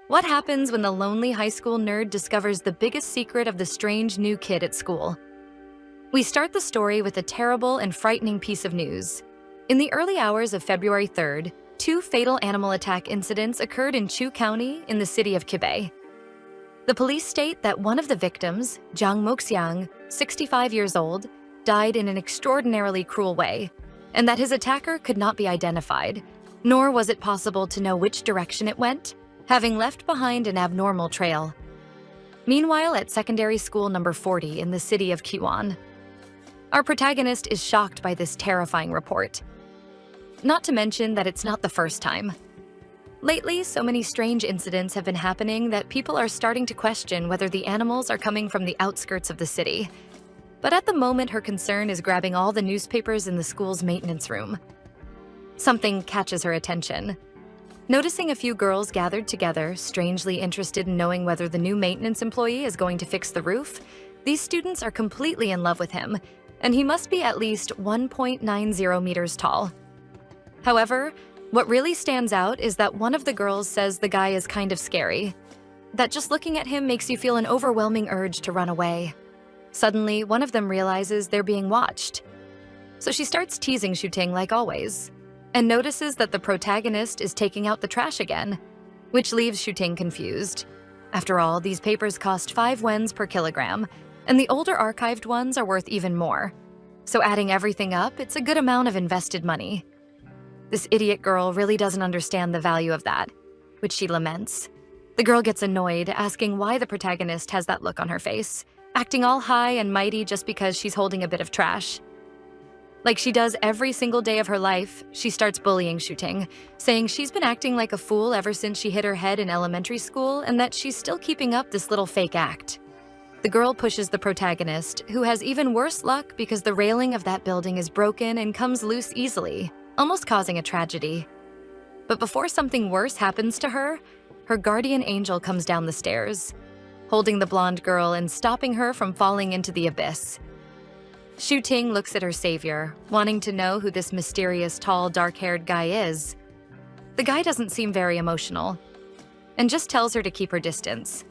What happens when the lonely high school nerd discovers the biggest secret of the strange new kid at school? We start the story with a terrible and frightening piece of news. In the early hours of February 3rd, 2 fatal animal attack incidents occurred in Chu County in the city of Kibé. The police state that one of the victims, Jiang Moxiang, 65 years old, died in an extraordinarily cruel way, and that his attacker could not be identified, nor was it possible to know which direction it went, having left behind an abnormal trail. Meanwhile, at secondary school number 40 in the city of Kiwon, our protagonist is shocked by this terrifying report. Not to mention that it's not the first time. Lately, so many strange incidents have been happening that people are starting to question whether the animals are coming from the outskirts of the city. But at the moment, her concern is grabbing all the newspapers in the school's maintenance room. Something catches her attention. Noticing a few girls gathered together, strangely interested in knowing whether the new maintenance employee is going to fix the roof, these students are completely in love with him, and he must be at least 1.90 meters tall. However, what really stands out is that one of the girls says the guy is kind of scary, that just looking at him makes you feel an overwhelming urge to run away. Suddenly, one of them realizes they're being watched. So she starts teasing Shuting like always, and notices that the protagonist is taking out the trash again, which leaves Shuting confused. After all, these papers cost 5 wens per kilogram, and the older archived ones are worth even more. So adding everything up, it's a good amount of invested money. This idiot girl really doesn't understand the value of that, which she laments. The girl gets annoyed, asking why the protagonist has that look on her face, acting all high and mighty just because she's holding a bit of trash. Like she does every single day of her life, she starts bullying Shuting, saying she's been acting like a fool ever since she hit her head in elementary school and that she's still keeping up this little fake act. The girl pushes the protagonist, who has even worse luck because the railing of that building is broken and comes loose easily, almost causing a tragedy. But before something worse happens to her, her guardian angel comes down the stairs, holding the blonde girl and stopping her from falling into the abyss. Shuting looks at her savior, wanting to know who this mysterious, tall, dark-haired guy is. The guy doesn't seem very emotional, and just tells her to keep her distance.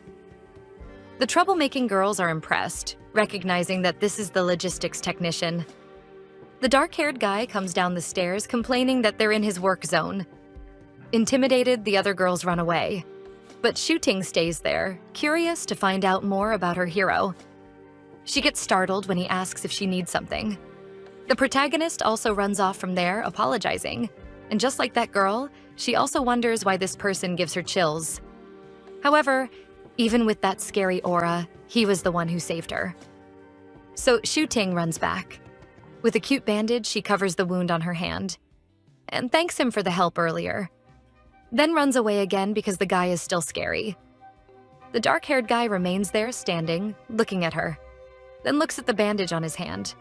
The troublemaking girls are impressed, recognizing that this is the logistics technician. The dark-haired guy comes down the stairs complaining that they're in his work zone. Intimidated, the other girls run away. But Shuting stays there, curious to find out more about her hero. She gets startled when he asks if she needs something. The protagonist also runs off from there, apologizing. And just like that girl, she also wonders why this person gives her chills. However, even with that scary aura, he was the one who saved her. So Shuting runs back. With a cute bandage, she covers the wound on her hand, and thanks him for the help earlier. Then runs away again because the guy is still scary. The dark-haired guy remains there, standing, looking at her, then looks at the bandage on his hand.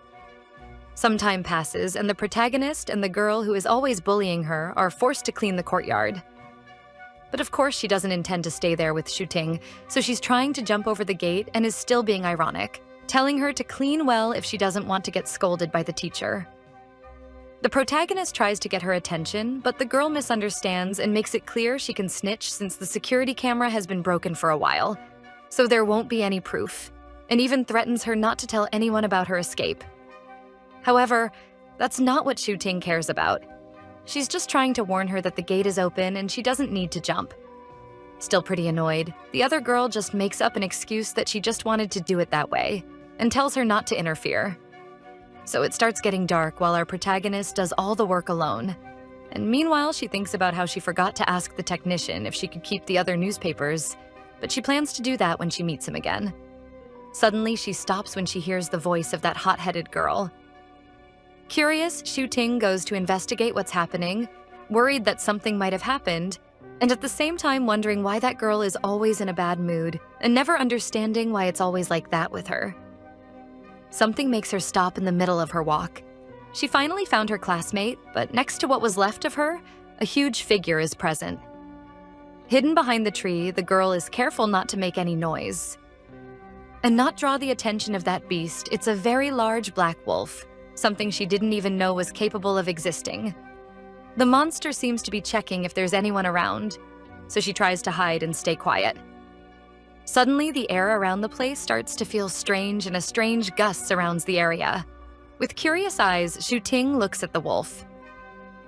Some time passes, and the protagonist and the girl who is always bullying her are forced to clean the courtyard. But of course she doesn't intend to stay there with Shuting, so she's trying to jump over the gate and is still being ironic, telling her to clean well if she doesn't want to get scolded by the teacher. The protagonist tries to get her attention, but the girl misunderstands and makes it clear she can snitch since the security camera has been broken for a while, so there won't be any proof, and even threatens her not to tell anyone about her escape. However, that's not what Shuting cares about. She's just trying to warn her that the gate is open and she doesn't need to jump. Still pretty annoyed, the other girl just makes up an excuse that she just wanted to do it that way, and tells her not to interfere. So it starts getting dark while our protagonist does all the work alone. And meanwhile, she thinks about how she forgot to ask the technician if she could keep the other newspapers, but she plans to do that when she meets him again. Suddenly, she stops when she hears the voice of that hot-headed girl. Curious, Shuting goes to investigate what's happening, worried that something might have happened, and at the same time wondering why that girl is always in a bad mood, and never understanding why it's always like that with her. Something makes her stop in the middle of her walk. She finally found her classmate, but next to what was left of her, a huge figure is present. Hidden behind the tree, the girl is careful not to make any noise. And not draw the attention of that beast, it's a very large black wolf, something she didn't even know was capable of existing. The monster seems to be checking if there's anyone around, so she tries to hide and stay quiet. Suddenly, the air around the place starts to feel strange and a strange gust surrounds the area. With curious eyes, Shu Ting looks at the wolf.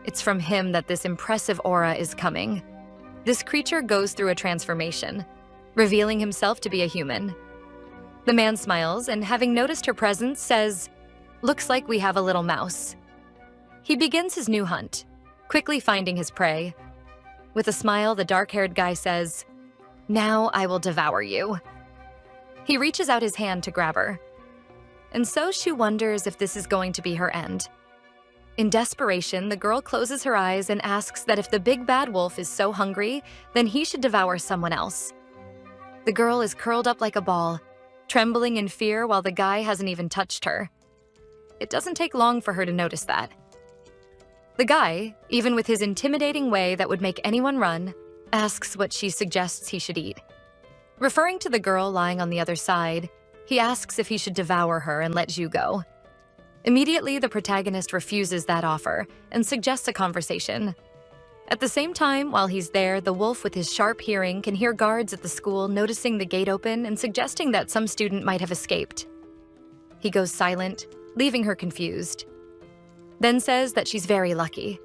It's from him that this impressive aura is coming. This creature goes through a transformation, revealing himself to be a human. The man smiles and, having noticed her presence, says, "Looks like we have a little mouse." He begins his new hunt, quickly finding his prey. With a smile, the dark-haired guy says, "Now I will devour you." He reaches out his hand to grab her. And so Shu wonders if this is going to be her end. In desperation, the girl closes her eyes and asks that if the big bad wolf is so hungry, then he should devour someone else. The girl is curled up like a ball, trembling in fear while the guy hasn't even touched her. It doesn't take long for her to notice that. The guy, even with his intimidating way that would make anyone run, asks what she suggests he should eat. Referring to the girl lying on the other side, he asks if he should devour her and let Zhu go. Immediately, the protagonist refuses that offer and suggests a conversation. At the same time, while he's there, the wolf with his sharp hearing can hear guards at the school noticing the gate open and suggesting that some student might have escaped. He goes silent, leaving her confused, then says that she's very lucky.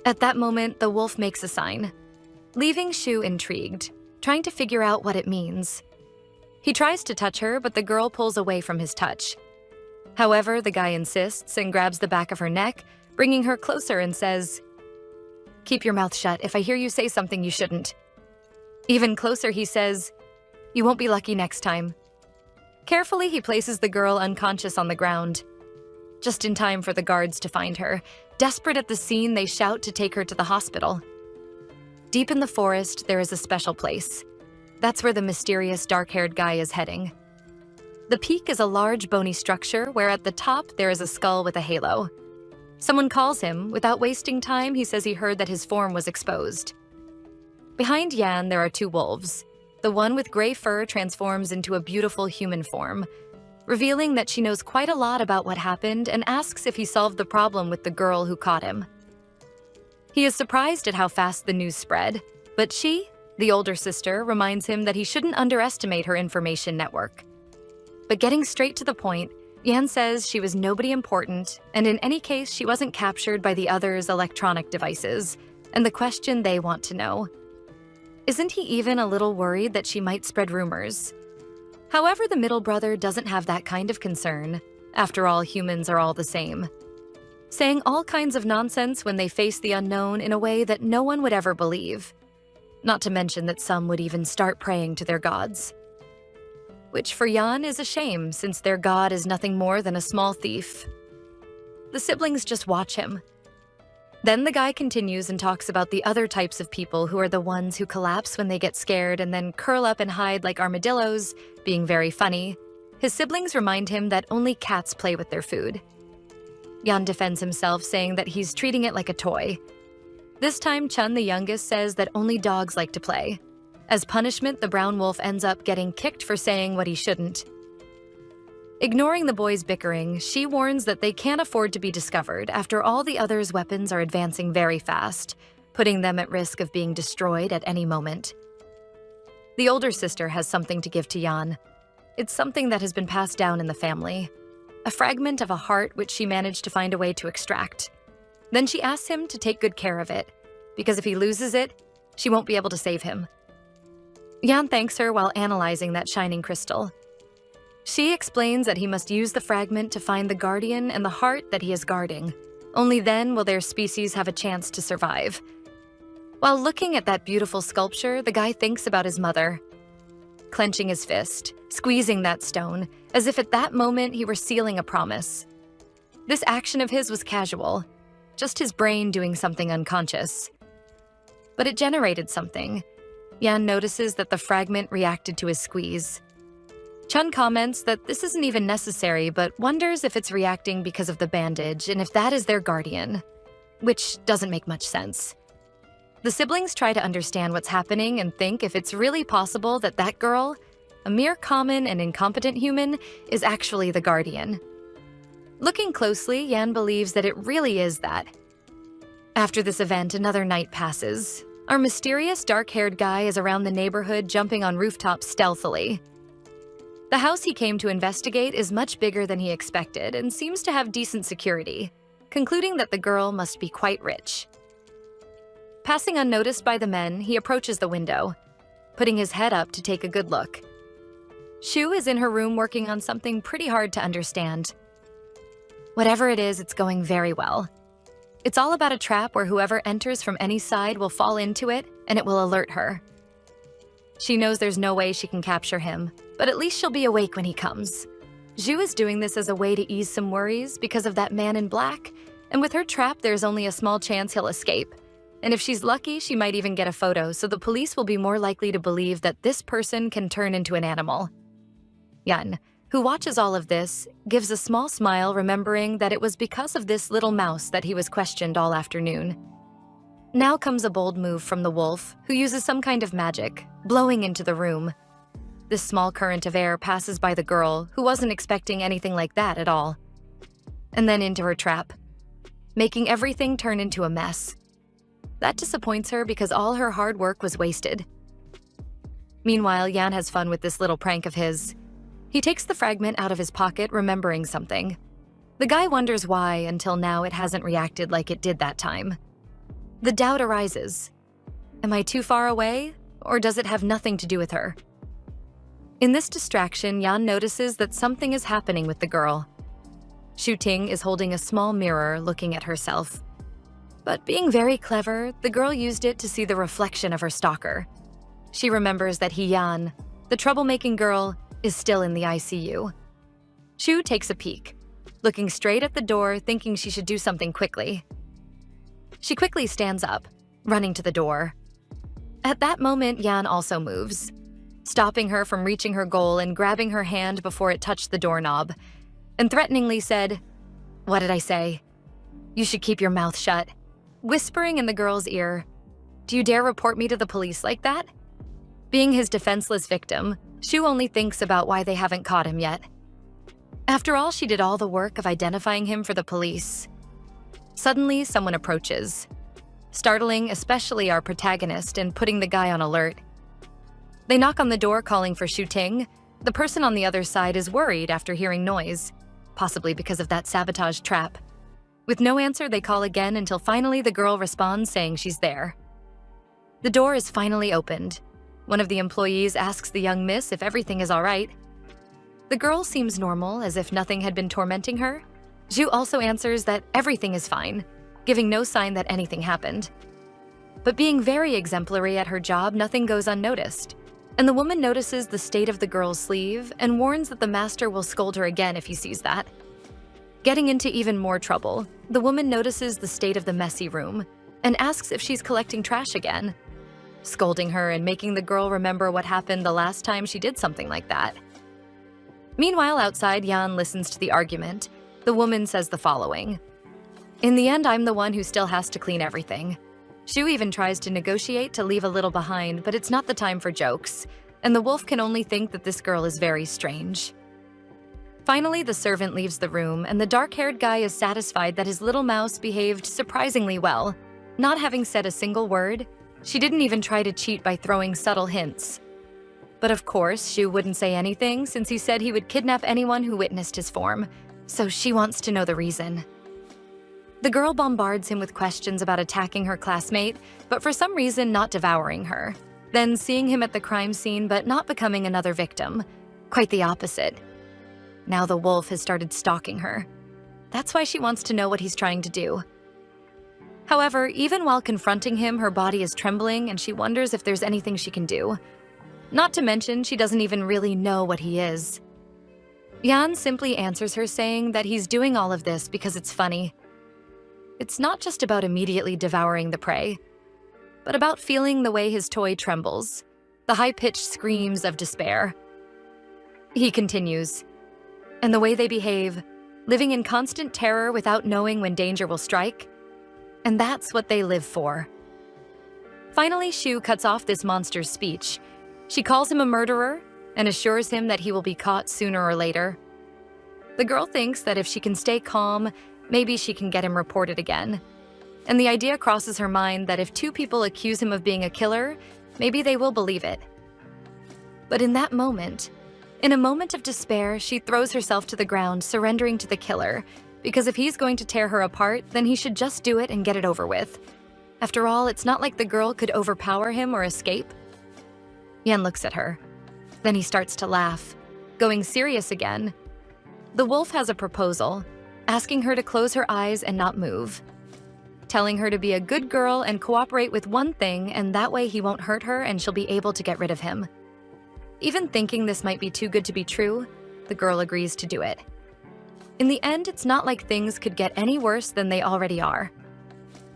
At that moment, the wolf makes a sign, leaving Shu intrigued, trying to figure out what it means. He tries to touch her, but the girl pulls away from his touch. However, the guy insists and grabs the back of her neck, bringing her closer and says, "Keep your mouth shut if I hear you say something you shouldn't." Even closer, he says, "You won't be lucky next time." Carefully, he places the girl unconscious on the ground. Just in time for the guards to find her. Desperate at the scene, they shout to take her to the hospital. Deep in the forest, there is a special place. That's where the mysterious dark-haired guy is heading. The peak is a large bony structure where at the top there is a skull with a halo. Someone calls him. Without wasting time, he says he heard that his form was exposed. Behind Yan, there are two wolves. The one with gray fur transforms into a beautiful human form, revealing that she knows quite a lot about what happened and asks if he solved the problem with the girl who caught him. He is surprised at how fast the news spread, but she, the older sister, reminds him that he shouldn't underestimate her information network. But getting straight to the point, Yan says she was nobody important, and in any case, she wasn't captured by the others' electronic devices, and the question they want to know. Isn't he even a little worried that she might spread rumors? However, the middle brother doesn't have that kind of concern. After all, humans are all the same. Saying all kinds of nonsense when they face the unknown in a way that no one would ever believe. Not to mention that some would even start praying to their gods. Which for Yan is a shame, since their god is nothing more than a small thief. The siblings just watch him. Then the guy continues and talks about the other types of people who are the ones who collapse when they get scared and then curl up and hide like armadillos, being very funny. His siblings remind him that only cats play with their food. Yan defends himself, saying that he's treating it like a toy. This time, Chun, the youngest, says that only dogs like to play. As punishment, the brown wolf ends up getting kicked for saying what he shouldn't. Ignoring the boys' bickering, she warns that they can't afford to be discovered after all the others' weapons are advancing very fast, putting them at risk of being destroyed at any moment. The older sister has something to give to Yan. It's something that has been passed down in the family. A fragment of a heart which she managed to find a way to extract. Then she asks him to take good care of it, because if he loses it, she won't be able to save him. Yan thanks her while analyzing that shining crystal. She explains that he must use the fragment to find the guardian and the heart that he is guarding. Only then will their species have a chance to survive. While looking at that beautiful sculpture, the guy thinks about his mother. Clenching his fist, squeezing that stone, as if at that moment he were sealing a promise. This action of his was casual, just his brain doing something unconscious. But it generated something. Yan notices that the fragment reacted to his squeeze. Chun comments that this isn't even necessary, but wonders if it's reacting because of the bandage and if that is their guardian, which doesn't make much sense. The siblings try to understand what's happening and think if it's really possible that that girl, a mere common and incompetent human, is actually the guardian. Looking closely, Yan believes that it really is that. After this event, another night passes. Our mysterious dark-haired guy is around the neighborhood jumping on rooftops stealthily. The house he came to investigate is much bigger than he expected and seems to have decent security, concluding that the girl must be quite rich. Passing unnoticed by the men, he approaches the window, putting his head up to take a good look. Shu is in her room working on something pretty hard to understand. Whatever it is, it's going very well. It's all about a trap where whoever enters from any side will fall into it, and it will alert her. She knows there's no way she can capture him, but at least she'll be awake when he comes. Zhu is doing this as a way to ease some worries because of that man in black, and with her trap, there's only a small chance he'll escape. And if she's lucky, she might even get a photo, so the police will be more likely to believe that this person can turn into an animal. Yan, who watches all of this, gives a small smile, remembering that it was because of this little mouse that he was questioned all afternoon. Now comes a bold move from the wolf, who uses some kind of magic, blowing into the room. This small current of air passes by the girl, who wasn't expecting anything like that at all. And then into her trap, making everything turn into a mess. That disappoints her because all her hard work was wasted. Meanwhile, Yan has fun with this little prank of his. He takes the fragment out of his pocket, remembering something. The guy wonders why until now it hasn't reacted like it did that time. The doubt arises. Am I too far away, or does it have nothing to do with her? In this distraction, Yan notices that something is happening with the girl. Shu Ting is holding a small mirror looking at herself. But being very clever, the girl used it to see the reflection of her stalker. She remembers that Yan, the troublemaking girl, is still in the ICU. Shu takes a peek, looking straight at the door, thinking she should do something quickly. She quickly stands up, running to the door. At that moment, Yan also moves, stopping her from reaching her goal and grabbing her hand before it touched the doorknob, and threateningly said, "What did I say? You should keep your mouth shut," whispering in the girl's ear, "Do you dare report me to the police like that?" Being his defenseless victim, Shu only thinks about why they haven't caught him yet. After all, she did all the work of identifying him for the police. Suddenly, someone approaches, startling especially our protagonist and putting the guy on alert. They knock on the door calling for Shu Ting. The person on the other side is worried after hearing noise, possibly because of that sabotage trap. With no answer, they call again until finally the girl responds saying she's there. The door is finally opened. One of the employees asks the young miss if everything is all right. The girl seems normal, as if nothing had been tormenting her. Zhu also answers that everything is fine, giving no sign that anything happened. But being very exemplary at her job, nothing goes unnoticed. And the woman notices the state of the girl's sleeve and warns that the master will scold her again if he sees that. Getting into even more trouble, the woman notices the state of the messy room and asks if she's collecting trash again, scolding her and making the girl remember what happened the last time she did something like that. Meanwhile, outside, Yan listens to the argument. The woman says the following: "In the end, I'm the one who still has to clean everything." Shu even tries to negotiate to leave a little behind, but it's not the time for jokes, and the wolf can only think that this girl is very strange. Finally, the servant leaves the room, and the dark-haired guy is satisfied that his little mouse behaved surprisingly well. Not having said a single word, she didn't even try to cheat by throwing subtle hints. But of course, Shu wouldn't say anything since he said he would kidnap anyone who witnessed his form, so she wants to know the reason. The girl bombards him with questions about attacking her classmate, but for some reason not devouring her. Then seeing him at the crime scene but not becoming another victim. Quite the opposite. Now the wolf has started stalking her. That's why she wants to know what he's trying to do. However, even while confronting him, her body is trembling and she wonders if there's anything she can do. Not to mention, she doesn't even really know what he is. Yan simply answers her saying that he's doing all of this because it's funny. It's not just about immediately devouring the prey, but about feeling the way his toy trembles, the high-pitched screams of despair. He continues, and the way they behave, living in constant terror without knowing when danger will strike, and that's what they live for. Finally, Shu cuts off this monster's speech. She calls him a murderer and assures him that he will be caught sooner or later. The girl thinks that if she can stay calm, maybe she can get him reported again. and the idea crosses her mind that if two people accuse him of being a killer, maybe they will believe it. But in that moment, in a moment of despair, she throws herself to the ground, surrendering to the killer, because if he's going to tear her apart, then he should just do it and get it over with. After all, it's not like the girl could overpower him or escape. Yan looks at her. Then he starts to laugh, going serious again. The wolf has a proposal, asking her to close her eyes and not move, telling her to be a good girl and cooperate with one thing, and that way he won't hurt her and she'll be able to get rid of him. Even thinking this might be too good to be true, the girl agrees to do it. In the end, it's not like things could get any worse than they already are.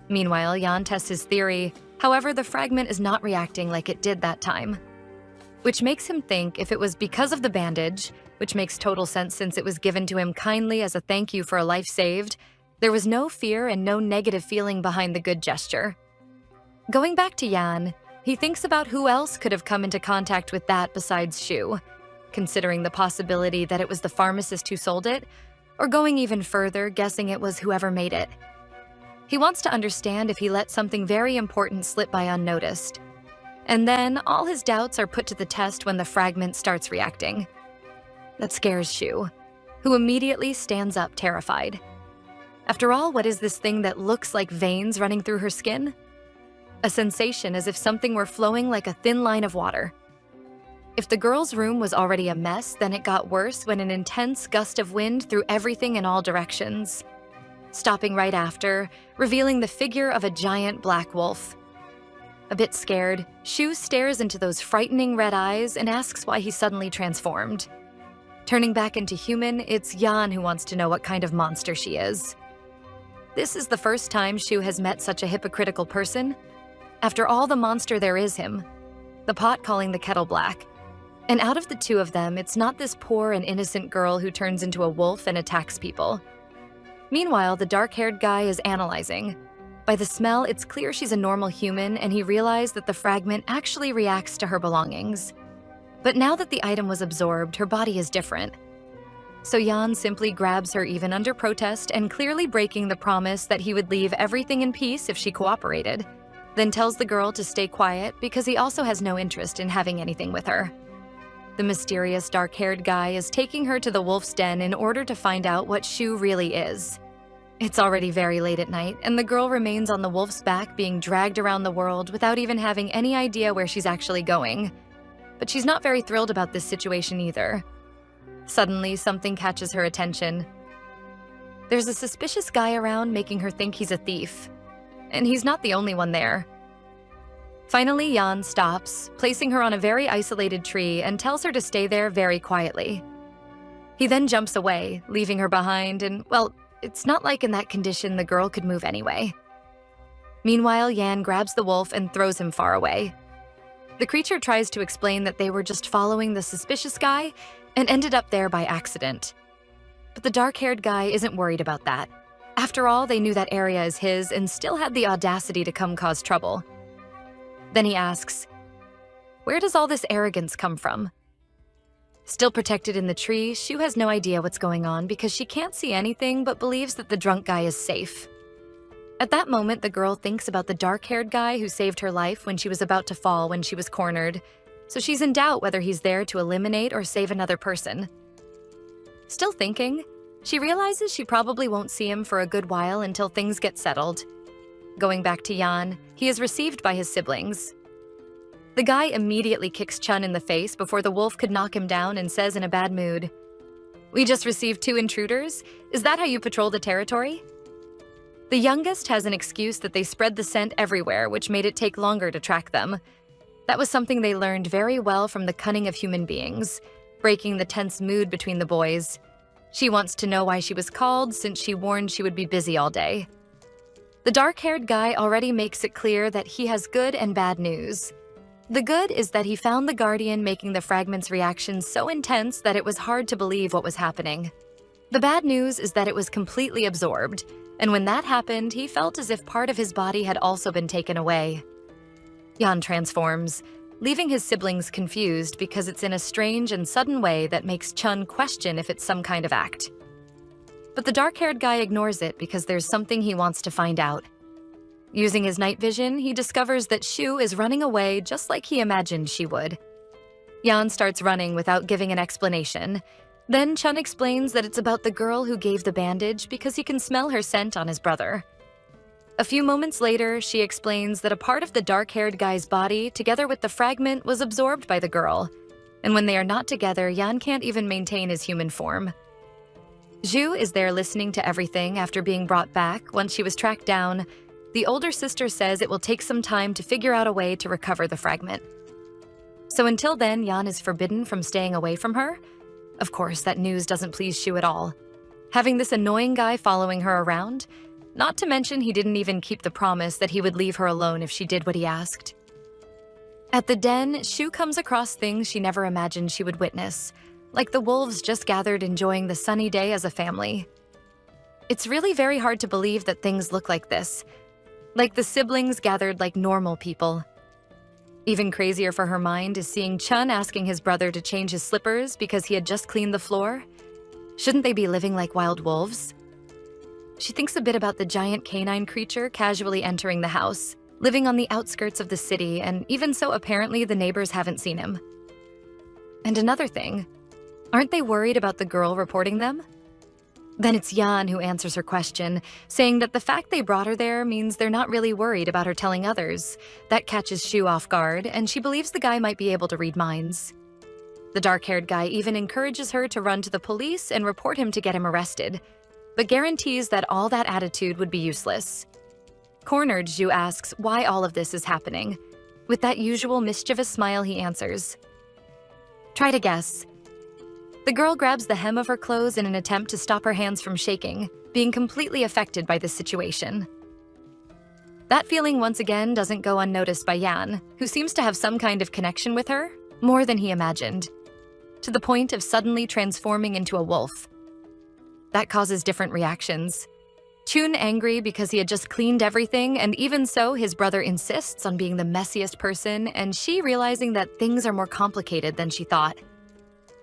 Meanwhile, Yan tests his theory. However, the fragment is not reacting like it did that time, which makes him think if it was because of the bandage, which makes total sense since it was given to him kindly as a thank you for a life saved, there was no fear and no negative feeling behind the good gesture. Going back to Yan, he thinks about who else could have come into contact with that besides Shu, considering the possibility that it was the pharmacist who sold it, or going even further, guessing it was whoever made it. He wants to understand if he let something very important slip by unnoticed. And then all his doubts are put to the test when the fragment starts reacting. That scares Shu, who immediately stands up terrified. After all, what is this thing that looks like veins running through her skin? A sensation as if something were flowing like a thin line of water. If the girl's room was already a mess, then it got worse when an intense gust of wind threw everything in all directions, stopping right after, revealing the figure of a giant black wolf. A bit scared, Shu stares into those frightening red eyes and asks why he suddenly transformed. Turning back into human, it's Yan who wants to know what kind of monster she is. This is the first time Shu has met such a hypocritical person. After all, the monster there is him, the pot calling the kettle black. And out of the two of them, it's not this poor and innocent girl who turns into a wolf and attacks people. Meanwhile, the dark-haired guy is analyzing. By the smell, it's clear she's a normal human, and he realized that the fragment actually reacts to her belongings. But now that the item was absorbed, her body is different. So Yan simply grabs her even under protest and clearly breaking the promise that he would leave everything in peace if she cooperated, then tells the girl to stay quiet because he also has no interest in having anything with her. The mysterious dark-haired guy is taking her to the wolf's den in order to find out what Shu really is. It's already very late at night, and the girl remains on the wolf's back being dragged around the world without even having any idea where she's actually going. But she's not very thrilled about this situation either. Suddenly, something catches her attention. There's a suspicious guy around making her think he's a thief. And he's not the only one there. Finally, Yan stops, placing her on a very isolated tree and tells her to stay there very quietly. He then jumps away, leaving her behind, and, well, it's not like in that condition the girl could move anyway. Meanwhile, Yan grabs the wolf and throws him far away. The creature tries to explain that they were just following the suspicious guy and ended up there by accident. But the dark-haired guy isn't worried about that. After all, they knew that area is his and still had the audacity to come cause trouble. Then he asks, "Where does all this arrogance come from?" Still protected in the tree, Shu has no idea what's going on because she can't see anything but believes that the drunk guy is safe. At that moment, the girl thinks about the dark-haired guy who saved her life when she was about to fall when she was cornered, so she's in doubt whether he's there to eliminate or save another person. Still thinking, she realizes she probably won't see him for a good while until things get settled. Going back to Yan, he is received by his siblings. The guy immediately kicks Chun in the face before the wolf could knock him down and says in a bad mood, "We just received 2 intruders? Is that how you patrol the territory?" The youngest has an excuse that they spread the scent everywhere, which made it take longer to track them. That was something they learned very well from the cunning of human beings, breaking the tense mood between the boys. She wants to know why she was called since she warned she would be busy all day. The dark-haired guy already makes it clear that he has good and bad news. The good is that he found the Guardian making the fragment's reaction so intense that it was hard to believe what was happening. The bad news is that it was completely absorbed, and when that happened, he felt as if part of his body had also been taken away. Yan transforms, leaving his siblings confused because it's in a strange and sudden way that makes Chun question if it's some kind of act. But the dark-haired guy ignores it because there's something he wants to find out. Using his night vision, he discovers that Shu is running away just like he imagined she would. Yan starts running without giving an explanation. Then Chun explains that it's about the girl who gave the bandage because he can smell her scent on his brother. A few moments later, she explains that a part of the dark-haired guy's body, together with the fragment, was absorbed by the girl. And when they are not together, Yan can't even maintain his human form. Zhu is there listening to everything after being brought back once she was tracked down. The older sister says it will take some time to figure out a way to recover the fragment. So until then, Yan is forbidden from staying away from her. Of course, that news doesn't please Shu at all. Having this annoying guy following her around, not to mention he didn't even keep the promise that he would leave her alone if she did what he asked. At the den, Shu comes across things she never imagined she would witness, like the wolves just gathered enjoying the sunny day as a family. It's really very hard to believe that things look like this, like the siblings gathered like normal people. Even crazier for her mind is seeing Chun asking his brother to change his slippers because he had just cleaned the floor. Shouldn't they be living like wild wolves? She thinks a bit about the giant canine creature casually entering the house, living on the outskirts of the city, and even so apparently the neighbors haven't seen him. And another thing, aren't they worried about the girl reporting them? Then it's Yan who answers her question, saying that the fact they brought her there means they're not really worried about her telling others. That catches Shu off guard, and she believes the guy might be able to read minds. The dark-haired guy even encourages her to run to the police and report him to get him arrested, but guarantees that all that attitude would be useless. Cornered, Zhu asks why all of this is happening. With that usual mischievous smile, he answers, "Try to guess." The girl grabs the hem of her clothes in an attempt to stop her hands from shaking, being completely affected by this situation. That feeling once again doesn't go unnoticed by Yan, who seems to have some kind of connection with her, more than he imagined, to the point of suddenly transforming into a wolf. That causes different reactions. Chun angry because he had just cleaned everything, and even so, his brother insists on being the messiest person, and she realizing that things are more complicated than she thought.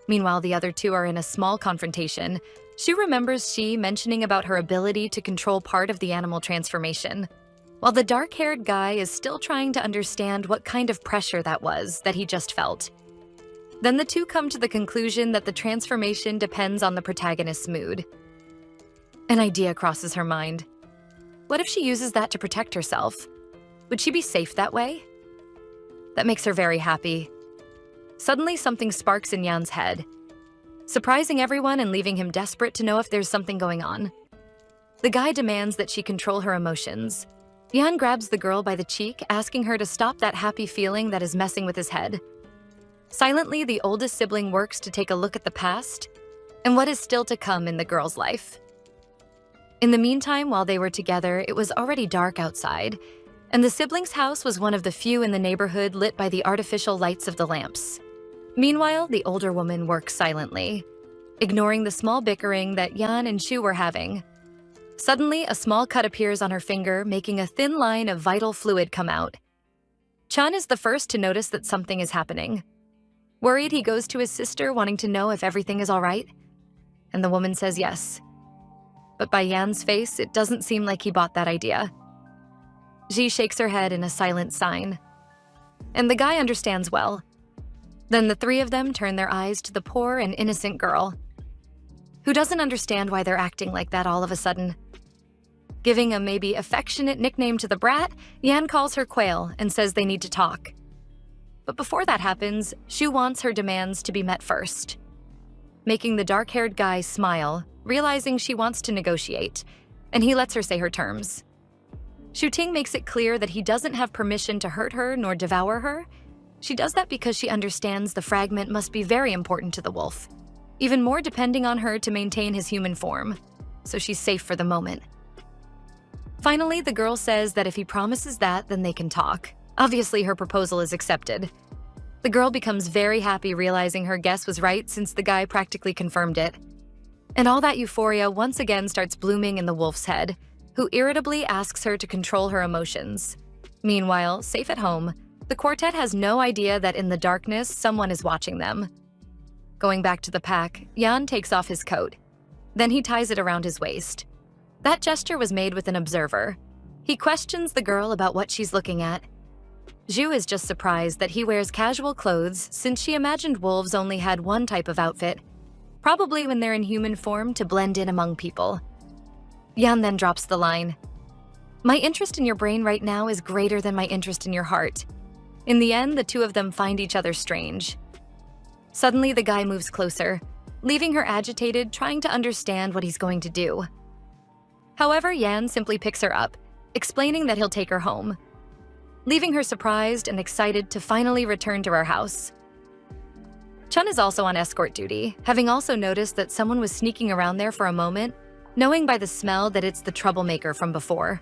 Meanwhile, the other two are in a small confrontation. Shu remembers she mentioning about her ability to control part of the animal transformation, while the dark-haired guy is still trying to understand what kind of pressure that was that he just felt. Then the two come to the conclusion that the transformation depends on the protagonist's mood. An idea crosses her mind. What if she uses that to protect herself? Would she be safe that way? That makes her very happy. Suddenly, something sparks in Yan's head, surprising everyone and leaving him desperate to know if there's something going on. The guy demands that she control her emotions. Yan grabs the girl by the cheek, asking her to stop that happy feeling that is messing with his head. Silently, the oldest sibling works to take a look at the past and what is still to come in the girl's life. In the meantime, while they were together, it was already dark outside, and the siblings' house was one of the few in the neighborhood lit by the artificial lights of the lamps. Meanwhile, the older woman works silently, ignoring the small bickering that Yan and Shu were having. Suddenly, a small cut appears on her finger, making a thin line of vital fluid come out. Chun is the first to notice that something is happening. Worried, he goes to his sister, wanting to know if everything is all right, and the woman says yes. But by Yan's face, it doesn't seem like he bought that idea. Ji shakes her head in a silent sign, and the guy understands well. Then the three of them turn their eyes to the poor and innocent girl, who doesn't understand why they're acting like that all of a sudden. Giving a maybe affectionate nickname to the brat, Yan calls her Quail and says they need to talk. But before that happens, Shu wants her demands to be met first, making the dark-haired guy smile, realizing she wants to negotiate, and he lets her say her terms. Shu Ting makes it clear that he doesn't have permission to hurt her nor devour her. She does that because she understands the fragment must be very important to the wolf, even more depending on her to maintain his human form, so she's safe for the moment. Finally, the girl says that if he promises that, then they can talk. Obviously, her proposal is accepted. The girl becomes very happy realizing her guess was right since the guy practically confirmed it. And all that euphoria once again starts blooming in the wolf's head, who irritably asks her to control her emotions. Meanwhile, safe at home, the quartet has no idea that in the darkness, someone is watching them. Going back to the pack, Yan takes off his coat. Then he ties it around his waist. That gesture was made with an observer. He questions the girl about what she's looking at. Zhu is just surprised that he wears casual clothes since she imagined wolves only had one type of outfit, probably when they're in human form to blend in among people. Yan then drops the line, "My interest in your brain right now is greater than my interest in your heart." In the end, the two of them find each other strange. Suddenly, the guy moves closer, leaving her agitated, trying to understand what he's going to do. However, Yan simply picks her up, explaining that he'll take her home, leaving her surprised and excited to finally return to her house. Chun is also on escort duty, having also noticed that someone was sneaking around there for a moment, knowing by the smell that it's the troublemaker from before.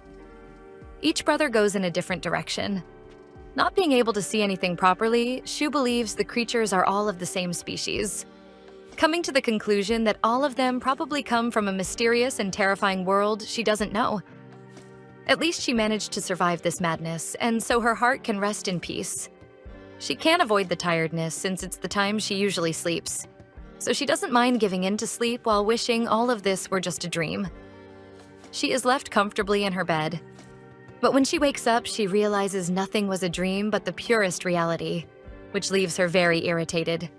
Each brother goes in a different direction. Not being able to see anything properly, Shu believes the creatures are all of the same species, coming to the conclusion that all of them probably come from a mysterious and terrifying world she doesn't know. At least she managed to survive this madness, and so her heart can rest in peace. She can't avoid the tiredness since it's the time she usually sleeps, so she doesn't mind giving in to sleep while wishing all of this were just a dream. She is left comfortably in her bed. But when she wakes up, she realizes nothing was a dream but the purest reality, which leaves her very irritated.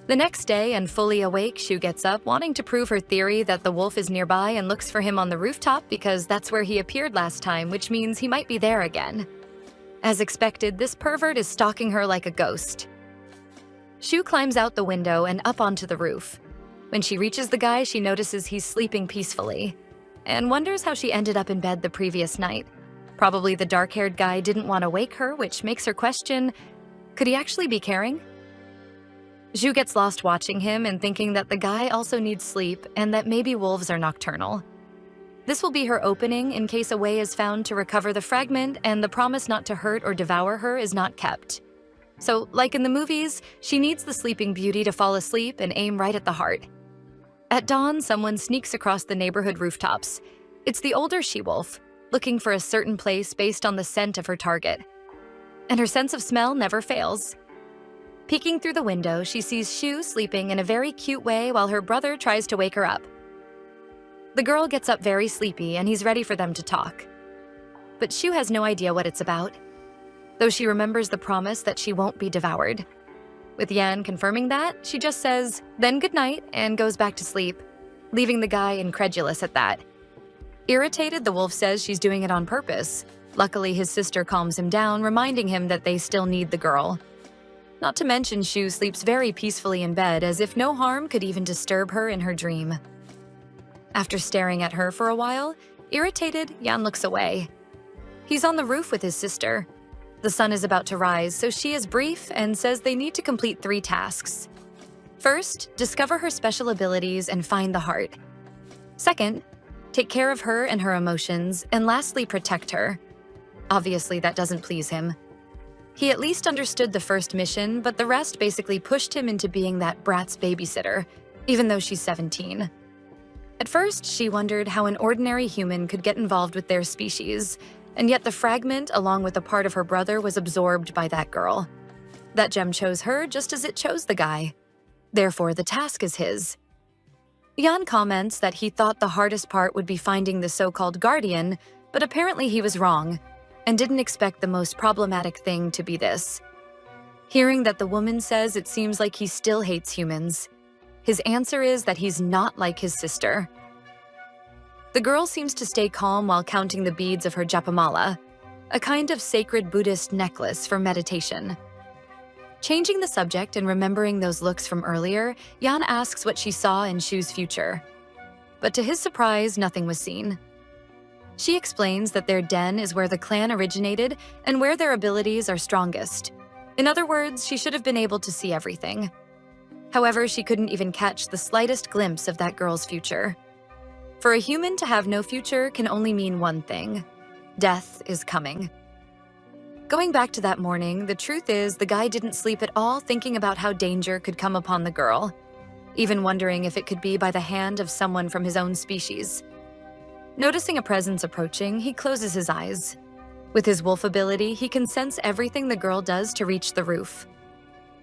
The next day, and fully awake, Shu gets up, wanting to prove her theory that the wolf is nearby and looks for him on the rooftop because that's where he appeared last time, which means he might be there again. As expected, this pervert is stalking her like a ghost. Shu climbs out the window and up onto the roof. When she reaches the guy, she notices he's sleeping peacefully, and wonders how she ended up in bed the previous night. Probably the dark-haired guy didn't want to wake her, which makes her question, could he actually be caring? Zhu gets lost watching him and thinking that the guy also needs sleep and that maybe wolves are nocturnal. This will be her opening in case a way is found to recover the fragment and the promise not to hurt or devour her is not kept. So, like in the movies, she needs the sleeping beauty to fall asleep and aim right at the heart. At dawn, someone sneaks across the neighborhood rooftops. It's the older she-wolf, looking for a certain place based on the scent of her target. And her sense of smell never fails. Peeking through the window, she sees Shu sleeping in a very cute way while her brother tries to wake her up. The girl gets up very sleepy and he's ready for them to talk. But Shu has no idea what it's about, though she remembers the promise that she won't be devoured. With Yan confirming that, she just says, then good night, and goes back to sleep, leaving the guy incredulous at that. Irritated, the wolf says she's doing it on purpose. Luckily, his sister calms him down, reminding him that they still need the girl. Not to mention, Shu sleeps very peacefully in bed, as if no harm could even disturb her in her dream. After staring at her for a while, irritated, Yan looks away. He's on the roof with his sister. The sun is about to rise, so she is brief and says they need to complete 3 tasks. First, discover her special abilities and find the heart. Second, take care of her and her emotions, and lastly, protect her. Obviously, that doesn't please him. He at least understood the first mission, but the rest basically pushed him into being that brat's babysitter, even though she's 17. At first, she wondered how an ordinary human could get involved with their species, and yet the fragment, along with a part of her brother, was absorbed by that girl. That gem chose her just as it chose the guy. Therefore, the task is his. Yan comments that he thought the hardest part would be finding the so-called guardian, but apparently he was wrong, and didn't expect the most problematic thing to be this. Hearing that the woman says it seems like he still hates humans, his answer is that he's not like his sister. The girl seems to stay calm while counting the beads of her japamala, a kind of sacred Buddhist necklace for meditation. Changing the subject and remembering those looks from earlier, Yan asks what she saw in Shu's future. But to his surprise, nothing was seen. She explains that their den is where the clan originated and where their abilities are strongest. In other words, she should have been able to see everything. However, she couldn't even catch the slightest glimpse of that girl's future. For a human to have no future can only mean one thing: death is coming. Going back to that morning, the truth is the guy didn't sleep at all thinking about how danger could come upon the girl, even wondering if it could be by the hand of someone from his own species. Noticing a presence approaching, he closes his eyes. With his wolf ability, he can sense everything the girl does to reach the roof.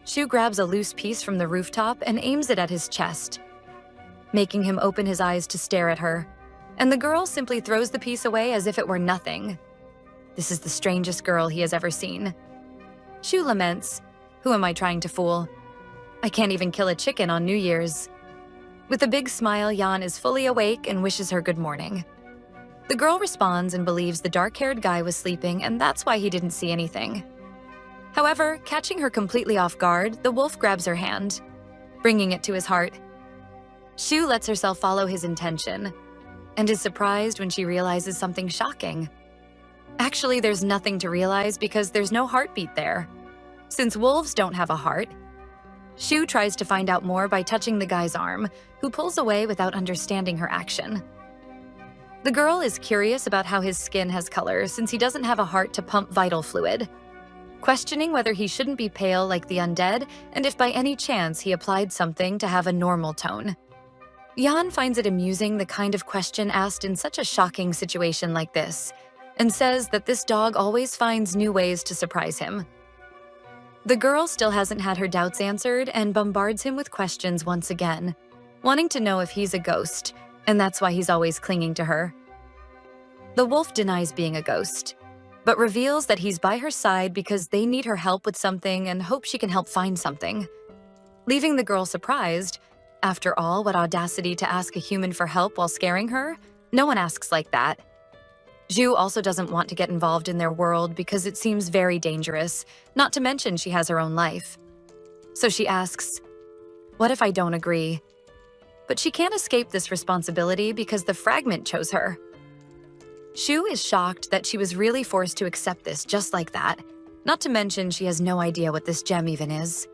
Shu grabs a loose piece from the rooftop and aims it at his chest, making him open his eyes to stare at her, and the girl simply throws the piece away as if it were nothing. This is the strangest girl he has ever seen. Shu laments, "Who am I trying to fool? I can't even kill a chicken on New Year's." With a big smile, Yan is fully awake and wishes her good morning. The girl responds and believes the dark-haired guy was sleeping, and that's why he didn't see anything. However, catching her completely off guard, the wolf grabs her hand, bringing it to his heart. Shu lets herself follow his intention, and is surprised when she realizes something shocking. Actually, there's nothing to realize because there's no heartbeat there. Since wolves don't have a heart, Shu tries to find out more by touching the guy's arm, who pulls away without understanding her action. The girl is curious about how his skin has color since he doesn't have a heart to pump vital fluid, questioning whether he shouldn't be pale like the undead and if by any chance he applied something to have a normal tone. Yan finds it amusing the kind of question asked in such a shocking situation like this, and says that this dog always finds new ways to surprise him. The girl still hasn't had her doubts answered and bombards him with questions once again, wanting to know if he's a ghost, and that's why he's always clinging to her. The wolf denies being a ghost, but reveals that he's by her side because they need her help with something and hope she can help find something. Leaving the girl surprised. After all, what audacity to ask a human for help while scaring her? No one asks like that. Zhu also doesn't want to get involved in their world because it seems very dangerous, not to mention she has her own life. So she asks, "What if I don't agree?" But she can't escape this responsibility because the fragment chose her. Shu is shocked that she was really forced to accept this just like that, not to mention she has no idea what this gem even is.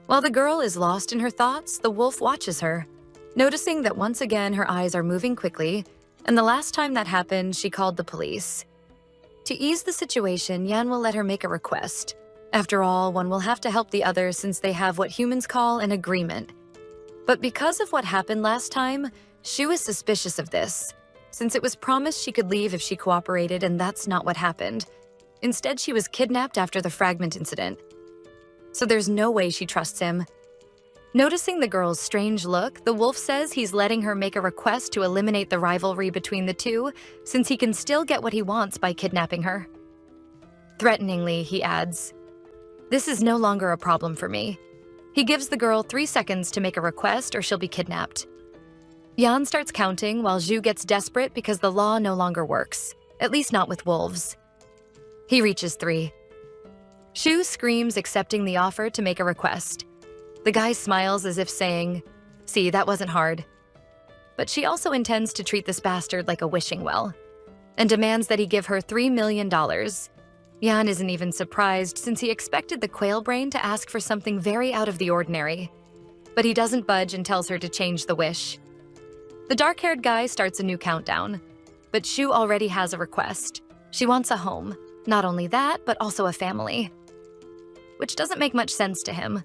While the girl is lost in her thoughts, the wolf watches her, noticing that once again her eyes are moving quickly, and the last time that happened, she called the police. To ease the situation, Yan will let her make a request. After all, one will have to help the other since they have what humans call an agreement. But because of what happened last time, Shu is suspicious of this, since it was promised she could leave if she cooperated, and that's not what happened. Instead, she was kidnapped after the fragment incident. So there's no way she trusts him. Noticing the girl's strange look, the wolf says he's letting her make a request to eliminate the rivalry between the two, since he can still get what he wants by kidnapping her. Threateningly, he adds, "This is no longer a problem for me." He gives the girl 3 seconds to make a request or she'll be kidnapped. Yan starts counting while Zhu gets desperate because the law no longer works, at least not with wolves. He reaches 3. Shu screams, accepting the offer to make a request. The guy smiles as if saying, "See, that wasn't hard." But she also intends to treat this bastard like a wishing well, and demands that he give her $3 million. Yan isn't even surprised since he expected the quail brain to ask for something very out of the ordinary. But he doesn't budge and tells her to change the wish. The dark-haired guy starts a new countdown, but Shu already has a request. She wants a home. Not only that, but also a family. Which doesn't make much sense to him,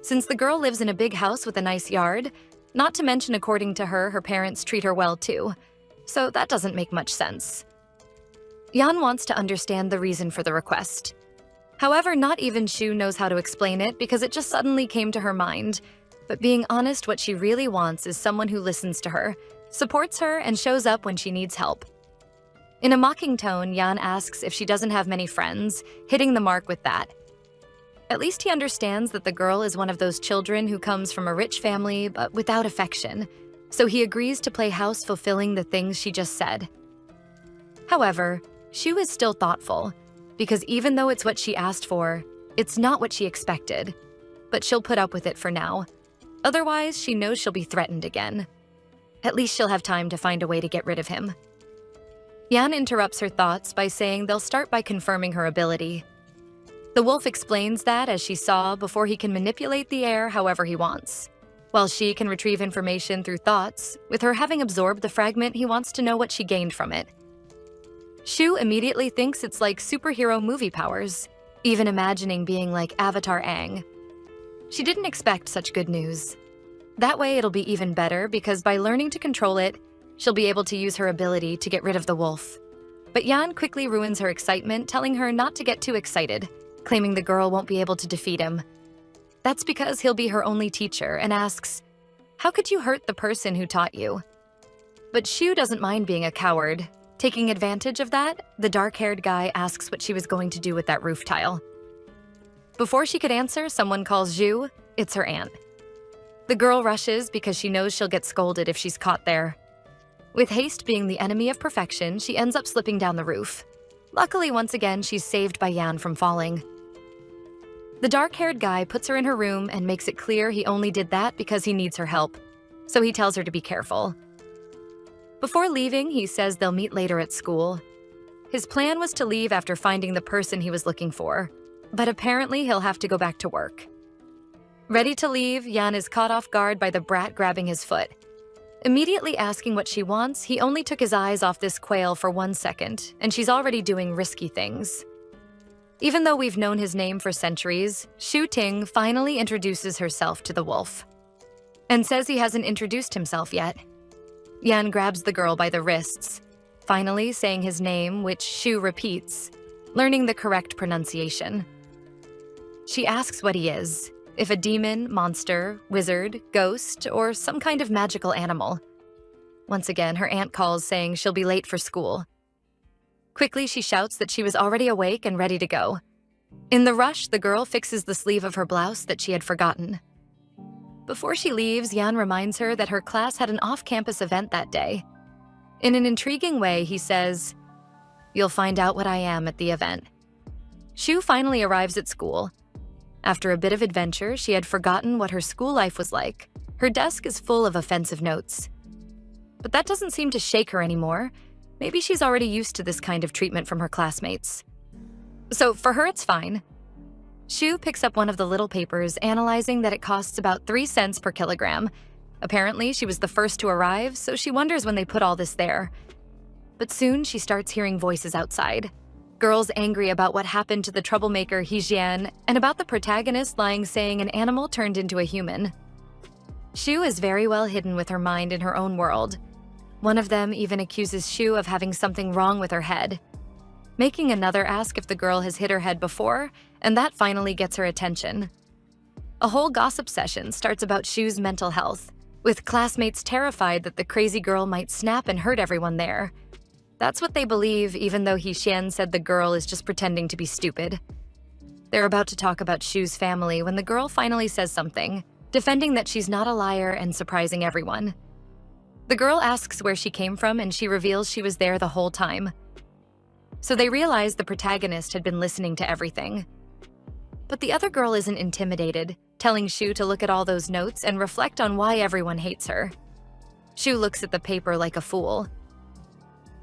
since the girl lives in a big house with a nice yard, not to mention according to her, her parents treat her well too. So that doesn't make much sense. Yan wants to understand the reason for the request. However, not even Shu knows how to explain it because it just suddenly came to her mind. But being honest, what she really wants is someone who listens to her, supports her, and shows up when she needs help. In a mocking tone, Yan asks if she doesn't have many friends, hitting the mark with that. At least he understands that the girl is one of those children who comes from a rich family but without affection, so he agrees to play house fulfilling the things she just said. However, Shu is still thoughtful, because even though it's what she asked for, it's not what she expected. But she'll put up with it for now. Otherwise, she knows she'll be threatened again. At least she'll have time to find a way to get rid of him. Yan interrupts her thoughts by saying they'll start by confirming her ability. The wolf explains that as she saw before he can manipulate the air however he wants, while she can retrieve information through thoughts. With her having absorbed the fragment, he wants to know what she gained from it. Shu immediately thinks it's like superhero movie powers, even imagining being like Avatar Aang. She didn't expect such good news. That way it'll be even better because by learning to control it, she'll be able to use her ability to get rid of the wolf. But Yan quickly ruins her excitement, telling her not to get too excited, claiming the girl won't be able to defeat him. That's because he'll be her only teacher, and asks, "How could you hurt the person who taught you?" But Shu doesn't mind being a coward. Taking advantage of that, the dark-haired guy asks what she was going to do with that roof tile. Before she could answer, someone calls Zhu. It's her aunt. The girl rushes because she knows she'll get scolded if she's caught there. With haste being the enemy of perfection, she ends up slipping down the roof. Luckily, once again, she's saved by Yan from falling. The dark-haired guy puts her in her room and makes it clear he only did that because he needs her help, so he tells her to be careful. Before leaving, he says they'll meet later at school. His plan was to leave after finding the person he was looking for, but apparently he'll have to go back to work. Ready to leave, Yan is caught off guard by the brat grabbing his foot. Immediately asking what she wants, he only took his eyes off this quail for 1 second, and she's already doing risky things. Even though we've known his name for centuries, Shu Ting finally introduces herself to the wolf and says he hasn't introduced himself yet. Yan grabs the girl by the wrists, finally saying his name, which Shu repeats, learning the correct pronunciation. She asks what he is, if a demon, monster, wizard, ghost, or some kind of magical animal. Once again, her aunt calls saying she'll be late for school. Quickly, she shouts that she was already awake and ready to go. In the rush, the girl fixes the sleeve of her blouse that she had forgotten. Before she leaves, Yan reminds her that her class had an off-campus event that day. In an intriguing way, he says, "You'll find out what I am at the event." Shu finally arrives at school. After a bit of adventure, she had forgotten what her school life was like. Her desk is full of offensive notes. But that doesn't seem to shake her anymore. Maybe she's already used to this kind of treatment from her classmates. So for her, it's fine. Shu picks up one of the little papers, analyzing that it costs about 3 cents per kilogram. Apparently, she was the first to arrive, so she wonders when they put all this there. But soon, she starts hearing voices outside. Girls angry about what happened to the troublemaker Hejian, and about the protagonist lying saying an animal turned into a human. Shu is very well hidden with her mind in her own world. One of them even accuses Shu of having something wrong with her head, making another ask if the girl has hit her head before, and that finally gets her attention. A whole gossip session starts about Shu's mental health, with classmates terrified that the crazy girl might snap and hurt everyone there. That's what they believe, even though Hexian said the girl is just pretending to be stupid. They're about to talk about Shu's family when the girl finally says something, defending that she's not a liar and surprising everyone. The girl asks where she came from, and she reveals she was there the whole time. So they realize the protagonist had been listening to everything. But the other girl isn't intimidated, telling Shu to look at all those notes and reflect on why everyone hates her. Shu looks at the paper like a fool.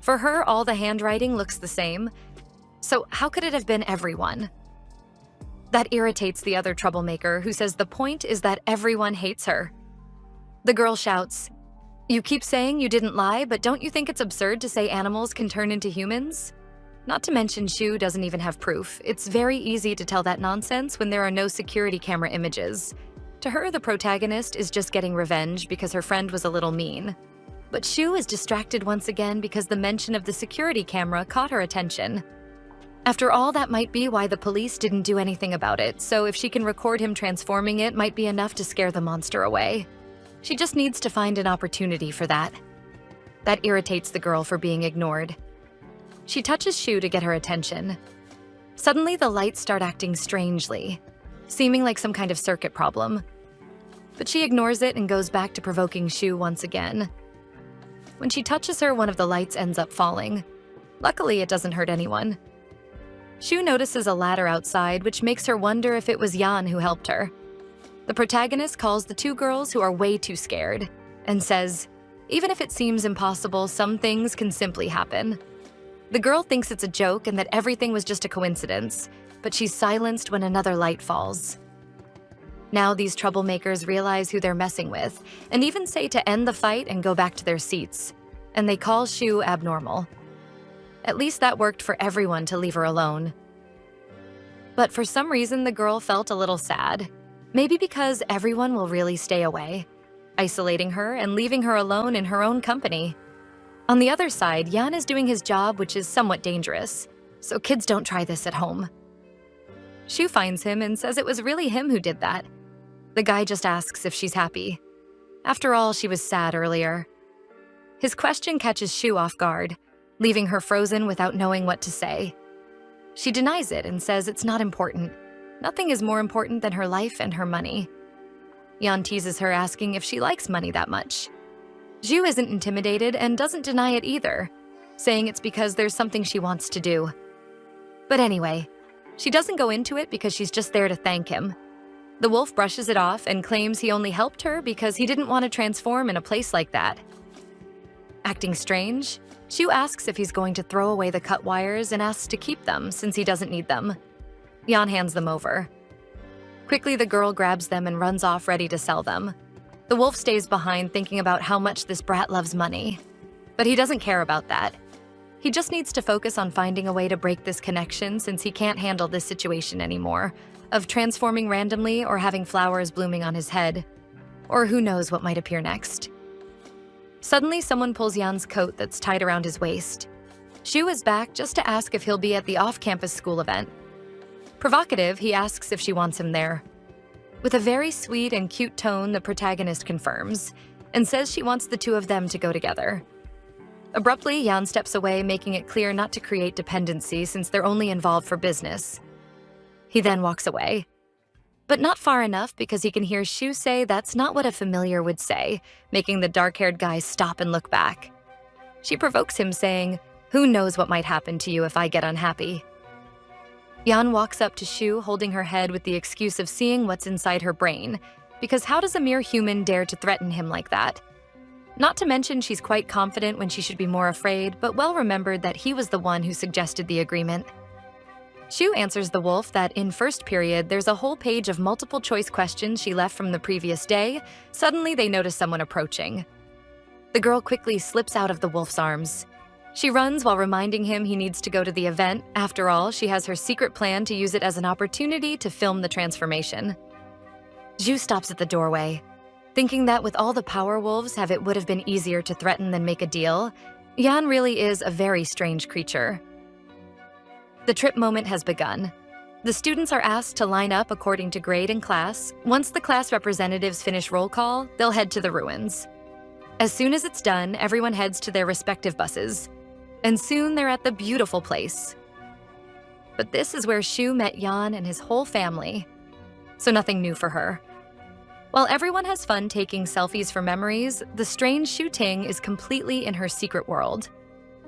For her, all the handwriting looks the same, so how could it have been everyone? That irritates the other troublemaker, who says the point is that everyone hates her. The girl shouts, "You keep saying you didn't lie, but don't you think it's absurd to say animals can turn into humans?" Not to mention Shu doesn't even have proof. It's very easy to tell that nonsense when there are no security camera images. To her, the protagonist is just getting revenge because her friend was a little mean. But Shu is distracted once again because the mention of the security camera caught her attention. After all, that might be why the police didn't do anything about it, so if she can record him transforming it might be enough to scare the monster away. She just needs to find an opportunity for that. That irritates the girl for being ignored. She touches Shu to get her attention. Suddenly, the lights start acting strangely, seeming like some kind of circuit problem. But she ignores it and goes back to provoking Shu once again. When she touches her, one of the lights ends up falling. Luckily, it doesn't hurt anyone. Shu notices a ladder outside, which makes her wonder if it was Yan who helped her. The protagonist calls the two girls who are way too scared and says, even if it seems impossible, some things can simply happen. The girl thinks it's a joke and that everything was just a coincidence, but she's silenced when another light falls. Now these troublemakers realize who they're messing with, and even say to end the fight and go back to their seats, and they call Shu abnormal. At least that worked for everyone to leave her alone. But for some reason, the girl felt a little sad. Maybe because everyone will really stay away, isolating her and leaving her alone in her own company. On the other side, Yan is doing his job, which is somewhat dangerous, so kids don't try this at home. Shu finds him and says it was really him who did that. The guy just asks if she's happy. After all, she was sad earlier. His question catches Shu off guard, leaving her frozen without knowing what to say. She denies it and says it's not important. Nothing is more important than her life and her money. Yan teases her, asking if she likes money that much. Zhu isn't intimidated and doesn't deny it either, saying it's because there's something she wants to do. But anyway, she doesn't go into it because she's just there to thank him. The wolf brushes it off and claims he only helped her because he didn't want to transform in a place like that. Acting strange, Shu asks if he's going to throw away the cut wires and asks to keep them since he doesn't need them. Yan hands them over. Quickly, the girl grabs them and runs off ready to sell them. The wolf stays behind thinking about how much this brat loves money. But he doesn't care about that. He just needs to focus on finding a way to break this connection since he can't handle this situation anymore, of transforming randomly or having flowers blooming on his head. Or who knows what might appear next. Suddenly, someone pulls Yan's coat that's tied around his waist. Shu is back just to ask if he'll be at the off-campus school event. Provocative, he asks if she wants him there. With a very sweet and cute tone, the protagonist confirms, and says she wants the two of them to go together. Abruptly, Yan steps away, making it clear not to create dependency since they're only involved for business. He then walks away. But not far enough because he can hear Shu say that's not what a familiar would say, making the dark-haired guy stop and look back. She provokes him, saying, "Who knows what might happen to you if I get unhappy?" Yan walks up to Shu, holding her head with the excuse of seeing what's inside her brain, because how does a mere human dare to threaten him like that? Not to mention she's quite confident when she should be more afraid, but well remembered that he was the one who suggested the agreement. Shu answers the wolf that in first period, there's a whole page of multiple choice questions she left from the previous day. Suddenly, they notice someone approaching. The girl quickly slips out of the wolf's arms. She runs while reminding him he needs to go to the event. After all, she has her secret plan to use it as an opportunity to film the transformation. Zhu stops at the doorway. Thinking that with all the power wolves it would have been easier to threaten than make a deal, Yan really is a very strange creature. The trip moment has begun. The students are asked to line up according to grade and class. Once the class representatives finish roll call, they'll head to the ruins. As soon as it's done, everyone heads to their respective buses. And soon they're at the beautiful place. But this is where Shu met Yan and his whole family. So nothing new for her. While everyone has fun taking selfies for memories, the strange Shu Ting is completely in her secret world.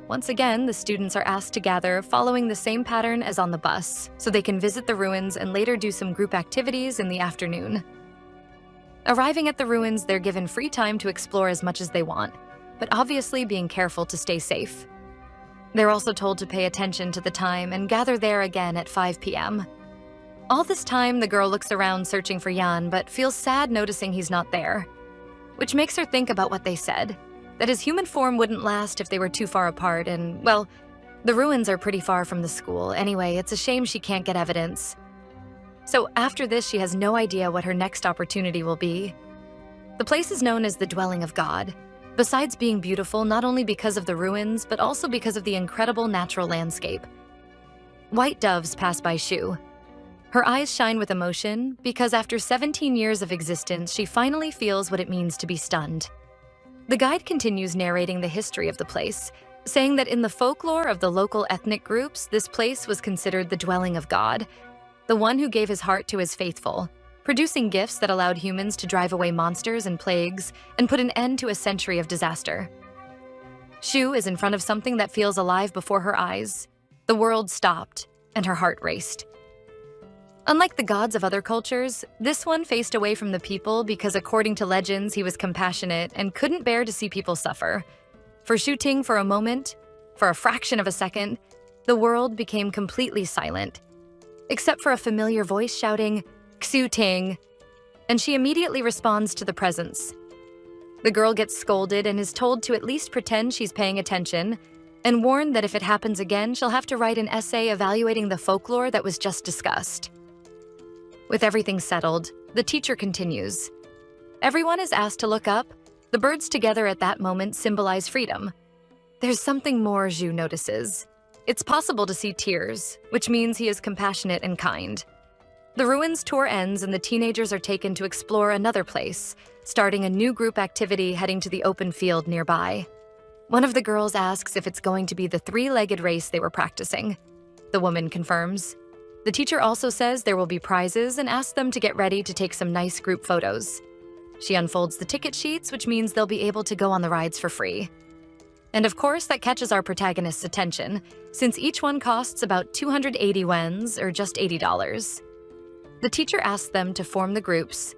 Once again, the students are asked to gather, following the same pattern as on the bus, so they can visit the ruins and later do some group activities in the afternoon. Arriving at the ruins, they're given free time to explore as much as they want, but obviously being careful to stay safe. They're also told to pay attention to the time and gather there again at 5 p.m. All this time, the girl looks around searching for Yan, but feels sad noticing he's not there, which makes her think about what they said, that his human form wouldn't last if they were too far apart and, well, the ruins are pretty far from the school. Anyway, it's a shame she can't get evidence. So after this, she has no idea what her next opportunity will be. The place is known as the Dwelling of God, besides being beautiful not only because of the ruins, but also because of the incredible natural landscape. White doves pass by Shu. Her eyes shine with emotion because after 17 years of existence, she finally feels what it means to be stunned. The guide continues narrating the history of the place, saying that in the folklore of the local ethnic groups, this place was considered the dwelling of God, the one who gave his heart to his faithful, producing gifts that allowed humans to drive away monsters and plagues and put an end to a century of disaster. Shu is in front of something that feels alive before her eyes. The world stopped, and her heart raced. Unlike the gods of other cultures, this one faced away from the people because according to legends, he was compassionate and couldn't bear to see people suffer. For Shu Ting, for a moment, for a fraction of a second, the world became completely silent, except for a familiar voice shouting, "Xu Ting," and she immediately responds to the presence. The girl gets scolded and is told to at least pretend she's paying attention, and warned that if it happens again, she'll have to write an essay evaluating the folklore that was just discussed. With everything settled, the teacher continues. Everyone is asked to look up. The birds together at that moment symbolize freedom. There's something more Zhu notices. It's possible to see tears, which means he is compassionate and kind. The ruins tour ends and the teenagers are taken to explore another place, starting a new group activity heading to the open field nearby. One of the girls asks if it's going to be the three-legged race they were practicing. The woman confirms. The teacher also says there will be prizes and asks them to get ready to take some nice group photos. She unfolds the ticket sheets, which means they'll be able to go on the rides for free. And of course, that catches our protagonist's attention, since each one costs about 280 wens, or just $80. The teacher asks them to form the groups.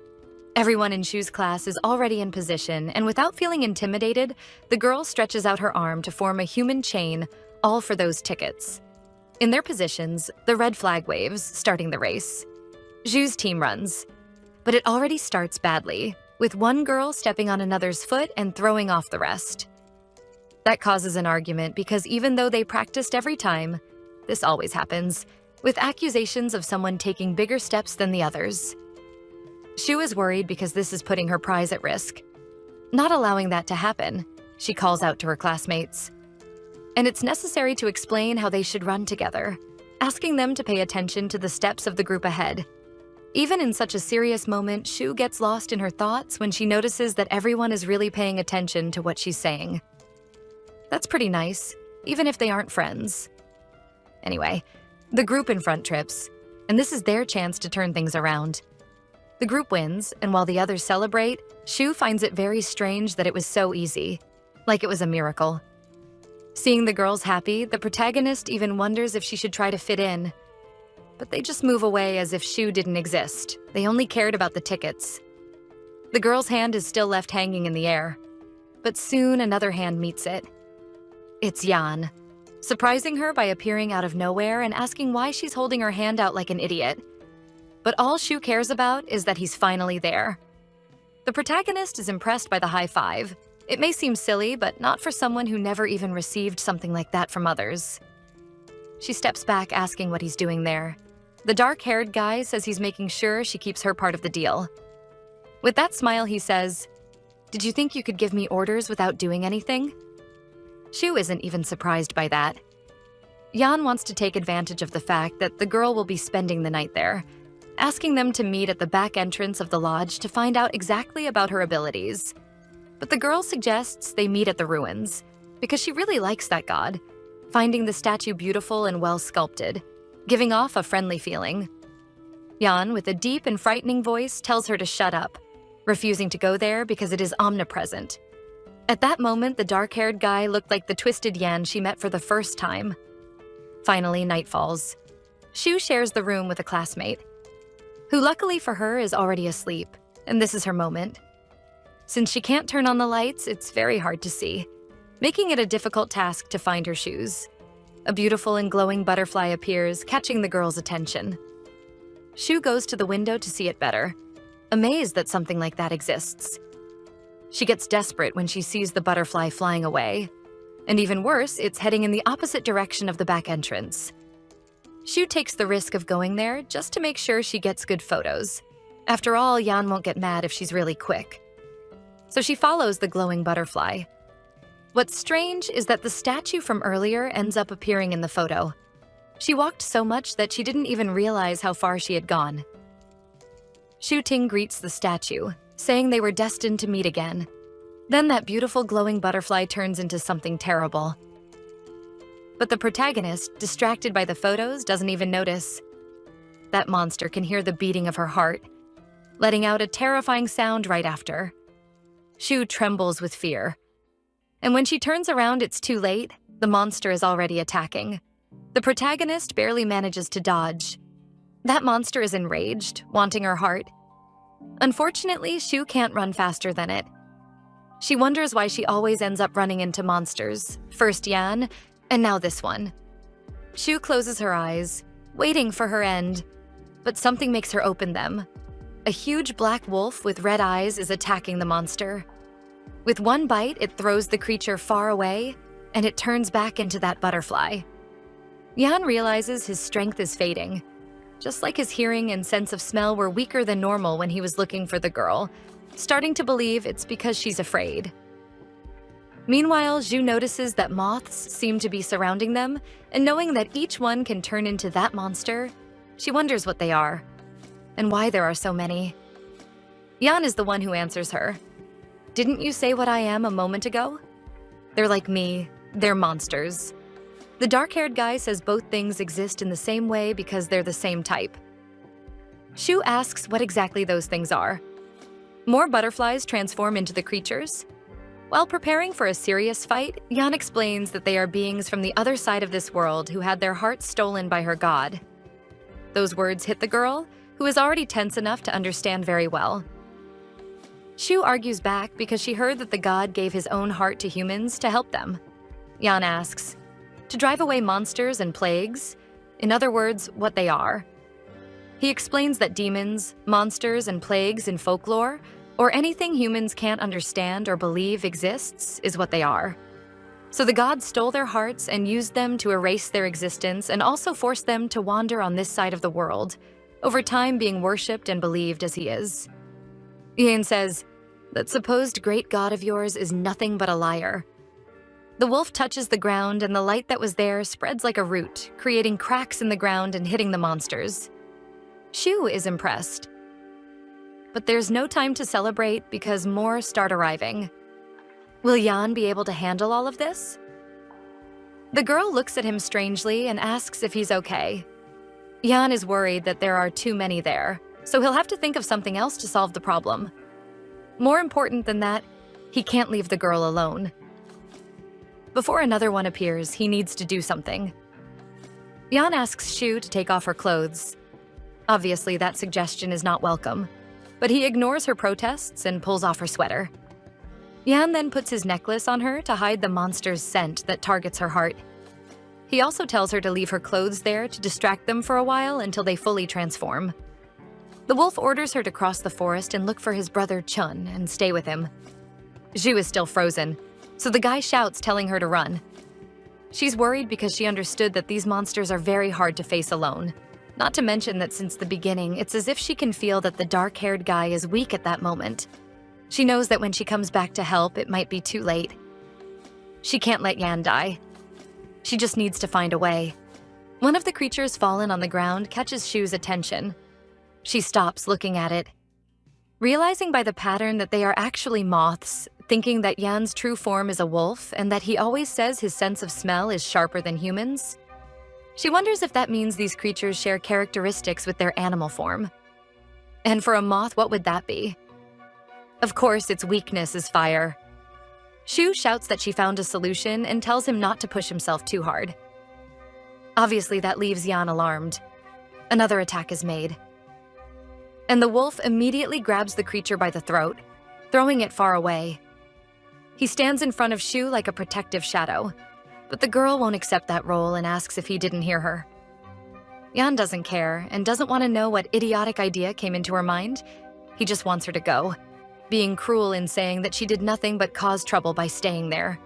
Everyone in Shu's class is already in position, and without feeling intimidated, the girl stretches out her arm to form a human chain, all for those tickets. In their positions, the red flag waves, starting the race. Zhu's team runs, but it already starts badly, with one girl stepping on another's foot and throwing off the rest. That causes an argument because even though they practiced every time, this always happens, with accusations of someone taking bigger steps than the others. Shu is worried because this is putting her prize at risk. Not allowing that to happen, she calls out to her classmates. And it's necessary to explain how they should run together, asking them to pay attention to the steps of the group ahead. Even in such a serious moment, Shu gets lost in her thoughts when she notices that everyone is really paying attention to what she's saying. That's pretty nice, even if they aren't friends. Anyway, the group in front trips, and this is their chance to turn things around. The group wins, and while the others celebrate, Shu finds it very strange that it was so easy, like it was a miracle. Seeing the girls happy, the protagonist even wonders if she should try to fit in. But they just move away as if Shu didn't exist. They only cared about the tickets. The girl's hand is still left hanging in the air, but soon another hand meets it. It's Yan, surprising her by appearing out of nowhere and asking why she's holding her hand out like an idiot. But all Shu cares about is that he's finally there. The protagonist is impressed by the high five. It may seem silly, but not for someone who never even received something like that from others. She steps back asking what he's doing there. The dark-haired guy says he's making sure she keeps her part of the deal. With that smile, he says, "Did you think you could give me orders without doing anything?" Shu isn't even surprised by that. Yan wants to take advantage of the fact that the girl will be spending the night there, asking them to meet at the back entrance of the lodge to find out exactly about her abilities. But the girl suggests they meet at the ruins, because she really likes that god, finding the statue beautiful and well sculpted, giving off a friendly feeling. Yan, with a deep and frightening voice, tells her to shut up, refusing to go there because it is omnipresent. At that moment, the dark-haired guy looked like the twisted Yan she met for the first time. Finally, night falls. Shu shares the room with a classmate, who luckily for her is already asleep, and this is her moment. Since she can't turn on the lights, it's very hard to see, making it a difficult task to find her shoes. A beautiful and glowing butterfly appears, catching the girl's attention. Shu goes to the window to see it better, amazed that something like that exists. She gets desperate when she sees the butterfly flying away, and even worse, it's heading in the opposite direction of the back entrance. Shu takes the risk of going there just to make sure she gets good photos. After all, Yan won't get mad if she's really quick. So she follows the glowing butterfly. What's strange is that the statue from earlier ends up appearing in the photo. She walked so much that she didn't even realize how far she had gone. Shu Ting greets the statue, saying they were destined to meet again. Then that beautiful glowing butterfly turns into something terrible. But the protagonist, distracted by the photos, doesn't even notice. That monster can hear the beating of her heart, letting out a terrifying sound right after. Shu trembles with fear. And when she turns around, it's too late. The monster is already attacking. The protagonist barely manages to dodge. That monster is enraged, wanting her heart. Unfortunately, Shu can't run faster than it. She wonders why she always ends up running into monsters. First Yan, and now this one. Shu closes her eyes, waiting for her end, but something makes her open them. A huge black wolf with red eyes is attacking the monster. With one bite, it throws the creature far away, and it turns back into that butterfly. Yan realizes his strength is fading. Just like his hearing and sense of smell were weaker than normal when he was looking for the girl, starting to believe it's because she's afraid. Meanwhile, Zhu notices that moths seem to be surrounding them, and knowing that each one can turn into that monster, she wonders what they are, and why there are so many. Yan is the one who answers her. "Didn't you say what I am a moment ago?" They're like me, they're monsters. The dark-haired guy says both things exist in the same way because they're the same type. Shu asks what exactly those things are. More butterflies transform into the creatures. While preparing for a serious fight, Yan explains that they are beings from the other side of this world who had their hearts stolen by her god. Those words hit the girl, who is already tense enough to understand very well. Shu argues back because she heard that the god gave his own heart to humans to help them. Yan asks, to drive away monsters and plagues? In other words, what they are. He explains that demons, monsters, and plagues in folklore, or anything humans can't understand or believe exists, is what they are. So the gods stole their hearts and used them to erase their existence and also forced them to wander on this side of the world, over time being worshipped and believed as he is. Yan says, that supposed great god of yours is nothing but a liar. The wolf touches the ground and the light that was there spreads like a root, creating cracks in the ground and hitting the monsters. Shu is impressed. But there's no time to celebrate because more start arriving. Will Yan be able to handle all of this? The girl looks at him strangely and asks if he's okay. Yan is worried that there are too many there, so he'll have to think of something else to solve the problem. More important than that, he can't leave the girl alone. Before another one appears, he needs to do something. Yan asks Shu to take off her clothes. Obviously, that suggestion is not welcome, but he ignores her protests and pulls off her sweater. Yan then puts his necklace on her to hide the monster's scent that targets her heart. He also tells her to leave her clothes there to distract them for a while until they fully transform. The wolf orders her to cross the forest and look for his brother Chun and stay with him. Zhu is still frozen, so the guy shouts telling her to run. She's worried because she understood that these monsters are very hard to face alone. Not to mention that since the beginning, it's as if she can feel that the dark-haired guy is weak at that moment. She knows that when she comes back to help, it might be too late. She can't let Yan die. She just needs to find a way. One of the creatures fallen on the ground catches Shu's attention. She stops looking at it. Realizing by the pattern that they are actually moths, thinking that Yan's true form is a wolf and that he always says his sense of smell is sharper than humans, she wonders if that means these creatures share characteristics with their animal form. And for a moth, what would that be? Of course, its weakness is fire. Shu shouts that she found a solution and tells him not to push himself too hard. Obviously, that leaves Yan alarmed. Another attack is made. And the wolf immediately grabs the creature by the throat, throwing it far away. He stands in front of Shu like a protective shadow, but the girl won't accept that role and asks if he didn't hear her. Yan doesn't care and doesn't want to know what idiotic idea came into her mind. He just wants her to go, being cruel in saying that she did nothing but cause trouble by staying there.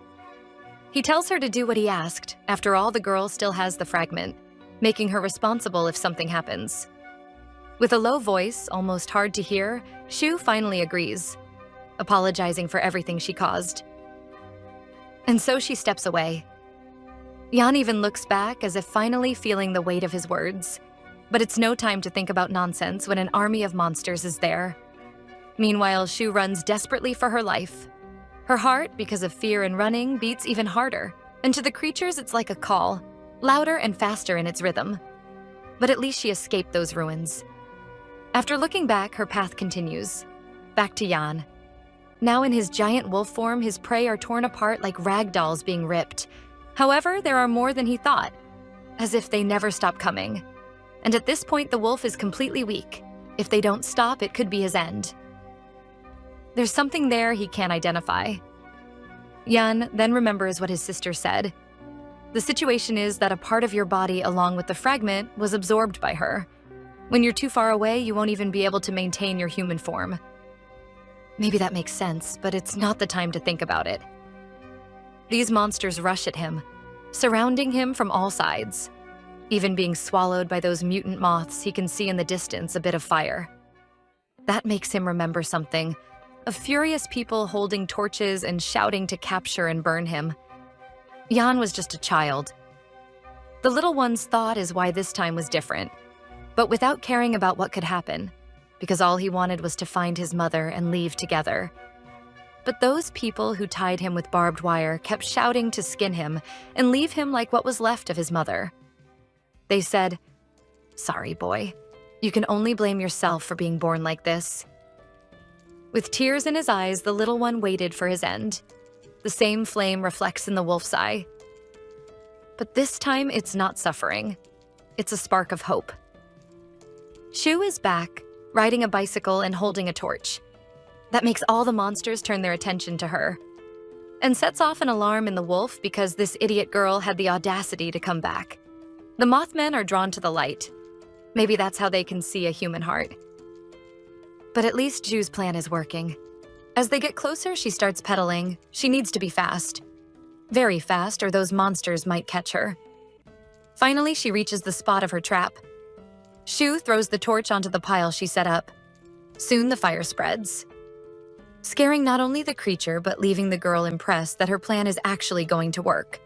He tells her to do what he asked. After all, the girl still has the fragment, making her responsible if something happens. With a low voice, almost hard to hear, Shu finally agrees, apologizing for everything she caused. And so she steps away. Yan even looks back as if finally feeling the weight of his words. But it's no time to think about nonsense when an army of monsters is there. Meanwhile, Shu runs desperately for her life. Her heart, because of fear and running, beats even harder. And to the creatures, it's like a call, louder and faster in its rhythm. But at least she escaped those ruins. After looking back, her path continues. Back to Yan. Now in his giant wolf form, his prey are torn apart like rag dolls being ripped. However, there are more than he thought, as if they never stop coming. And at this point, the wolf is completely weak. If they don't stop, it could be his end. There's something there he can't identify. Yan then remembers what his sister said. The situation is that a part of your body along with the fragment was absorbed by her. When you're too far away, you won't even be able to maintain your human form. Maybe that makes sense, but it's not the time to think about it. These monsters rush at him, surrounding him from all sides. Even being swallowed by those mutant moths, he can see in the distance a bit of fire. That makes him remember something, of furious people holding torches and shouting to capture and burn him. Yan was just a child. The little one's thought is why this time was different, but without caring about what could happen, because all he wanted was to find his mother and leave together. But those people who tied him with barbed wire kept shouting to skin him and leave him like what was left of his mother. They said, "Sorry, boy. You can only blame yourself for being born like this." With tears in his eyes, the little one waited for his end. The same flame reflects in the wolf's eye. But this time, it's not suffering. It's a spark of hope. Shu is back, riding a bicycle and holding a torch. That makes all the monsters turn their attention to her, and sets off an alarm in the wolf because this idiot girl had the audacity to come back. The Mothmen are drawn to the light. Maybe that's how they can see a human heart. But at least Shu's plan is working. As they get closer, she starts pedaling. She needs to be fast. Very fast, or those monsters might catch her. Finally, she reaches the spot of her trap. Shu throws the torch onto the pile she set up. Soon the fire spreads, scaring not only the creature, but leaving the girl impressed that her plan is actually going to work.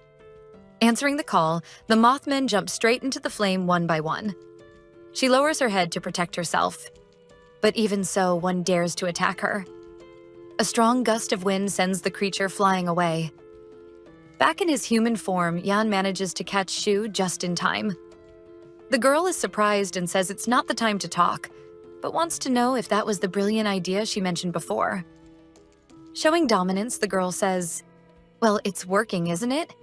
Answering the call, the Mothmen jump straight into the flame one by one. She lowers her head to protect herself. But even so, one dares to attack her. A strong gust of wind sends the creature flying away. Back in his human form, Yan manages to catch Shu just in time. The girl is surprised and says it's not the time to talk, but wants to know if that was the brilliant idea she mentioned before. Showing dominance, the girl says, "Well, it's working, isn't it?"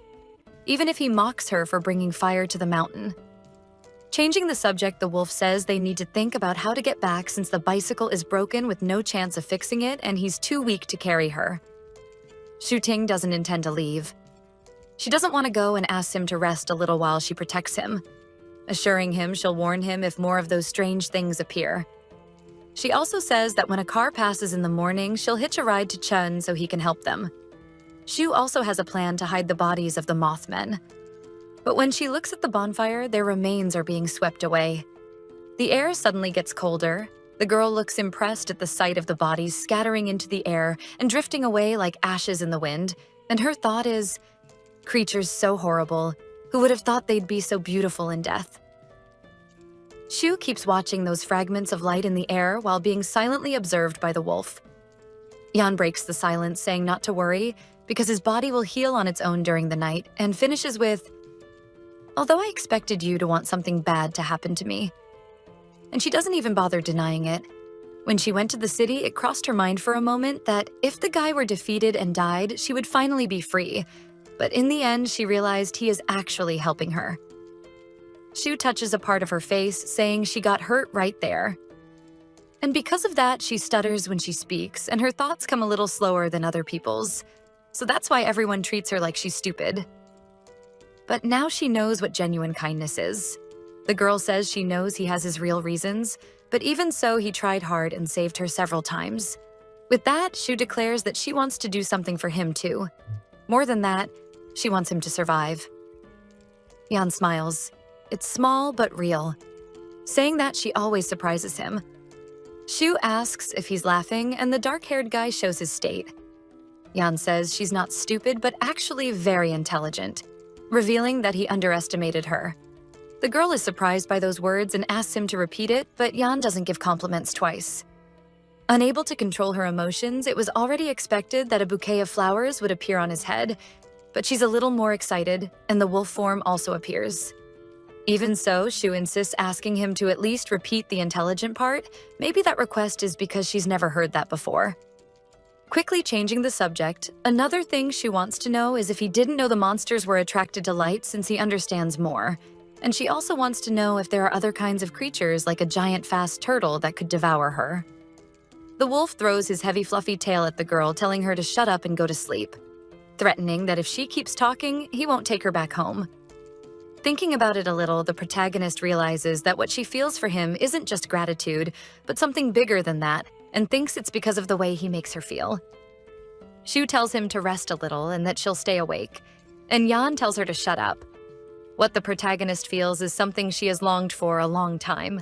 Even if he mocks her for bringing fire to the mountain. Changing the subject, the wolf says they need to think about how to get back since the bicycle is broken with no chance of fixing it and he's too weak to carry her. Shu Ting doesn't intend to leave. She doesn't want to go and asks him to rest a little while she protects him, assuring him she'll warn him if more of those strange things appear. She also says that when a car passes in the morning, she'll hitch a ride to Chun so he can help them. Shu also has a plan to hide the bodies of the Mothmen. But when she looks at the bonfire, their remains are being swept away. The air suddenly gets colder. The girl looks impressed at the sight of the bodies scattering into the air and drifting away like ashes in the wind, and her thought is, creatures so horrible, who would have thought they'd be so beautiful in death? Shu keeps watching those fragments of light in the air while being silently observed by the wolf. Yan breaks the silence, saying not to worry, because his body will heal on its own during the night, and finishes with, "Although I expected you to want something bad to happen to me." And she doesn't even bother denying it. When she went to the city, it crossed her mind for a moment that if the guy were defeated and died, she would finally be free. But in the end, she realized he is actually helping her. Shu touches a part of her face, saying she got hurt right there. And because of that, she stutters when she speaks, and her thoughts come a little slower than other people's. So that's why everyone treats her like she's stupid. But now she knows what genuine kindness is. The girl says she knows he has his real reasons, but even so, he tried hard and saved her several times. With that, Shu declares that she wants to do something for him too. More than that, she wants him to survive. Yan smiles. It's small but real. Saying that, she always surprises him. Shu asks if he's laughing, and the dark-haired guy shows his state. Yan says she's not stupid, but actually very intelligent, revealing that he underestimated her. The girl is surprised by those words and asks him to repeat it, but Yan doesn't give compliments twice. Unable to control her emotions, it was already expected that a bouquet of flowers would appear on his head, but she's a little more excited, and the wolf form also appears. Even so, Shu insists asking him to at least repeat the intelligent part. Maybe that request is because she's never heard that before. Quickly changing the subject, another thing Shu wants to know is if he didn't know the monsters were attracted to light since he understands more. And she also wants to know if there are other kinds of creatures like a giant fast turtle that could devour her. The wolf throws his heavy fluffy tail at the girl, telling her to shut up and go to sleep, threatening that if she keeps talking, he won't take her back home. Thinking about it a little, the protagonist realizes that what she feels for him isn't just gratitude, but something bigger than that, and thinks it's because of the way he makes her feel. Shu tells him to rest a little and that she'll stay awake, and Yan tells her to shut up. What the protagonist feels is something she has longed for a long time.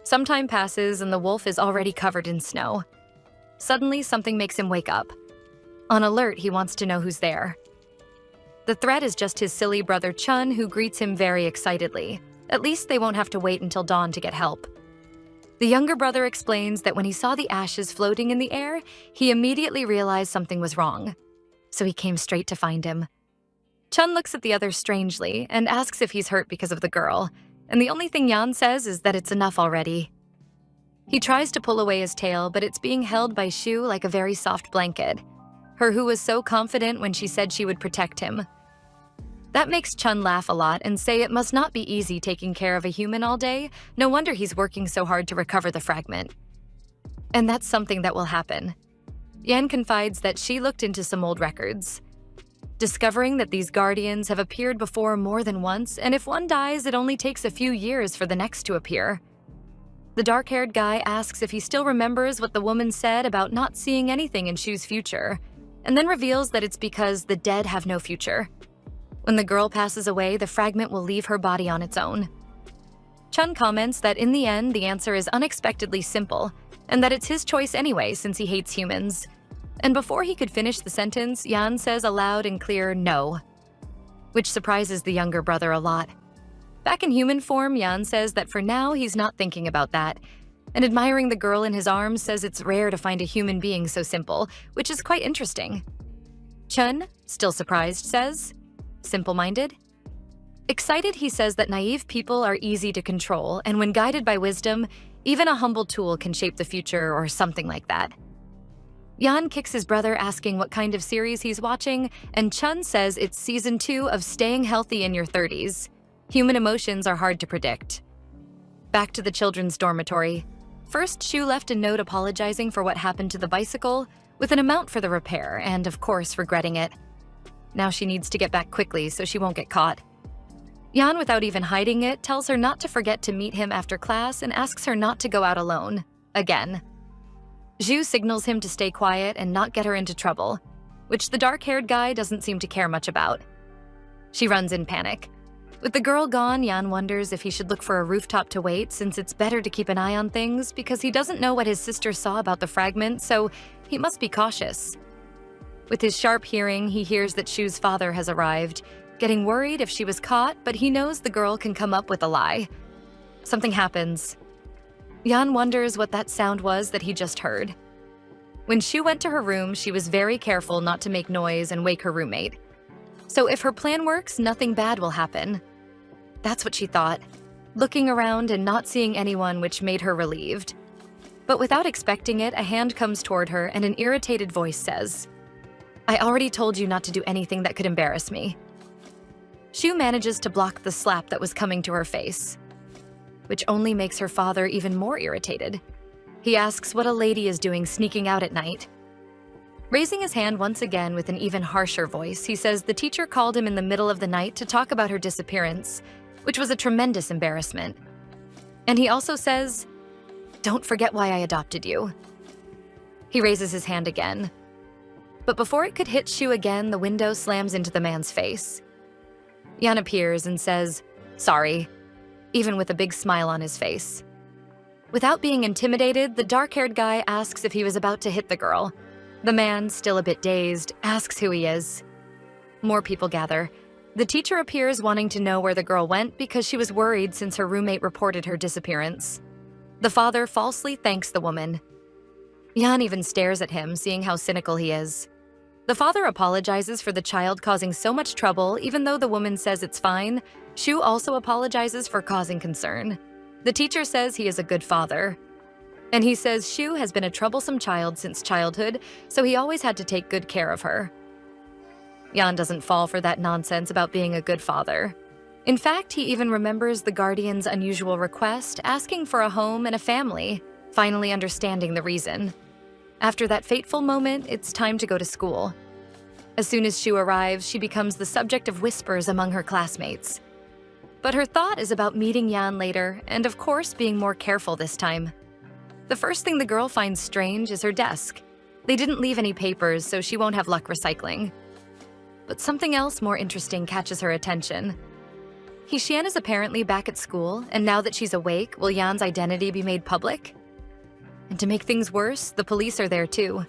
Some time passes and the wolf is already covered in snow. Suddenly, something makes him wake up. On alert, he wants to know who's there. The threat is just his silly brother Chun, who greets him very excitedly. At least they won't have to wait until dawn to get help. The younger brother explains that when he saw the ashes floating in the air, he immediately realized something was wrong. So he came straight to find him. Chun looks at the other strangely and asks if he's hurt because of the girl, and the only thing Yan says is that it's enough already. He tries to pull away his tail, but it's being held by Shu like a very soft blanket. Her who was so confident when she said she would protect him. That makes Chun laugh a lot and say it must not be easy taking care of a human all day. No wonder he's working so hard to recover the fragment. And that's something that will happen. Yan confides that she looked into some old records, discovering that these guardians have appeared before more than once, and if one dies, it only takes a few years for the next to appear. The dark-haired guy asks if he still remembers what the woman said about not seeing anything in Shu's future, and then reveals that it's because the dead have no future. When the girl passes away, the fragment will leave her body on its own. Chun comments that in the end, the answer is unexpectedly simple, and that it's his choice anyway since he hates humans. And before he could finish the sentence, Yan says a loud and clear no, which surprises the younger brother a lot. Back in human form, Yan says that for now he's not thinking about that, and admiring the girl in his arms says it's rare to find a human being so simple, which is quite interesting. Chun, still surprised, says, simple-minded? Excited, he says that naive people are easy to control, and when guided by wisdom, even a humble tool can shape the future or something like that. Yan kicks his brother asking what kind of series he's watching, and Chun says it's season 2 of Staying Healthy in Your 30s. Human emotions are hard to predict. Back to the children's dormitory. First, Shu left a note apologizing for what happened to the bicycle, with an amount for the repair, and of course regretting it. Now she needs to get back quickly so she won't get caught. Yan, without even hiding it, tells her not to forget to meet him after class and asks her not to go out alone. Again. Zhu signals him to stay quiet and not get her into trouble, which the dark-haired guy doesn't seem to care much about. She runs in panic. With the girl gone, Yan wonders if he should look for a rooftop to wait, since it's better to keep an eye on things because he doesn't know what his sister saw about the fragment, so he must be cautious. With his sharp hearing, he hears that Shu's father has arrived, getting worried if she was caught, but he knows the girl can come up with a lie. Something happens. Yan wonders what that sound was that he just heard. When Shu went to her room, she was very careful not to make noise and wake her roommate. So if her plan works, nothing bad will happen. That's what she thought, looking around and not seeing anyone, which made her relieved. But without expecting it, a hand comes toward her and an irritated voice says, "I already told you not to do anything that could embarrass me." Shu manages to block the slap that was coming to her face, which only makes her father even more irritated. He asks what a lady is doing sneaking out at night. Raising his hand once again with an even harsher voice, he says the teacher called him in the middle of the night to talk about her disappearance, which was a tremendous embarrassment. And he also says, "Don't forget why I adopted you." He raises his hand again. But before it could hit Shu again, the window slams into the man's face. Yan appears and says, "Sorry," even with a big smile on his face. Without being intimidated, the dark-haired guy asks if he was about to hit the girl. The man, still a bit dazed, asks who he is. More people gather. The teacher appears wanting to know where the girl went because she was worried since her roommate reported her disappearance. The father falsely thanks the woman. Yan even stares at him, seeing how cynical he is. The father apologizes for the child causing so much trouble, even though the woman says it's fine. Shu also apologizes for causing concern. The teacher says he is a good father. And he says Shu has been a troublesome child since childhood, so he always had to take good care of her. Yan doesn't fall for that nonsense about being a good father. In fact, he even remembers the guardian's unusual request, asking for a home and a family, finally understanding the reason. After that fateful moment, it's time to go to school. As soon as Shu arrives, she becomes the subject of whispers among her classmates. But her thought is about meeting Yan later, and of course being more careful this time. The first thing the girl finds strange is her desk. They didn't leave any papers, so she won't have luck recycling. But something else more interesting catches her attention. Hee-Shian is apparently back at school, and now that she's awake, will Yan's identity be made public? And to make things worse, the police are there too.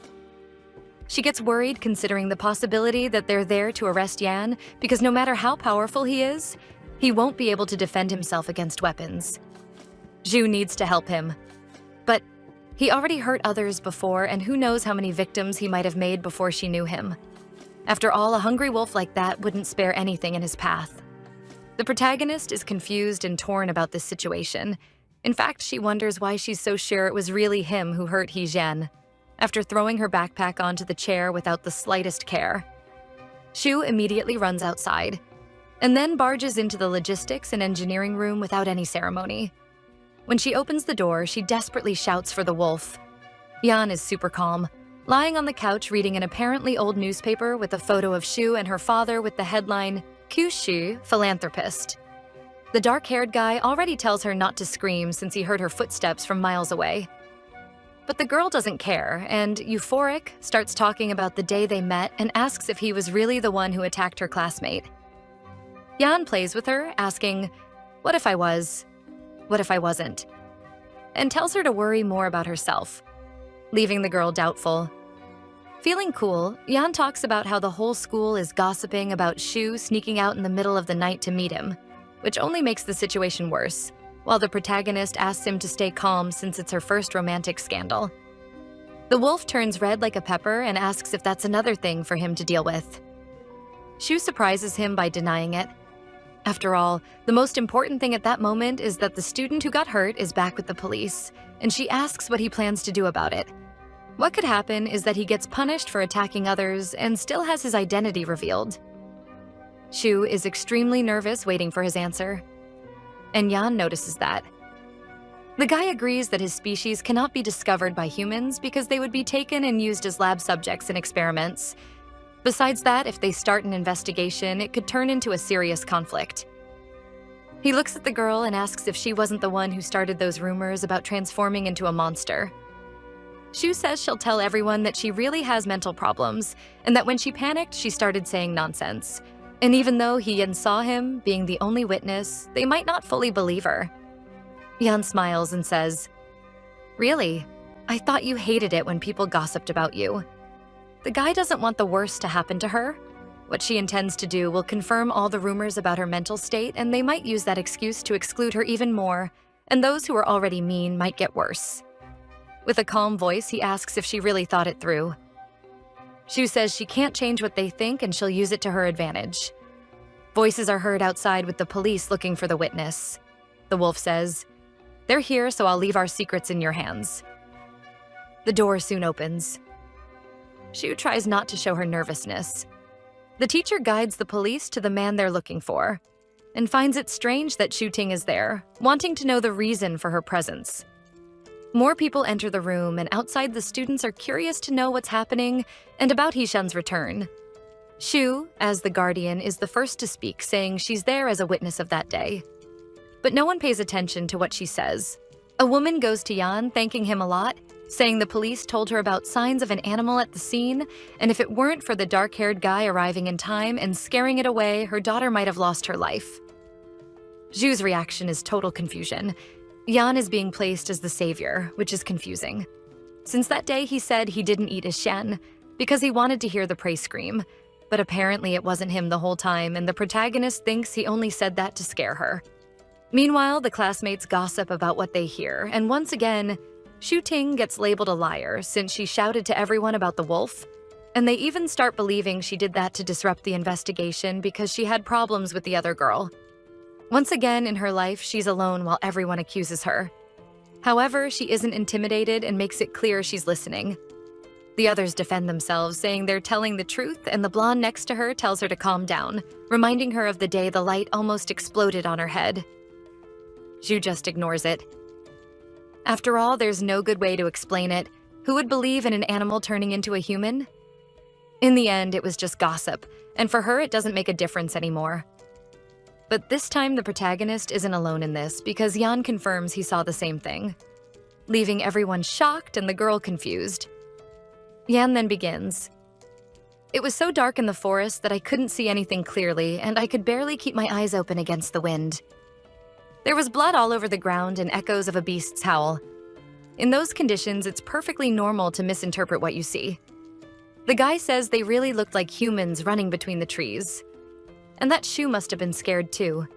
She gets worried considering the possibility that they're there to arrest Yan because no matter how powerful he is, he won't be able to defend himself against weapons. Zhu needs to help him. He already hurt others before, and who knows how many victims he might have made before she knew him. After all, a hungry wolf like that wouldn't spare anything in his path. The protagonist is confused and torn about this situation. In fact, she wonders why she's so sure it was really him who hurt He-Jian, after throwing her backpack onto the chair without the slightest care. Shu immediately runs outside, and then barges into the logistics and engineering room without any ceremony. When she opens the door, she desperately shouts for the wolf. Yan is super calm, lying on the couch reading an apparently old newspaper with a photo of Shu and her father with the headline, Kyushu, Philanthropist. The dark-haired guy already tells her not to scream since he heard her footsteps from miles away. But the girl doesn't care, and, euphoric, starts talking about the day they met and asks if he was really the one who attacked her classmate. Yan plays with her, asking, "What if I was? What if I wasn't?" and tells her to worry more about herself, leaving the girl doubtful. Feeling cool, Yan talks about how the whole school is gossiping about Shu sneaking out in the middle of the night to meet him, which only makes the situation worse, while the protagonist asks him to stay calm since it's her first romantic scandal. The wolf turns red like a pepper and asks if that's another thing for him to deal with. Shu surprises him by denying it. After all, the most important thing at that moment is that the student who got hurt is back with the police, and she asks what he plans to do about it. What could happen is that he gets punished for attacking others and still has his identity revealed. Shu is extremely nervous waiting for his answer, and Yan notices that. The guy agrees that his species cannot be discovered by humans because they would be taken and used as lab subjects in experiments. Besides that, if they start an investigation, it could turn into a serious conflict. He looks at the girl and asks if she wasn't the one who started those rumors about transforming into a monster. Shu says she'll tell everyone that she really has mental problems, and that when she panicked, she started saying nonsense. And even though Yan saw him, being the only witness, they might not fully believe her. Yan smiles and says, "Really? I thought you hated it when people gossiped about you." The guy doesn't want the worst to happen to her. What she intends to do will confirm all the rumors about her mental state, and they might use that excuse to exclude her even more, and those who are already mean might get worse. With a calm voice, he asks if she really thought it through. Shu says she can't change what they think and she'll use it to her advantage. Voices are heard outside with the police looking for the witness. The wolf says, "They're here, so I'll leave our secrets in your hands." The door soon opens. Shu tries not to show her nervousness. The teacher guides the police to the man they're looking for, and finds it strange that Shu Ting is there, wanting to know the reason for her presence. More people enter the room, and outside the students are curious to know what's happening and about He-Jian's return. Shu, as the guardian, is the first to speak, saying she's there as a witness of that day. But no one pays attention to what she says. A woman goes to Yan, thanking him a lot, saying the police told her about signs of an animal at the scene, and if it weren't for the dark-haired guy arriving in time and scaring it away, her daughter might have lost her life. Zhu's reaction is total confusion. Yan is being placed as the savior, which is confusing. Since that day, he said he didn't eat his shen because he wanted to hear the prey scream, but apparently it wasn't him the whole time, and the protagonist thinks he only said that to scare her. Meanwhile, the classmates gossip about what they hear, and once again, Shu Ting gets labeled a liar since she shouted to everyone about the wolf, and they even start believing she did that to disrupt the investigation because she had problems with the other girl. Once again in her life, she's alone while everyone accuses her. However, she isn't intimidated and makes it clear she's listening. The others defend themselves, saying they're telling the truth, and the blonde next to her tells her to calm down, reminding her of the day the light almost exploded on her head. Zhu just ignores it. After all, there's no good way to explain it. Who would believe in an animal turning into a human? In the end, it was just gossip, and for her, it doesn't make a difference anymore. But this time, the protagonist isn't alone in this because Yan confirms he saw the same thing, leaving everyone shocked and the girl confused. Yan then begins. "It was so dark in the forest that I couldn't see anything clearly, and I could barely keep my eyes open against the wind. There was blood all over the ground and echoes of a beast's howl. In those conditions, it's perfectly normal to misinterpret what you see. The guy says they really looked like humans running between the trees. And that Shu must have been scared too.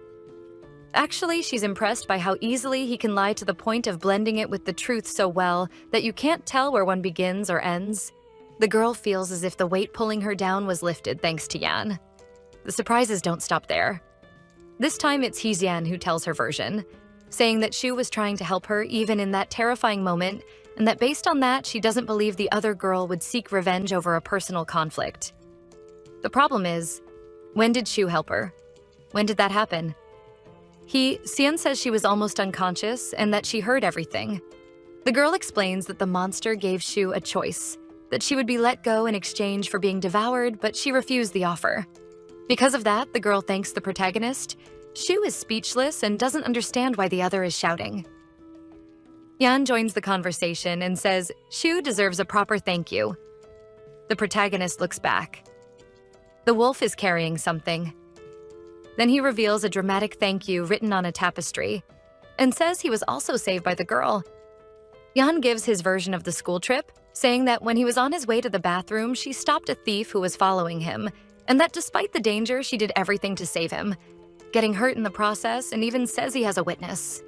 Actually, she's impressed by how easily he can lie to the point of blending it with the truth so well that you can't tell where one begins or ends. The girl feels as if the weight pulling her down was lifted thanks to Yan. The surprises don't stop there. This time it's Hezian who tells her version, saying that Shu was trying to help her even in that terrifying moment, and that based on that, she doesn't believe the other girl would seek revenge over a personal conflict. The problem is, when did Shu help her? When did that happen? Xian says she was almost unconscious and that she heard everything. The girl explains that the monster gave Shu a choice, that she would be let go in exchange for being devoured, but she refused the offer. Because of that, the girl thanks the protagonist. Shu is speechless and doesn't understand why the other is shouting. Yan joins the conversation and says Shu deserves a proper thank you. The protagonist looks back. The wolf is carrying something. Then he reveals a dramatic thank you written on a tapestry and says he was also saved by the girl. Yan gives his version of the school trip, saying that when he was on his way to the bathroom, she stopped a thief who was following him, and that despite the danger, she did everything to save him, getting hurt in the process, and even says he has a witness.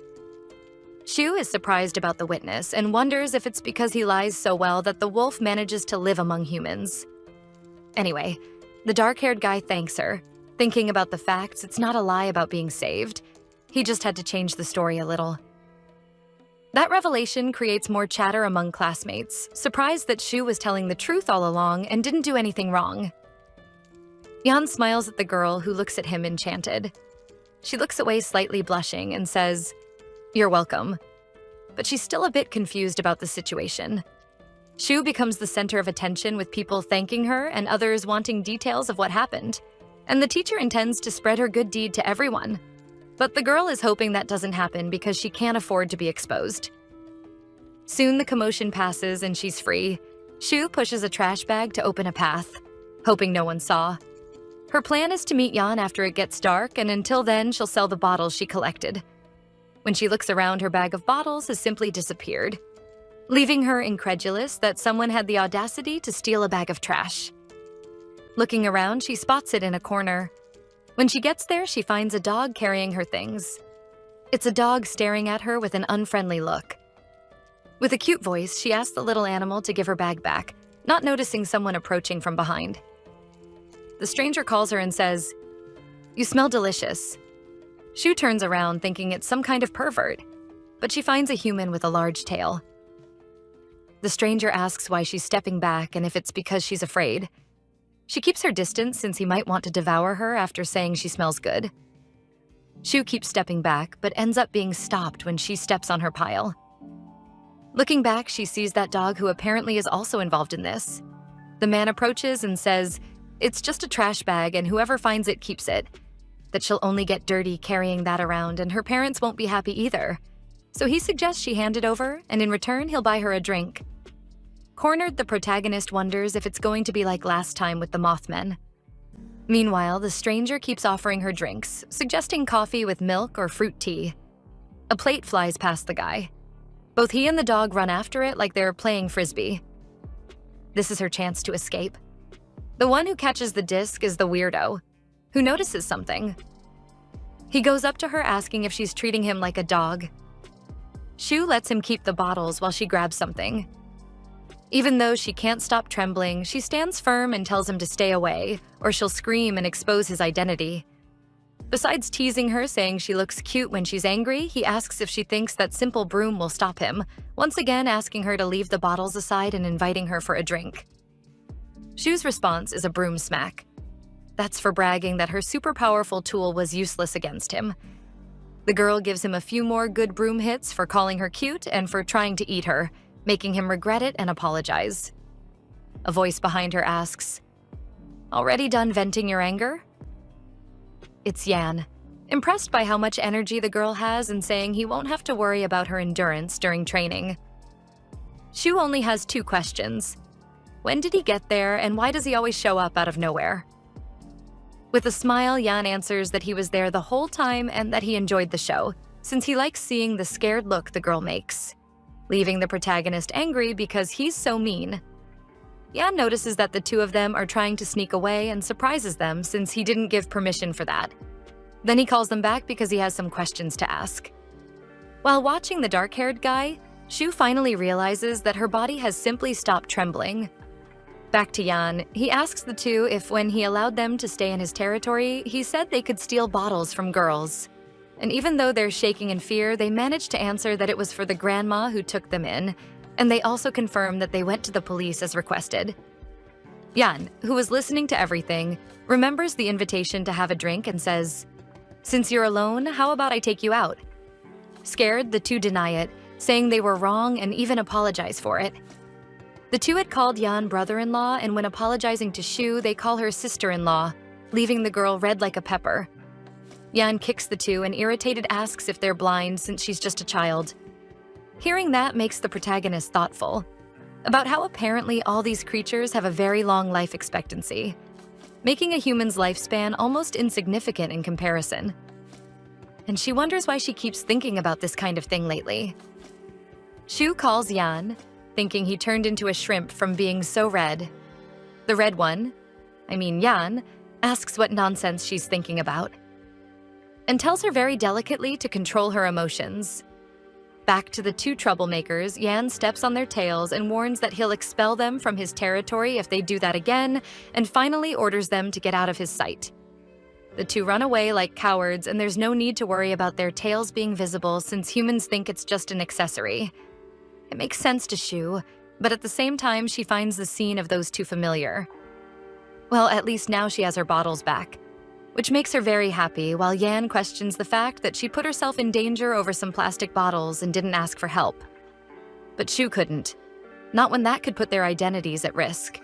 Shu is surprised about the witness and wonders if it's because he lies so well that the wolf manages to live among humans. Anyway, the dark-haired guy thanks her, thinking about the facts it's not a lie about being saved. He just had to change the story a little. That revelation creates more chatter among classmates, surprised that Shu was telling the truth all along and didn't do anything wrong. Yan smiles at the girl, who looks at him enchanted. She looks away slightly blushing and says, "You're welcome." But she's still a bit confused about the situation. Shu becomes the center of attention, with people thanking her and others wanting details of what happened. And the teacher intends to spread her good deed to everyone. But the girl is hoping that doesn't happen because she can't afford to be exposed. Soon the commotion passes and she's free. Shu pushes a trash bag to open a path, hoping no one saw. Her plan is to meet Yan after it gets dark, and until then, she'll sell the bottles she collected. When she looks around, her bag of bottles has simply disappeared, leaving her incredulous that someone had the audacity to steal a bag of trash. Looking around, she spots it in a corner. When she gets there, she finds a dog carrying her things. It's a dog staring at her with an unfriendly look. With a cute voice, she asks the little animal to give her bag back, not noticing someone approaching from behind. The stranger calls her and says, "You smell delicious." Shu turns around thinking it's some kind of pervert, but she finds a human with a large tail. The stranger asks why she's stepping back and if it's because she's afraid. She keeps her distance since he might want to devour her after saying she smells good. Shu keeps stepping back, but ends up being stopped when she steps on her pile. Looking back, she sees that dog, who apparently is also involved in this. The man approaches and says it's just a trash bag and whoever finds it keeps it, that she'll only get dirty carrying that around and her parents won't be happy either. So he suggests she hand it over, and in return, he'll buy her a drink. Cornered, the protagonist wonders if it's going to be like last time with the Mothmen. Meanwhile, the stranger keeps offering her drinks, suggesting coffee with milk or fruit tea. A plate flies past the guy. Both he and the dog run after it like they're playing frisbee. This is her chance to escape. The one who catches the disc is the weirdo, who notices something. He goes up to her asking if she's treating him like a dog. Shu lets him keep the bottles while she grabs something. Even though she can't stop trembling, she stands firm and tells him to stay away, or she'll scream and expose his identity. Besides teasing her, saying she looks cute when she's angry, he asks if she thinks that simple broom will stop him, once again asking her to leave the bottles aside and inviting her for a drink. Shu's response is a broom smack. That's for bragging that her super powerful tool was useless against him. The girl gives him a few more good broom hits for calling her cute and for trying to eat her, making him regret it and apologize. A voice behind her asks, "Already done venting your anger?" It's Yan, impressed by how much energy the girl has and saying he won't have to worry about her endurance during training. Shu only has 2 questions. When did he get there, and why does he always show up out of nowhere? With a smile, Yan answers that he was there the whole time and that he enjoyed the show, since he likes seeing the scared look the girl makes, leaving the protagonist angry because he's so mean. Yan notices that the 2 of them are trying to sneak away and surprises them since he didn't give permission for that. Then he calls them back because he has some questions to ask. While watching the dark-haired guy, Shu finally realizes that her body has simply stopped trembling. Back to Yan, he asks the two if when he allowed them to stay in his territory, he said they could steal bottles from girls. And even though they're shaking in fear, they manage to answer that it was for the grandma who took them in, and they also confirm that they went to the police as requested. Yan, who was listening to everything, remembers the invitation to have a drink and says, "Since you're alone, how about I take you out?" Scared, the two deny it, saying they were wrong and even apologize for it. The two had called Yan brother-in-law, and when apologizing to Shu, they call her sister-in-law, leaving the girl red like a pepper. Yan kicks the two and irritated asks if they're blind since she's just a child. Hearing that makes the protagonist thoughtful about how apparently all these creatures have a very long life expectancy, making a human's lifespan almost insignificant in comparison. And she wonders why she keeps thinking about this kind of thing lately. Shu calls Yan, thinking he turned into a shrimp from being so red. The red one, Yan, asks what nonsense she's thinking about, and tells her very delicately to control her emotions. Back to the two troublemakers, Yan steps on their tails and warns that he'll expel them from his territory if they do that again, and finally orders them to get out of his sight. The two run away like cowards, and there's no need to worry about their tails being visible since humans think it's just an accessory. It makes sense to Shu, but at the same time, she finds the scene of those two familiar. Well, at least now she has her bottles back, which makes her very happy, while Yan questions the fact that she put herself in danger over some plastic bottles and didn't ask for help. But Shu couldn't, not when that could put their identities at risk.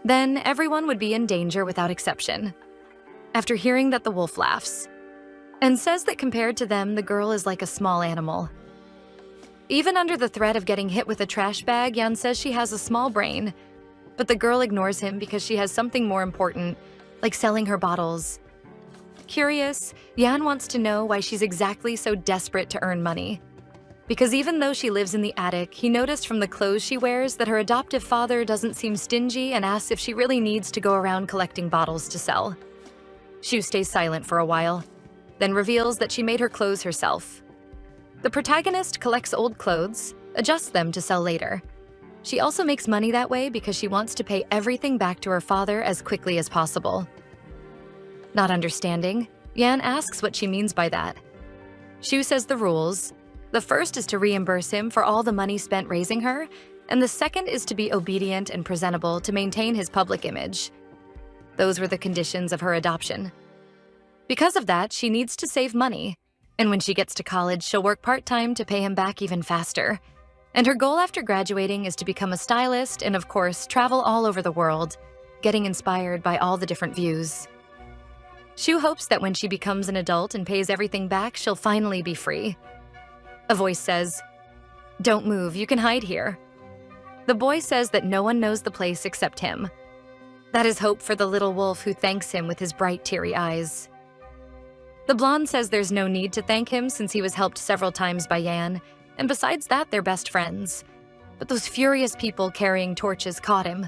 Then everyone would be in danger without exception. After hearing that, the wolf laughs and says that compared to them, the girl is like a small animal. Even under the threat of getting hit with a trash bag, Yan says she has a small brain, but the girl ignores him because she has something more important, like selling her bottles. Curious, Yan wants to know why she's exactly so desperate to earn money. Because even though she lives in the attic, he noticed from the clothes she wears that her adoptive father doesn't seem stingy and asks if she really needs to go around collecting bottles to sell. Shu stays silent for a while, then reveals that she made her clothes herself. The protagonist collects old clothes, adjusts them to sell later. She also makes money that way because she wants to pay everything back to her father as quickly as possible. Not understanding, Yan asks what she means by that. Shu says the rules. The first is to reimburse him for all the money spent raising her, and the second is to be obedient and presentable to maintain his public image. Those were the conditions of her adoption. Because of that, she needs to save money, and when she gets to college, she'll work part-time to pay him back even faster. And her goal after graduating is to become a stylist and, of course, travel all over the world, getting inspired by all the different views. Shu hopes that when she becomes an adult and pays everything back, she'll finally be free. A voice says, "Don't move, you can hide here." The boy says that no one knows the place except him. That is hope for the little wolf who thanks him with his bright, teary eyes. The blonde says there's no need to thank him since he was helped several times by Yan, and besides that, they're best friends. But those furious people carrying torches caught him.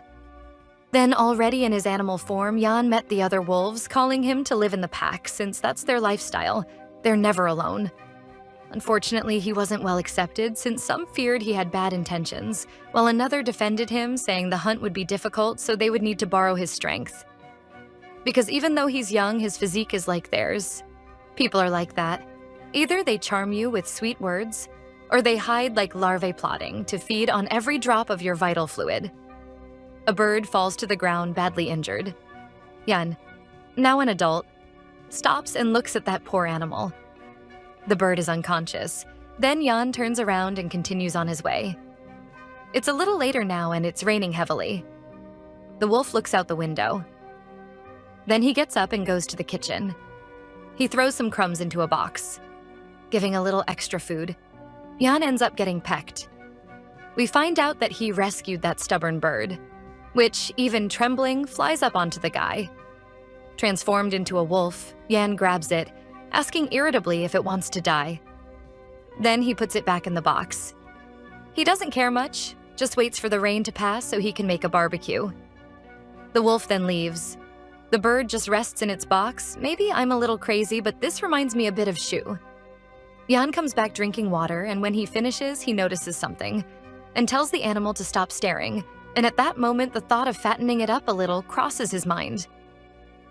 Then, already in his animal form, Yan met the other wolves, calling him to live in the pack since that's their lifestyle. They're never alone. Unfortunately, he wasn't well accepted since some feared he had bad intentions, while another defended him, saying the hunt would be difficult so they would need to borrow his strength. Because even though he's young, his physique is like theirs. People are like that. Either they charm you with sweet words, or they hide like larvae plotting to feed on every drop of your vital fluid. A bird falls to the ground badly injured. Yan, now an adult, stops and looks at that poor animal. The bird is unconscious. Then Yan turns around and continues on his way. It's a little later now and it's raining heavily. The wolf looks out the window. Then he gets up and goes to the kitchen. He throws some crumbs into a box, giving a little extra food. Yan ends up getting pecked. We find out that he rescued that stubborn bird, which, even trembling, flies up onto the guy. Transformed into a wolf, Yan grabs it, asking irritably if it wants to die. Then he puts it back in the box. He doesn't care much, just waits for the rain to pass so he can make a barbecue. The wolf then leaves. The bird just rests in its box. Maybe I'm a little crazy, but this reminds me a bit of Shu. Yan comes back drinking water, and when he finishes, he notices something and tells the animal to stop staring. And at that moment, the thought of fattening it up a little crosses his mind.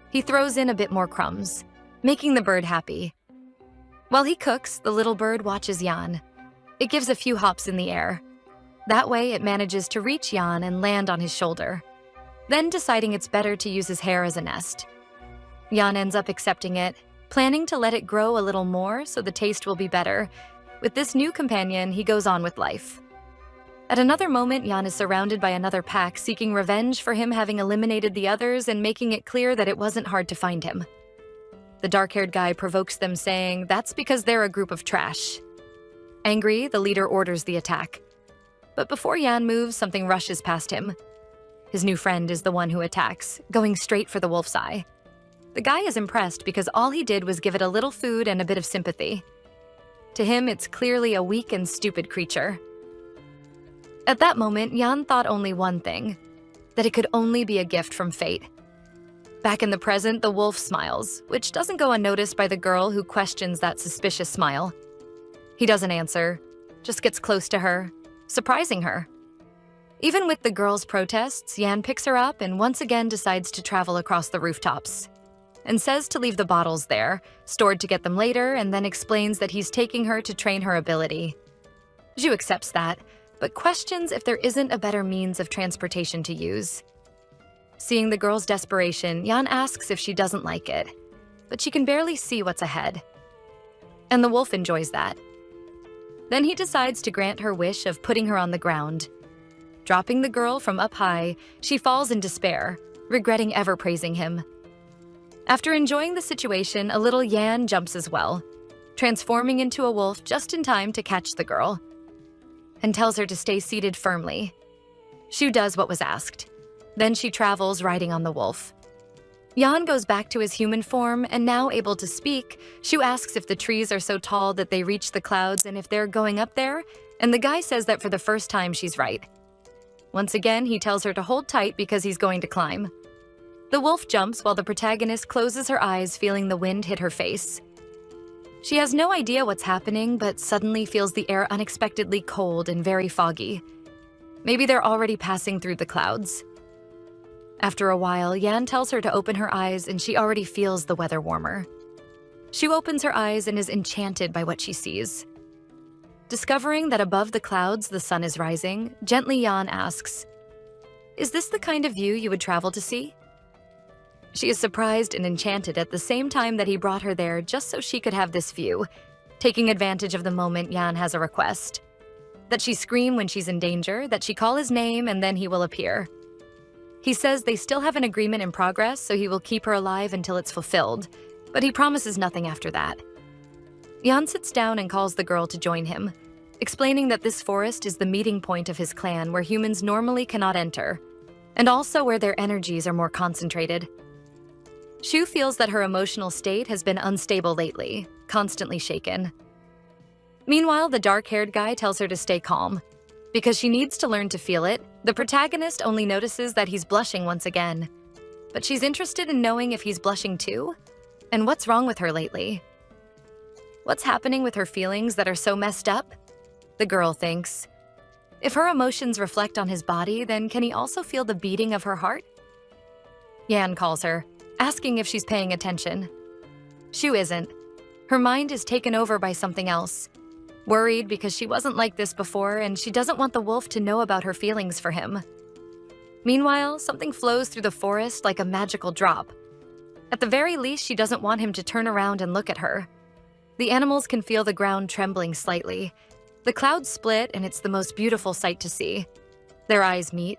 He throws in a bit more crumbs, making the bird happy. While he cooks, the little bird watches Yan. It gives a few hops in the air. That way, it manages to reach Yan and land on his shoulder, then deciding it's better to use his hair as a nest. Yan ends up accepting it, planning to let it grow a little more so the taste will be better. With this new companion, he goes on with life. At another moment, Yan is surrounded by another pack seeking revenge for him having eliminated the others and making it clear that it wasn't hard to find him. The dark-haired guy provokes them, saying that's because they're a group of trash. Angry, the leader orders the attack. But before Yan moves, something rushes past him. His new friend is the one who attacks, going straight for the wolf's eye. The guy is impressed because all he did was give it a little food and a bit of sympathy. To him, it's clearly a weak and stupid creature. At that moment, Yan thought only one thing, that it could only be a gift from fate. Back in the present, the wolf smiles, which doesn't go unnoticed by the girl who questions that suspicious smile. He doesn't answer, just gets close to her, surprising her. Even with the girl's protests, Yan picks her up and once again decides to travel across the rooftops, and says to leave the bottles there, stored to get them later, and then explains that he's taking her to train her ability. Zhu accepts that, but questions if there isn't a better means of transportation to use. Seeing the girl's desperation, Yan asks if she doesn't like it, but she can barely see what's ahead. And the wolf enjoys that. Then he decides to grant her wish of putting her on the ground. Dropping the girl from up high, she falls in despair, regretting ever praising him. After enjoying the situation, a little Yan jumps as well, transforming into a wolf just in time to catch the girl, and tells her to stay seated firmly. Shu does what was asked. Then she travels riding on the wolf. Yan goes back to his human form, and now able to speak, Shu asks if the trees are so tall that they reach the clouds and if they're going up there, and the guy says that for the first time she's right. Once again, he tells her to hold tight because he's going to climb. The wolf jumps while the protagonist closes her eyes, feeling the wind hit her face. She has no idea what's happening, but suddenly feels the air unexpectedly cold and very foggy. Maybe they're already passing through the clouds. After a while, Yan tells her to open her eyes and she already feels the weather warmer. She opens her eyes and is enchanted by what she sees. Discovering that above the clouds the sun is rising, gently Yan asks, "Is this the kind of view you would travel to see?" She is surprised and enchanted at the same time that he brought her there just so she could have this view. Taking advantage of the moment, Yan has a request. That she scream when she's in danger, that she call his name, and then he will appear. He says they still have an agreement in progress, so he will keep her alive until it's fulfilled, but he promises nothing after that. Yan sits down and calls the girl to join him, explaining that this forest is the meeting point of his clan where humans normally cannot enter, and also where their energies are more concentrated. Shu feels that her emotional state has been unstable lately, constantly shaken. Meanwhile, the dark-haired guy tells her to stay calm. Because she needs to learn to feel it, the protagonist only notices that he's blushing once again. But she's interested in knowing if he's blushing too, and what's wrong with her lately. What's happening with her feelings that are so messed up? The girl thinks. If her emotions reflect on his body, then can he also feel the beating of her heart? Yan calls her, asking if she's paying attention. Shu isn't. Her mind is taken over by something else. Worried because she wasn't like this before and she doesn't want the wolf to know about her feelings for him. Meanwhile, something flows through the forest like a magical drop. At the very least, she doesn't want him to turn around and look at her. The animals can feel the ground trembling slightly. The clouds split and it's the most beautiful sight to see. Their eyes meet.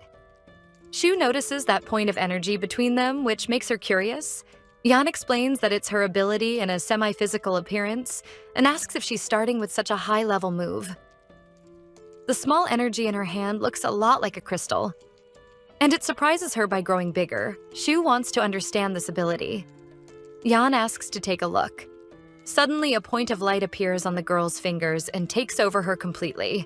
Shu notices that point of energy between them, which makes her curious. Yan explains that it's her ability and a semi-physical appearance, and asks if she's starting with such a high-level move. The small energy in her hand looks a lot like a crystal, and it surprises her by growing bigger. Shu wants to understand this ability. Yan asks to take a look. Suddenly, a point of light appears on the girl's fingers and takes over her completely.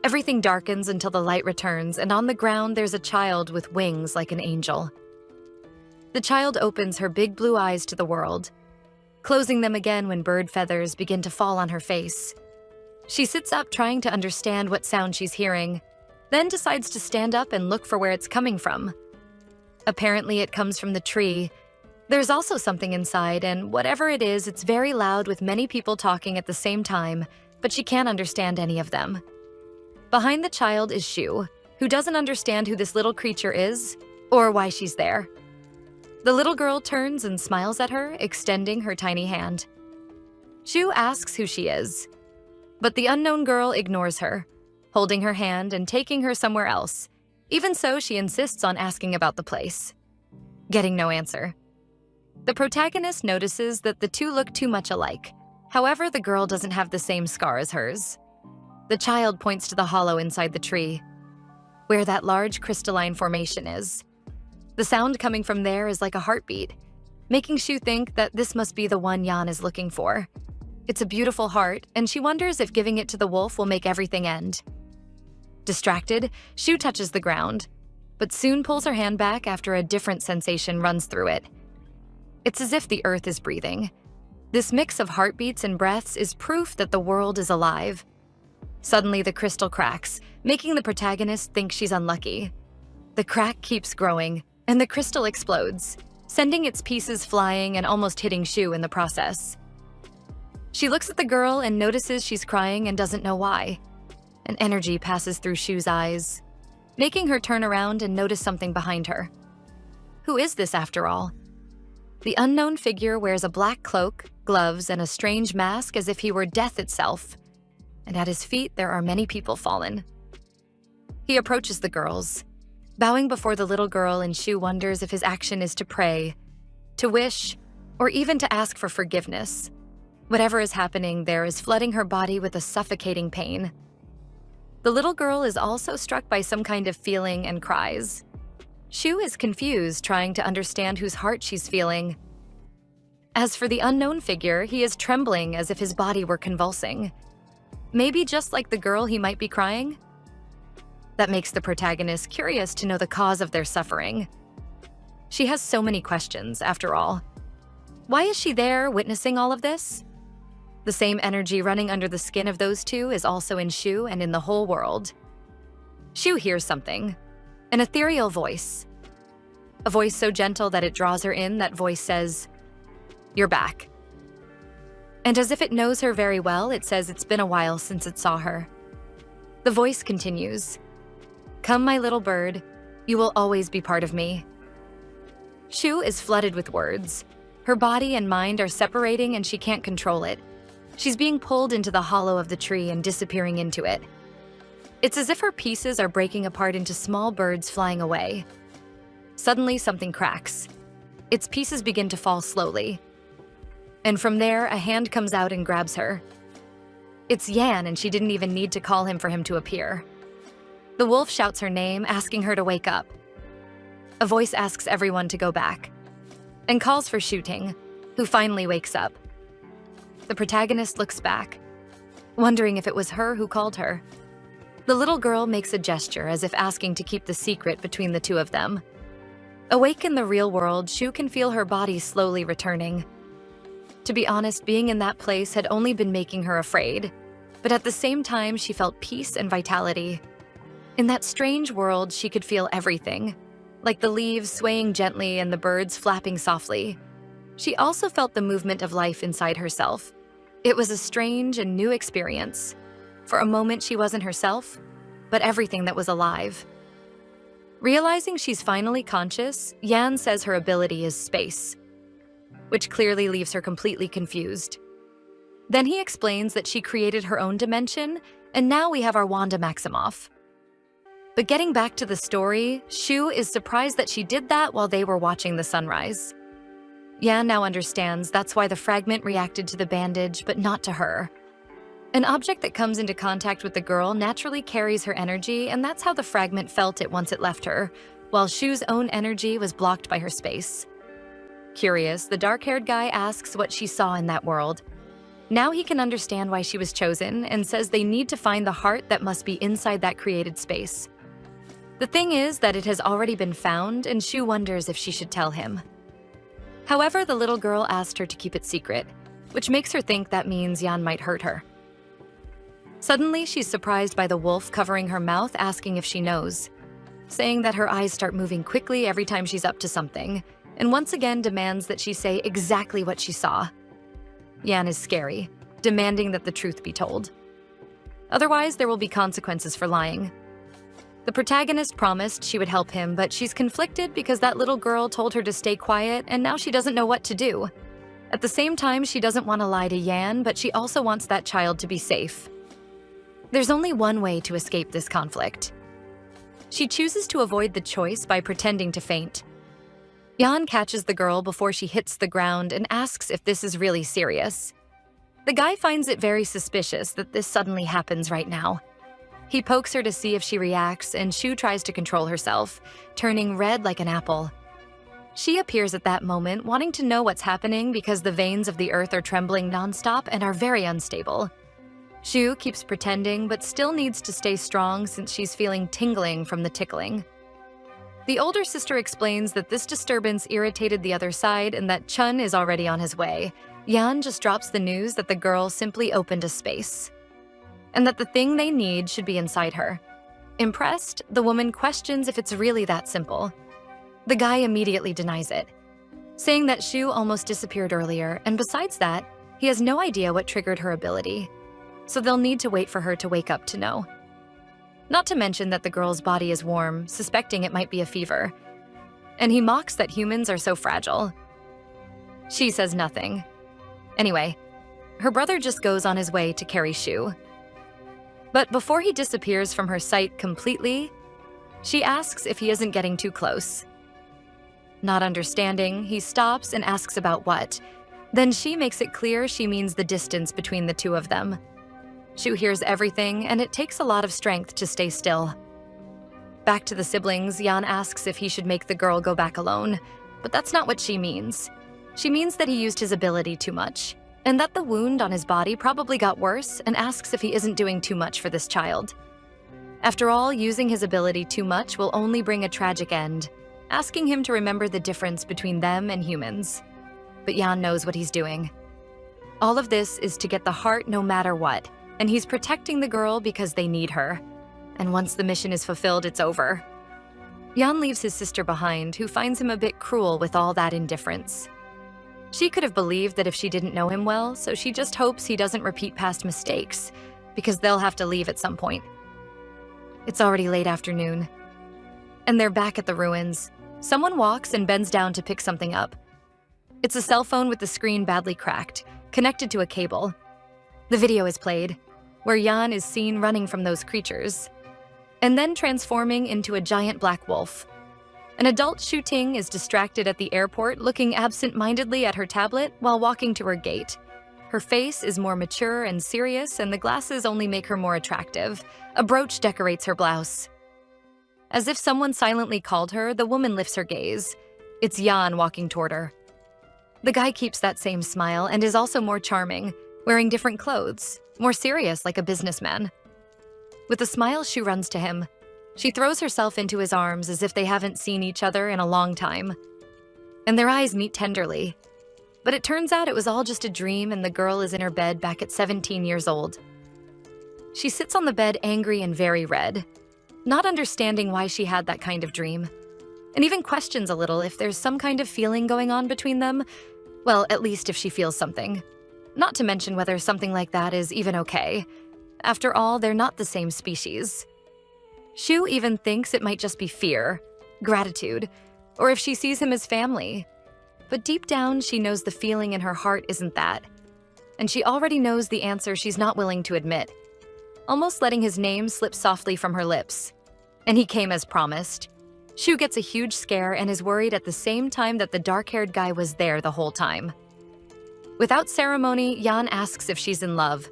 Everything darkens until the light returns, and on the ground there's a child with wings like an angel. The child opens her big blue eyes to the world, closing them again when bird feathers begin to fall on her face. She sits up trying to understand what sound she's hearing, then decides to stand up and look for where it's coming from. Apparently it comes from the tree. There's also something inside, and whatever it is, it's very loud with many people talking at the same time, but she can't understand any of them. Behind the child is Shu, who doesn't understand who this little creature is or why she's there. The little girl turns and smiles at her, extending her tiny hand. Shu asks who she is, but the unknown girl ignores her, holding her hand and taking her somewhere else. Even so, she insists on asking about the place. Getting no answer. The protagonist notices that the two look too much alike. However, the girl doesn't have the same scar as hers. The child points to the hollow inside the tree, where that large crystalline formation is. The sound coming from there is like a heartbeat, making Shu think that this must be the one Yan is looking for. It's a beautiful heart, and she wonders if giving it to the wolf will make everything end. Distracted, Shu touches the ground, but soon pulls her hand back after a different sensation runs through it. It's as if the earth is breathing. This mix of heartbeats and breaths is proof that the world is alive. Suddenly, the crystal cracks, making the protagonist think she's unlucky. The crack keeps growing, and the crystal explodes, sending its pieces flying and almost hitting Shu in the process. She looks at the girl and notices she's crying and doesn't know why. An energy passes through Shu's eyes, making her turn around and notice something behind her. Who is this, after all? The unknown figure wears a black cloak, gloves, and a strange mask as if he were death itself. And at his feet, there are many people fallen. He approaches the girls, bowing before the little girl, and Shu wonders if his action is to pray, to wish, or even to ask for forgiveness. Whatever is happening there is flooding her body with a suffocating pain. The little girl is also struck by some kind of feeling and cries. Shu is confused, trying to understand whose heart she's feeling. As for the unknown figure, he is trembling as if his body were convulsing. Maybe just like the girl, he might be crying? That makes the protagonist curious to know the cause of their suffering. She has so many questions, after all. Why is she there, witnessing all of this? The same energy running under the skin of those two is also in Shu and in the whole world. Shu hears something. An ethereal voice. A voice so gentle that it draws her in. That voice says, "You're back." And as if it knows her very well, it says it's been a while since it saw her. The voice continues, "Come, my little bird, you will always be part of me." Shu is flooded with words. Her body and mind are separating and she can't control it. She's being pulled into the hollow of the tree and disappearing into it. It's as if her pieces are breaking apart into small birds flying away. Suddenly, something cracks. Its pieces begin to fall slowly. And from there, a hand comes out and grabs her. It's Yan, and she didn't even need to call him for him to appear. The wolf shouts her name, asking her to wake up. A voice asks everyone to go back, and calls for Shooting, who finally wakes up. The protagonist looks back, wondering if it was her who called her. The little girl makes a gesture as if asking to keep the secret between the two of them. Awake in the real world, Shu can feel her body slowly returning. To be honest, being in that place had only been making her afraid, but at the same time, she felt peace and vitality. In that strange world, she could feel everything, like the leaves swaying gently and the birds flapping softly. She also felt the movement of life inside herself. It was a strange and new experience. For a moment, she wasn't herself, but everything that was alive. Realizing she's finally conscious, Yan says her ability is space, which clearly leaves her completely confused. Then he explains that she created her own dimension, and now we have our Wanda Maximoff. But getting back to the story, Shu is surprised that she did that while they were watching the sunrise. Yan now understands that's why the fragment reacted to the bandage, but not to her. An object that comes into contact with the girl naturally carries her energy, and that's how the fragment felt it once it left her, while Shu's own energy was blocked by her space. Curious, the dark-haired guy asks what she saw in that world. Now he can understand why she was chosen, and says they need to find the heart that must be inside that created space. The thing is that it has already been found, and Shu wonders if she should tell him. However, the little girl asked her to keep it secret, which makes her think that means Yan might hurt her. Suddenly, she's surprised by the wolf covering her mouth, asking if she knows, saying that her eyes start moving quickly every time she's up to something, and once again demands that she say exactly what she saw. Yan is scary, demanding that the truth be told. Otherwise, there will be consequences for lying. The protagonist promised she would help him, but she's conflicted because that little girl told her to stay quiet, and now she doesn't know what to do. At the same time, she doesn't want to lie to Yan, but she also wants that child to be safe. There's only one way to escape this conflict. She chooses to avoid the choice by pretending to faint. Yan catches the girl before she hits the ground and asks if this is really serious. The guy finds it very suspicious that this suddenly happens right now. He pokes her to see if she reacts, and Shu tries to control herself, turning red like an apple. She appears at that moment, wanting to know what's happening because the veins of the earth are trembling nonstop and are very unstable. Shu keeps pretending, but still needs to stay strong since she's feeling tingling from the tickling. The older sister explains that this disturbance irritated the other side and that Chun is already on his way. Yan just drops the news that the girl simply opened a space, and that the thing they need should be inside her. Impressed, the woman questions if it's really that simple. The guy immediately denies it, saying that Shu almost disappeared earlier, and besides that, he has no idea what triggered her ability, so they'll need to wait for her to wake up to know. Not to mention that the girl's body is warm, suspecting it might be a fever, and he mocks that humans are so fragile. She says nothing. Anyway, her brother just goes on his way to carry Shu. But before he disappears from her sight completely, she asks if he isn't getting too close. Not understanding, he stops and asks about what. Then she makes it clear she means the distance between the two of them. Shu hears everything, and it takes a lot of strength to stay still. Back to the siblings, Yan asks if he should make the girl go back alone, but that's not what she means. She means that he used his ability too much, and that the wound on his body probably got worse, and asks if he isn't doing too much for this child. After all, using his ability too much will only bring a tragic end, asking him to remember the difference between them and humans. But Yan knows what he's doing. All of this is to get the heart no matter what, and he's protecting the girl because they need her. And once the mission is fulfilled, it's over. Yan leaves his sister behind, who finds him a bit cruel with all that indifference. She could have believed that if she didn't know him well, so she just hopes he doesn't repeat past mistakes, because they'll have to leave at some point. It's already late afternoon, and they're back at the ruins. Someone walks and bends down to pick something up. It's a cell phone with the screen badly cracked, connected to a cable. The video is played, where Yan is seen running from those creatures, and then transforming into a giant black wolf. An adult Shu Ting is distracted at the airport, looking absent-mindedly at her tablet while walking to her gate. Her face is more mature and serious, and the glasses only make her more attractive. A brooch decorates her blouse. As if someone silently called her, the woman lifts her gaze. It's Yan walking toward her. The guy keeps that same smile and is also more charming, wearing different clothes, more serious like a businessman. With a smile, Shu runs to him. She throws herself into his arms as if they haven't seen each other in a long time. And their eyes meet tenderly. But it turns out it was all just a dream, and the girl is in her bed back at 17 years old. She sits on the bed angry and very red, not understanding why she had that kind of dream, and even questions a little if there's some kind of feeling going on between them. Well, at least if she feels something. Not to mention whether something like that is even okay. After all, they're not the same species. Shu even thinks it might just be fear, gratitude, or if she sees him as family. But deep down, she knows the feeling in her heart isn't that. And she already knows the answer she's not willing to admit, almost letting his name slip softly from her lips. And he came as promised. Shu gets a huge scare and is worried at the same time that the dark-haired guy was there the whole time. Without ceremony, Yan asks if she's in love.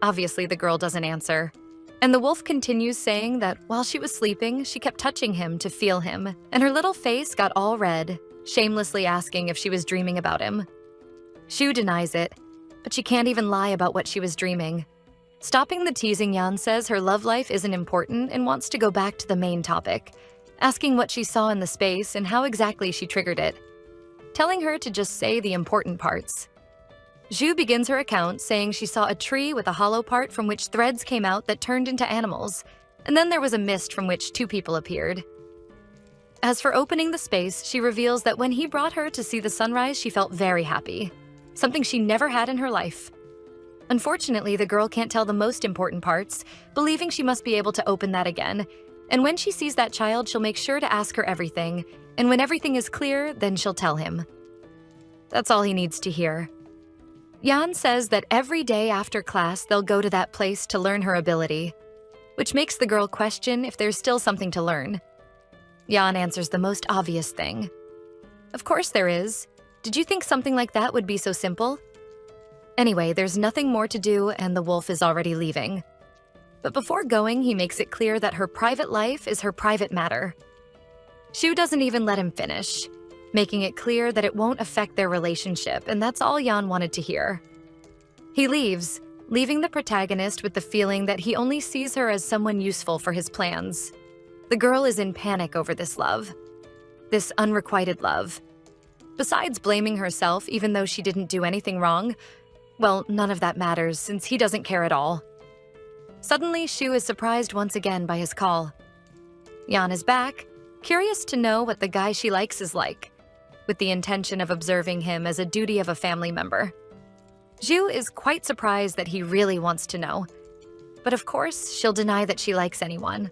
Obviously, the girl doesn't answer. And the wolf continues saying that while she was sleeping, she kept touching him to feel him, and her little face got all red, shamelessly asking if she was dreaming about him. Shu denies it, but she can't even lie about what she was dreaming. Stopping the teasing, Yan says her love life isn't important and wants to go back to the main topic, asking what she saw in the space and how exactly she triggered it. telling her to just say the important parts. Zhu begins her account saying she saw a tree with a hollow part from which threads came out that turned into animals, and then there was a mist from which 2 people appeared. As for opening the space, she reveals that when he brought her to see the sunrise, she felt very happy, something she never had in her life. Unfortunately, the girl can't tell the most important parts, believing she must be able to open that again, and when she sees that child, she'll make sure to ask her everything, and when everything is clear, then she'll tell him. That's all he needs to hear. Yan says that every day after class, they'll go to that place to learn her ability, which makes the girl question if there's still something to learn. Yan answers the most obvious thing. Of course there is. Did you think something like that would be so simple? Anyway, there's nothing more to do and the wolf is already leaving. But before going, he makes it clear that her private life is her private matter. Shu doesn't even let him finish, making it clear that it won't affect their relationship, and that's all Yan wanted to hear. He leaves, leaving the protagonist with the feeling that he only sees her as someone useful for his plans. The girl is in panic over this love. This unrequited love. Besides blaming herself even though she didn't do anything wrong, well, none of that matters since he doesn't care at all. Suddenly, Shu is surprised once again by his call. Yan is back, curious to know what the guy she likes is like, with the intention of observing him as a duty of a family member. Zhu is quite surprised that he really wants to know, but of course, she'll deny that she likes anyone.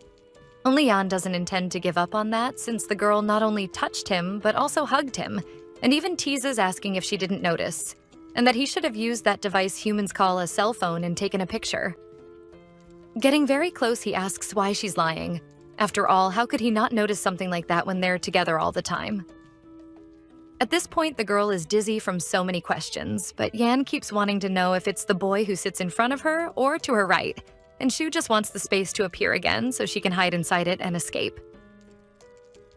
Only Yan doesn't intend to give up on that since the girl not only touched him, but also hugged him, and even teases asking if she didn't notice, and that he should have used that device humans call a cell phone and taken a picture. Getting very close, he asks why she's lying. After all, how could he not notice something like that when they're together all the time? At this point, the girl is dizzy from so many questions, but Yan keeps wanting to know if it's the boy who sits in front of her or to her right, and Shu just wants the space to appear again so she can hide inside it and escape.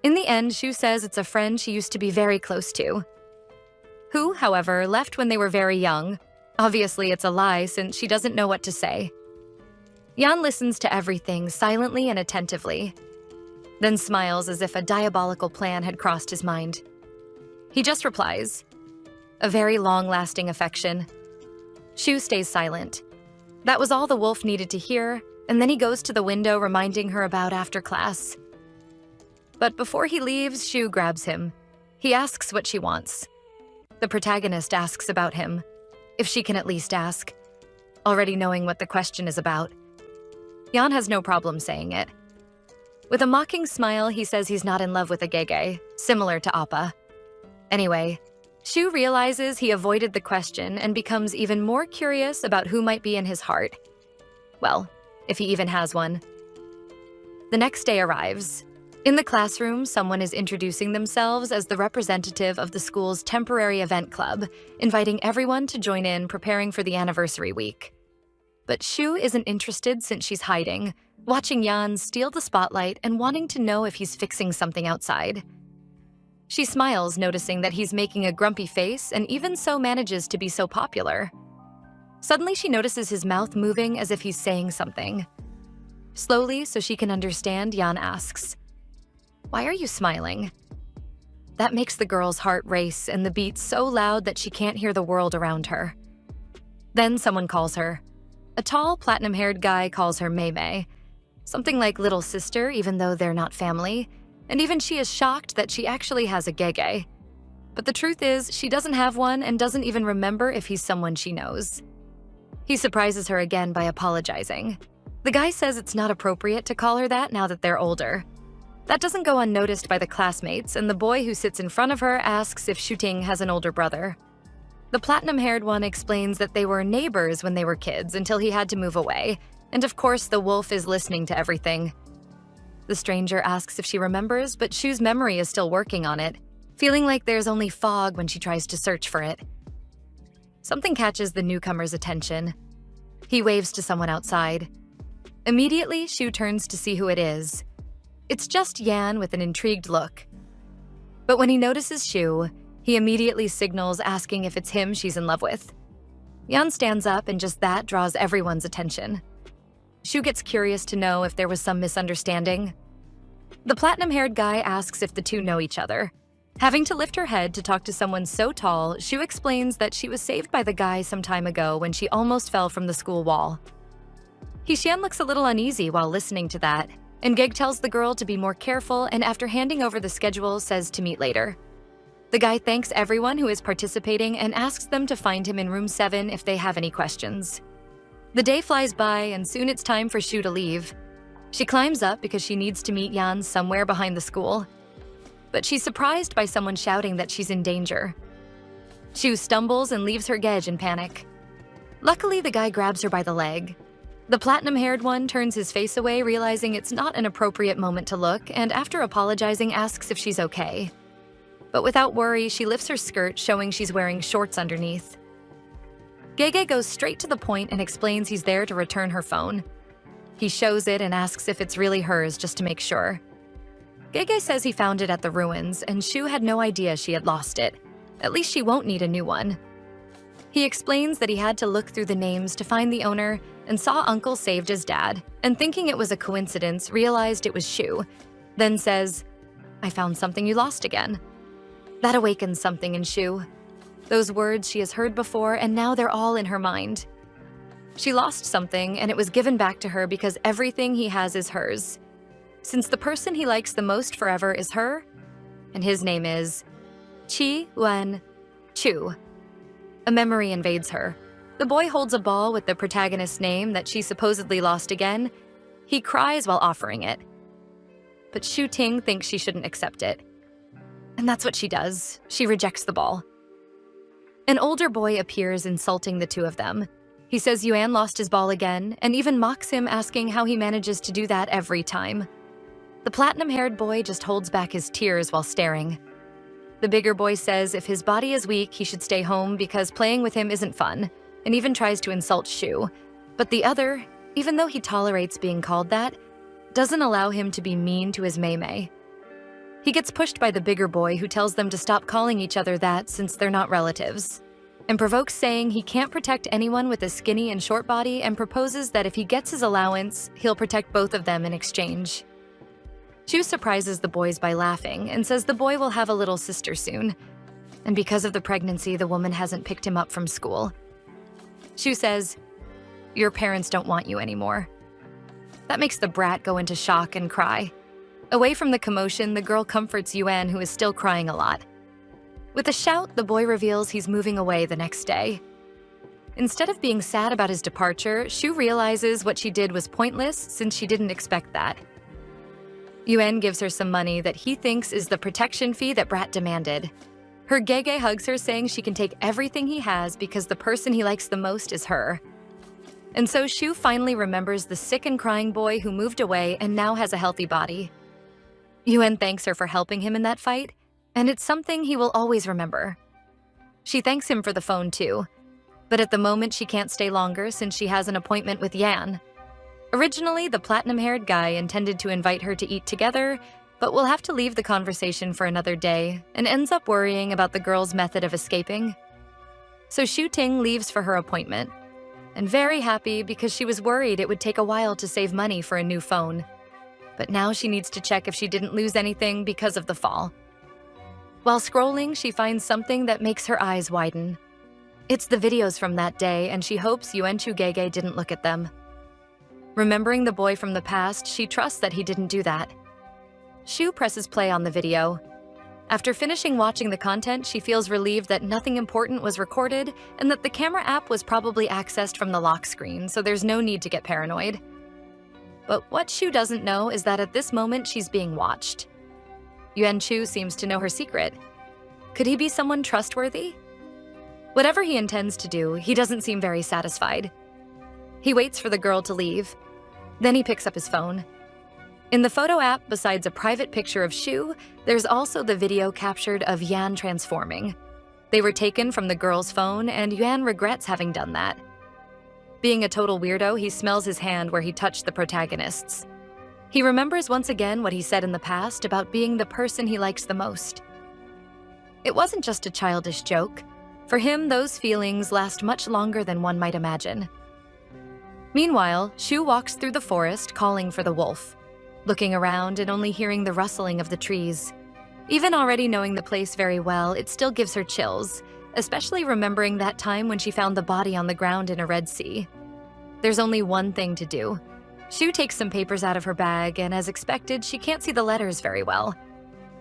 In the end, Shu says it's a friend she used to be very close to, who, however, left when they were very young. Obviously, it's a lie since she doesn't know what to say. Yan listens to everything silently and attentively, then smiles as if a diabolical plan had crossed his mind. He just replies, a very long-lasting affection. Shu stays silent. That was all the wolf needed to hear, and then he goes to the window reminding her about after class. But before he leaves, Shu grabs him. He asks what she wants. The protagonist asks about him, if she can at least ask, already knowing what the question is about. Yan has no problem saying it. With a mocking smile, he says he's not in love with a gege, similar to Appa. Anyway, Shu realizes he avoided the question and becomes even more curious about who might be in his heart. Well, if he even has one. The next day arrives. In the classroom, someone is introducing themselves as the representative of the school's temporary event club, inviting everyone to join in preparing for the anniversary week. But Shu isn't interested since she's hiding, watching Yan steal the spotlight and wanting to know if he's fixing something outside. She smiles, noticing that he's making a grumpy face and even so manages to be so popular. Suddenly, she notices his mouth moving as if he's saying something. Slowly, so she can understand, Yan asks, "Why are you smiling?" That makes the girl's heart race and the beat so loud that she can't hear the world around her. Then someone calls her. A tall, platinum-haired guy calls her Mei Mei, something like little sister even though they're not family, and even she is shocked that she actually has a gege. But the truth is, she doesn't have one and doesn't even remember if he's someone she knows. He surprises her again by apologizing. The guy says it's not appropriate to call her that now that they're older. That doesn't go unnoticed by the classmates, and the boy who sits in front of her asks if Shuting has an older brother. The platinum-haired one explains that they were neighbors when they were kids until he had to move away, and of course the wolf is listening to everything. The stranger asks if she remembers, but Shu's memory is still working on it, feeling like there's only fog when she tries to search for it. Something catches the newcomer's attention. He waves to someone outside. Immediately, Shu turns to see who it is. It's just Yan with an intrigued look. But when he notices Shu, he immediately signals asking if it's him she's in love with. Yan stands up and just that draws everyone's attention. Shu gets curious to know if there was some misunderstanding. The platinum-haired guy asks if the two know each other. Having to lift her head to talk to someone so tall, Shu explains that she was saved by the guy some time ago when she almost fell from the school wall. Hee-Xian looks a little uneasy while listening to that, and Geg tells the girl to be more careful and after handing over the schedule says to meet later. The guy thanks everyone who is participating and asks them to find him in room 7 if they have any questions. The day flies by and soon it's time for Shu to leave. She climbs up because she needs to meet Yan somewhere behind the school. But she's surprised by someone shouting that she's in danger. Shu stumbles and leaves her Gege in panic. Luckily, the guy grabs her by the leg. The platinum-haired one turns his face away, realizing it's not an appropriate moment to look, and after apologizing, asks if she's okay. But without worry, she lifts her skirt, showing she's wearing shorts underneath. Gege goes straight to the point and explains he's there to return her phone. He shows it and asks if it's really hers just to make sure. Gege says he found it at the ruins, and Shu had no idea she had lost it. At least she won't need a new one. He explains that he had to look through the names to find the owner and saw Uncle saved his dad, and thinking it was a coincidence, realized it was Shu, then says, "I found something you lost again." That awakens something in Shu. Those words she has heard before, and now they're all in her mind. She lost something, and it was given back to her because everything he has is hers. Since the person he likes the most forever is her, and his name is Chi Wen Chu. A memory invades her. The boy holds a ball with the protagonist's name that she supposedly lost again. He cries while offering it. But Shu Ting thinks she shouldn't accept it. And that's what she does. She rejects the ball. An older boy appears, insulting the two of them. He says Yuan lost his ball again, and even mocks him, asking how he manages to do that every time. The platinum-haired boy just holds back his tears while staring. The bigger boy says if his body is weak, he should stay home because playing with him isn't fun, and even tries to insult Shu. But the other, even though he tolerates being called that, doesn't allow him to be mean to his Mei. He gets pushed by the bigger boy, who tells them to stop calling each other that since they're not relatives, and provokes, saying he can't protect anyone with a skinny and short body, and proposes that if he gets his allowance, he'll protect both of them in exchange. Shu surprises the boys by laughing and says the boy will have a little sister soon, and because of the pregnancy, the woman hasn't picked him up from school. Shu says, "Your parents don't want you anymore." That makes the brat go into shock and cry. Away from the commotion, the girl comforts Yuan, who is still crying a lot. With a shout, the boy reveals he's moving away the next day. Instead of being sad about his departure, Shu realizes what she did was pointless since she didn't expect that. Yuan gives her some money that he thinks is the protection fee that Brat demanded. Her Gege hugs her, saying she can take everything he has because the person he likes the most is her. And so Shu finally remembers the sick and crying boy who moved away and now has a healthy body. Yuan thanks her for helping him in that fight, and it's something he will always remember. She thanks him for the phone too, but at the moment she can't stay longer since she has an appointment with Yan. Originally, the platinum-haired guy intended to invite her to eat together, but will have to leave the conversation for another day and ends up worrying about the girl's method of escaping. So Shu Ting leaves for her appointment, and very happy because she was worried it would take a while to save money for a new phone. But now she needs to check if she didn't lose anything because of the fall. While scrolling, she finds something that makes her eyes widen. It's the videos from that day, and she hopes Yuanchu Gege didn't look at them. Remembering the boy from the past, she trusts that he didn't do that. Shu presses play on the video. After finishing watching the content, she feels relieved that nothing important was recorded and that the camera app was probably accessed from the lock screen, so there's no need to get paranoid. But what Shu doesn't know is that at this moment she's being watched. Yuan Chu seems to know her secret. Could he be someone trustworthy? Whatever he intends to do, he doesn't seem very satisfied. He waits for the girl to leave. Then he picks up his phone. In the photo app, besides a private picture of Shu, there's also the video captured of Yan transforming. They were taken from the girl's phone, and Yuan regrets having done that. Being a total weirdo, he smells his hand where he touched the protagonists. He remembers once again what he said in the past about being the person he likes the most. It wasn't just a childish joke. For him, those feelings last much longer than one might imagine. Meanwhile, Shu walks through the forest calling for the wolf, looking around and only hearing the rustling of the trees. Even already knowing the place very well, it still gives her chills, especially remembering that time when she found the body on the ground in a Red Sea. There's only one thing to do. Shu takes some papers out of her bag, and as expected, she can't see the letters very well.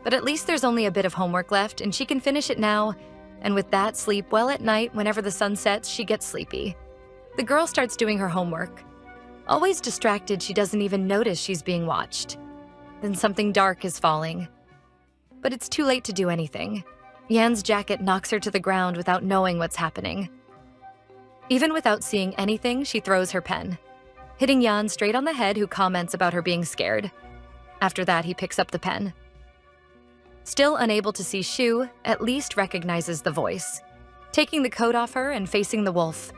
But at least there's only a bit of homework left, and she can finish it now, and with that, sleep well at night. Whenever the sun sets, she gets sleepy. The girl starts doing her homework. Always distracted, she doesn't even notice she's being watched. Then something dark is falling. But it's too late to do anything. Yan's jacket knocks her to the ground without knowing what's happening. Even without seeing anything, she throws her pen, hitting Yan straight on the head, who comments about her being scared. After that, he picks up the pen. Still unable to see Shu, at least recognizes the voice, taking the coat off her and facing the wolf.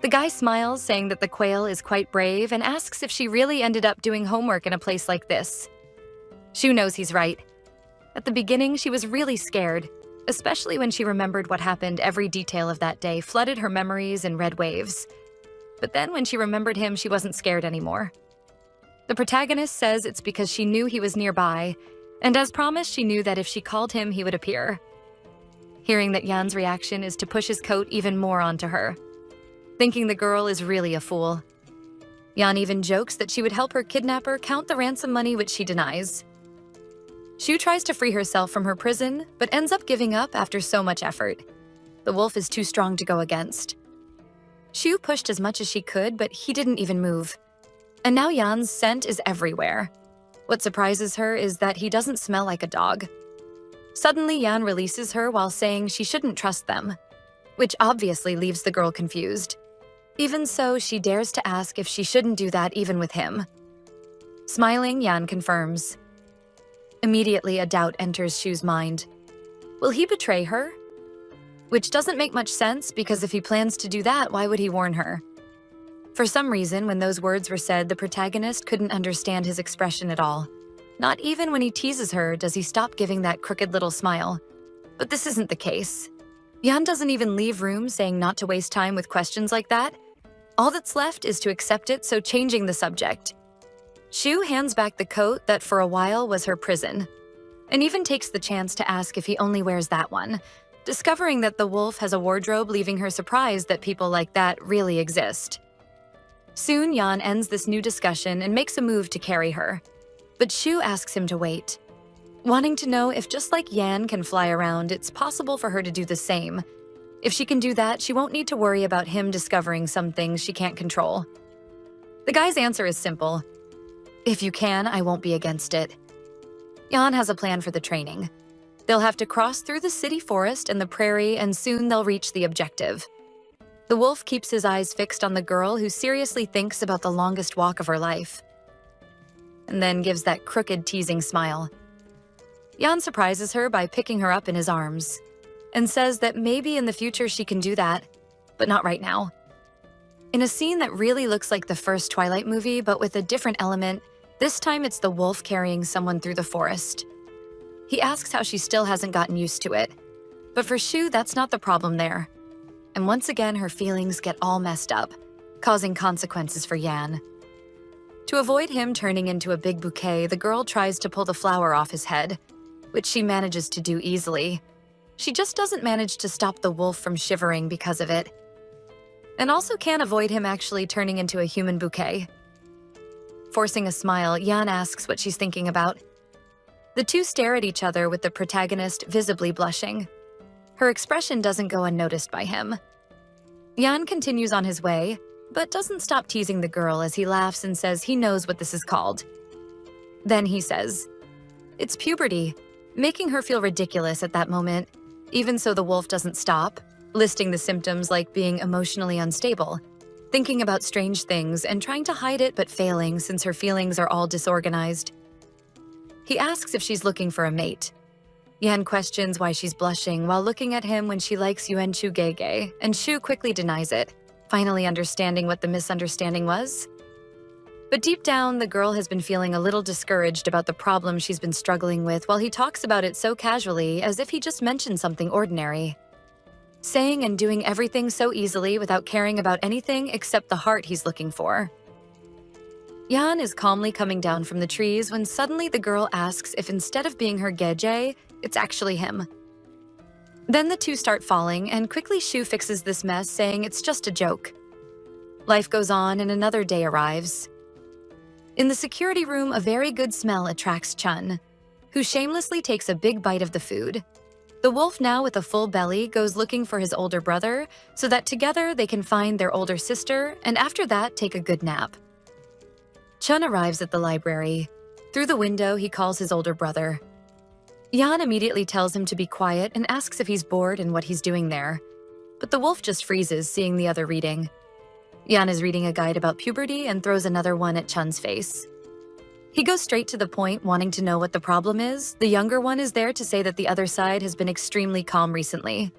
The guy smiles, saying that the quail is quite brave, and asks if she really ended up doing homework in a place like this. Shu knows he's right. At the beginning, she was really scared, especially when she remembered what happened. Every detail of that day flooded her memories in red waves. But then when she remembered him, she wasn't scared anymore. The protagonist says it's because she knew he was nearby, and as promised, she knew that if she called him, he would appear. Hearing that Yan's reaction is to push his coat even more onto her, thinking the girl is really a fool. Yan even jokes that she would help her kidnapper count the ransom money, which she denies. Shu tries to free herself from her prison, but ends up giving up after so much effort. The wolf is too strong to go against. Shu pushed as much as she could, but he didn't even move. And now Yan's scent is everywhere. What surprises her is that he doesn't smell like a dog. Suddenly, Yan releases her while saying she shouldn't trust them, which obviously leaves the girl confused. Even so, she dares to ask if she shouldn't do that even with him. Smiling, Yan confirms. Immediately, a doubt enters Shu's mind. Will he betray her? Which doesn't make much sense, because if he plans to do that, why would he warn her? For some reason, when those words were said, the protagonist couldn't understand his expression at all. Not even when he teases her does he stop giving that crooked little smile. But this isn't the case. Yan doesn't even leave room, saying not to waste time with questions like that. All that's left is to accept it, so changing the subject. Shu hands back the coat that for a while was her prison, and even takes the chance to ask if he only wears that one, discovering that the wolf has a wardrobe, leaving her surprised that people like that really exist. Soon, Yan ends this new discussion and makes a move to carry her, but Shu asks him to wait, wanting to know if just like Yan can fly around, it's possible for her to do the same. If she can do that, she won't need to worry about him discovering some things she can't control. The guy's answer is simple. If you can, I won't be against it. Yan has a plan for the training. They'll have to cross through the city forest and the prairie, and soon they'll reach the objective. The wolf keeps his eyes fixed on the girl, who seriously thinks about the longest walk of her life, and then gives that crooked, teasing smile. Yan surprises her by picking her up in his arms, and says that maybe in the future she can do that, but not right now. In a scene that really looks like the first Twilight movie, but with a different element, this time it's the wolf carrying someone through the forest. He asks how she still hasn't gotten used to it, but for Shu, that's not the problem there. And once again, her feelings get all messed up, causing consequences for Yan. To avoid him turning into a big bouquet, the girl tries to pull the flower off his head, which she manages to do easily. She just doesn't manage to stop the wolf from shivering because of it, and also can't avoid him actually turning into a human bouquet. Forcing a smile, Yan asks what she's thinking about. The two stare at each other, with the protagonist visibly blushing. Her expression doesn't go unnoticed by him. Yan continues on his way, but doesn't stop teasing the girl as he laughs and says he knows what this is called. Then he says, "It's puberty," making her feel ridiculous at that moment. Even so, the wolf doesn't stop, listing the symptoms like being emotionally unstable, thinking about strange things, and trying to hide it but failing since her feelings are all disorganized. He asks if she's looking for a mate. Yan questions why she's blushing while looking at him when she likes Yuan Chu Gege, and Shu quickly denies it, finally understanding what the misunderstanding was. But deep down, the girl has been feeling a little discouraged about the problem she's been struggling with, while he talks about it so casually, as if he just mentioned something ordinary. Saying and doing everything so easily without caring about anything except the heart he's looking for. Yan is calmly coming down from the trees when suddenly the girl asks if instead of being her geje, it's actually him. Then the two start falling, and quickly Shu fixes this mess, saying it's just a joke. Life goes on, and another day arrives. In the security room, a very good smell attracts Chun, who shamelessly takes a big bite of the food. The wolf, now with a full belly, goes looking for his older brother so that together they can find their older sister and after that take a good nap. Chun arrives at the library. Through the window, he calls his older brother. Yan immediately tells him to be quiet and asks if he's bored and what he's doing there. But the wolf just freezes, seeing the other reading. Yan is reading a guide about puberty and throws another one at Chun's face. He goes straight to the point, wanting to know what the problem is. The younger one is there to say that the other side has been extremely calm recently.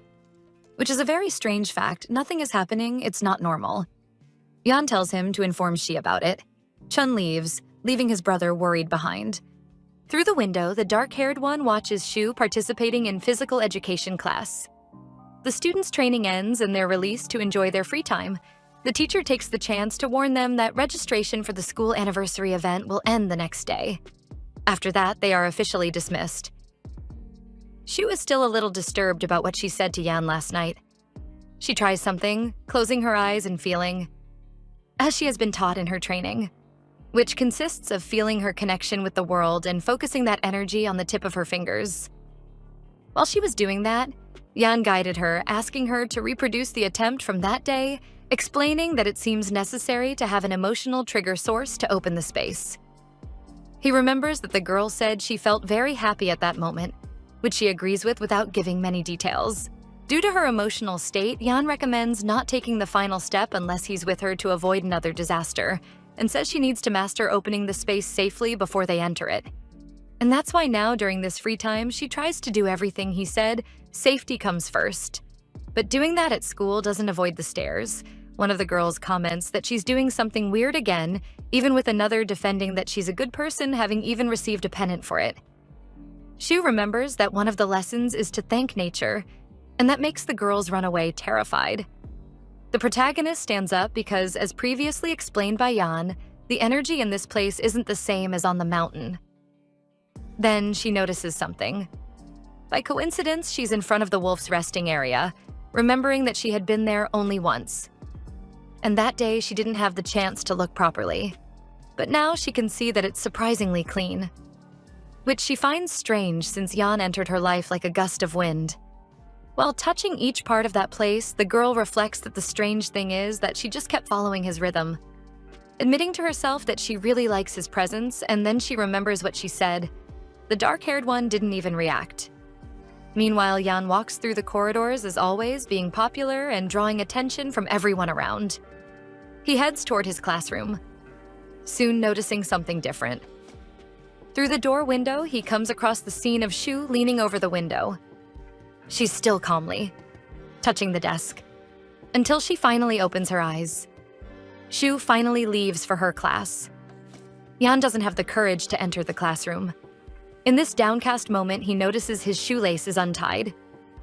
Which is a very strange fact. Nothing is happening, it's not normal. Yan tells him to inform Shi about it. Chun leaves, leaving his brother worried behind. Through the window, the dark-haired one watches Shu participating in physical education class. The students' training ends and they're released to enjoy their free time. The teacher takes the chance to warn them that registration for the school anniversary event will end the next day. After that, they are officially dismissed. Shu is still a little disturbed about what she said to Yan last night. She tries something, closing her eyes and feeling, as she has been taught in her training, which consists of feeling her connection with the world and focusing that energy on the tip of her fingers. While she was doing that, Yan guided her, asking her to reproduce the attempt from that day, explaining that it seems necessary to have an emotional trigger source to open the space. He remembers that the girl said she felt very happy at that moment, which she agrees with without giving many details. Due to her emotional state, Yan recommends not taking the final step unless he's with her to avoid another disaster, and says she needs to master opening the space safely before they enter it. And that's why now, during this free time, she tries to do everything he said. Safety comes first. But doing that at school doesn't avoid the stares. One of the girls comments that she's doing something weird again, even with another defending that she's a good person, having even received a pennant for it. Shu remembers that one of the lessons is to thank nature, and that makes the girls run away terrified. The protagonist stands up because, as previously explained by Yan, the energy in this place isn't the same as on the mountain. Then she notices something. By coincidence, she's in front of the wolf's resting area, remembering that she had been there only once. And that day, she didn't have the chance to look properly. But now she can see that it's surprisingly clean, which she finds strange since Yan entered her life like a gust of wind. While touching each part of that place, the girl reflects that the strange thing is that she just kept following his rhythm, admitting to herself that she really likes his presence, and then she remembers what she said. The dark-haired one didn't even react. Meanwhile, Yan walks through the corridors as always, being popular and drawing attention from everyone around. He heads toward his classroom, soon noticing something different. Through the door window, he comes across the scene of Shu leaning over the window. She's still calmly touching the desk, until she finally opens her eyes. Shu finally leaves for her class. Yan doesn't have the courage to enter the classroom. In this downcast moment, he notices his shoelace is untied,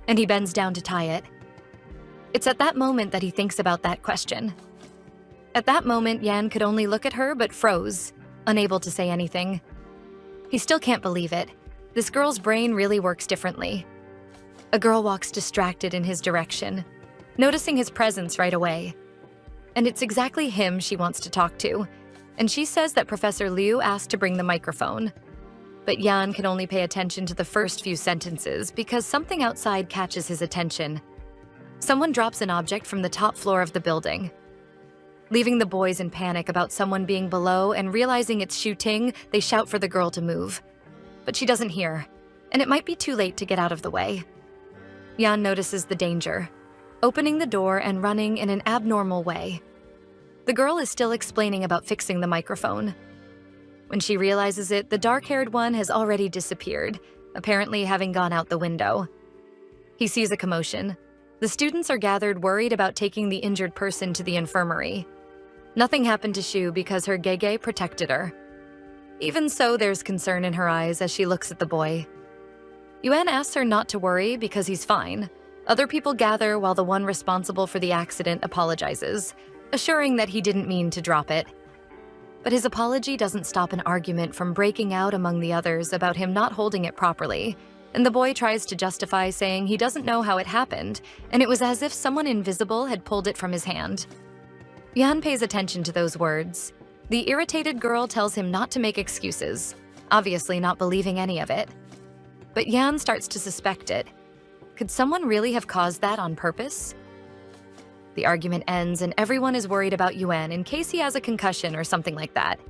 and he bends down to tie it. It's at that moment that he thinks about that question. At that moment, Yan could only look at her but froze, unable to say anything. He still can't believe it. This girl's brain really works differently. A girl walks distracted in his direction, noticing his presence right away. And it's exactly him she wants to talk to, and she says that Professor Liu asked to bring the microphone. But Yan can only pay attention to the first few sentences because something outside catches his attention. Someone drops an object from the top floor of the building. Leaving the boys in panic about someone being below and realizing it's Shu Ting, they shout for the girl to move. But she doesn't hear, and it might be too late to get out of the way. Yan notices the danger, opening the door and running in an abnormal way. The girl is still explaining about fixing the microphone. When she realizes it, the dark-haired one has already disappeared, apparently having gone out the window. He sees a commotion. The students are gathered, worried about taking the injured person to the infirmary. Nothing happened to Shu because her gege protected her. Even so, there's concern in her eyes as she looks at the boy. Yuan asks her not to worry because he's fine. Other people gather while the one responsible for the accident apologizes, assuring that he didn't mean to drop it. But his apology doesn't stop an argument from breaking out among the others about him not holding it properly, and the boy tries to justify, saying he doesn't know how it happened, and it was as if someone invisible had pulled it from his hand. Yan pays attention to those words. The irritated girl tells him not to make excuses, obviously not believing any of it. But Yan starts to suspect it. Could someone really have caused that on purpose? The argument ends and everyone is worried about Yuan in case he has a concussion or something like that.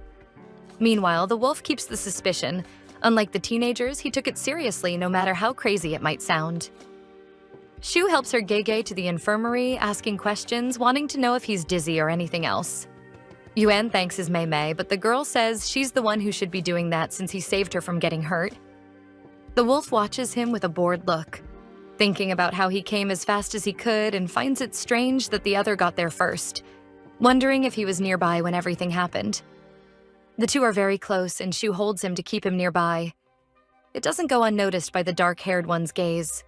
Meanwhile, the wolf keeps the suspicion. Unlike the teenagers, he took it seriously no matter how crazy it might sound. Shu helps her Gege to the infirmary, asking questions, wanting to know if he's dizzy or anything else. Yuan thanks his Mei Mei, but the girl says she's the one who should be doing that since he saved her from getting hurt. The wolf watches him with a bored look, thinking about how he came as fast as he could and finds it strange that the other got there first, wondering if he was nearby when everything happened. The two are very close and Shu holds him to keep him nearby. It doesn't go unnoticed by the dark-haired one's gaze.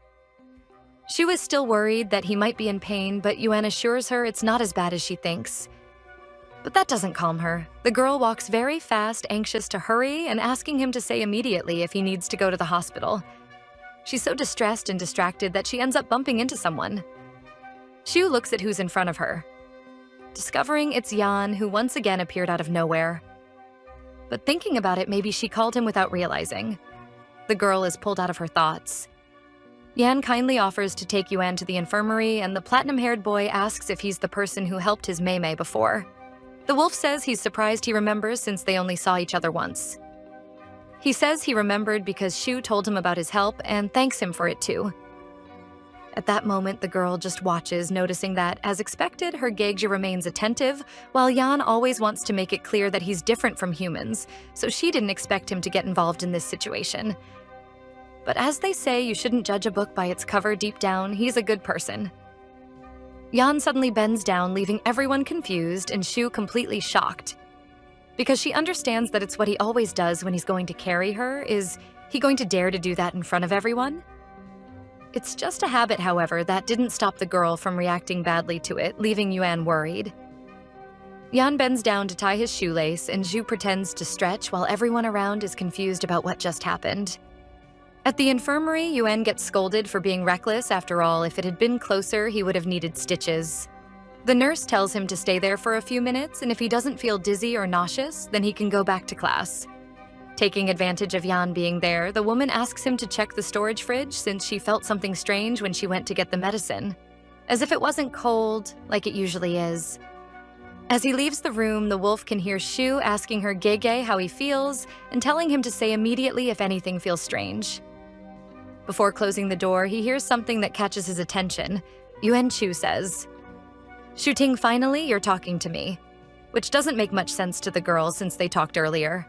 Shu is still worried that he might be in pain, but Yuan assures her it's not as bad as she thinks. But that doesn't calm her. The girl walks very fast, anxious to hurry, and asking him to say immediately if he needs to go to the hospital. She's so distressed and distracted that she ends up bumping into someone. Shu looks at who's in front of her, discovering it's Yan, who once again appeared out of nowhere. But thinking about it, maybe she called him without realizing. The girl is pulled out of her thoughts. Yan kindly offers to take Yuan to the infirmary, and the platinum-haired boy asks if he's the person who helped his Mei Mei before. The wolf says he's surprised he remembers since they only saw each other once. He says he remembered because Shu told him about his help and thanks him for it too. At that moment, the girl just watches, noticing that, as expected, her Gegja remains attentive, while Yan always wants to make it clear that he's different from humans, so she didn't expect him to get involved in this situation. But as they say, you shouldn't judge a book by its cover. Deep down, he's a good person. Yan suddenly bends down, leaving everyone confused and Shu completely shocked. Because she understands that it's what he always does when he's going to carry her. Is he going to dare to do that in front of everyone? It's just a habit, however, that didn't stop the girl from reacting badly to it, leaving Yuan worried. Yan bends down to tie his shoelace, and Zhu pretends to stretch while everyone around is confused about what just happened. At the infirmary, Yuan gets scolded for being reckless. After all, if it had been closer, he would have needed stitches. The nurse tells him to stay there for a few minutes, and if he doesn't feel dizzy or nauseous, then he can go back to class. Taking advantage of Yan being there, the woman asks him to check the storage fridge since she felt something strange when she went to get the medicine, as if it wasn't cold like it usually is. As he leaves the room, the wolf can hear Shu asking her Gege how he feels and telling him to say immediately if anything feels strange. Before closing the door, he hears something that catches his attention. Yuan Chu says, "Shuting, finally, you're talking to me," which doesn't make much sense to the girl since they talked earlier.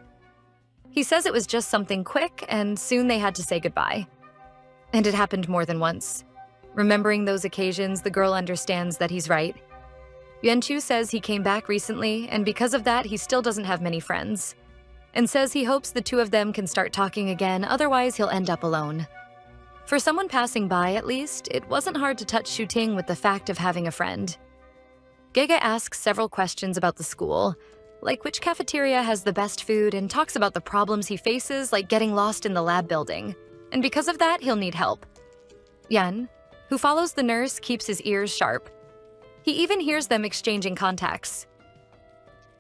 He says it was just something quick, and soon they had to say goodbye. And it happened more than once. Remembering those occasions, the girl understands that he's right. Yuan Chu says he came back recently, and because of that, he still doesn't have many friends, and says he hopes the two of them can start talking again, otherwise he'll end up alone. For someone passing by, at least, it wasn't hard to touch Shuting with the fact of having a friend. Gege asks several questions about the school, like which cafeteria has the best food, and talks about the problems he faces, like getting lost in the lab building, and because of that, he'll need help. Yan, who follows the nurse, keeps his ears sharp. He even hears them exchanging contacts.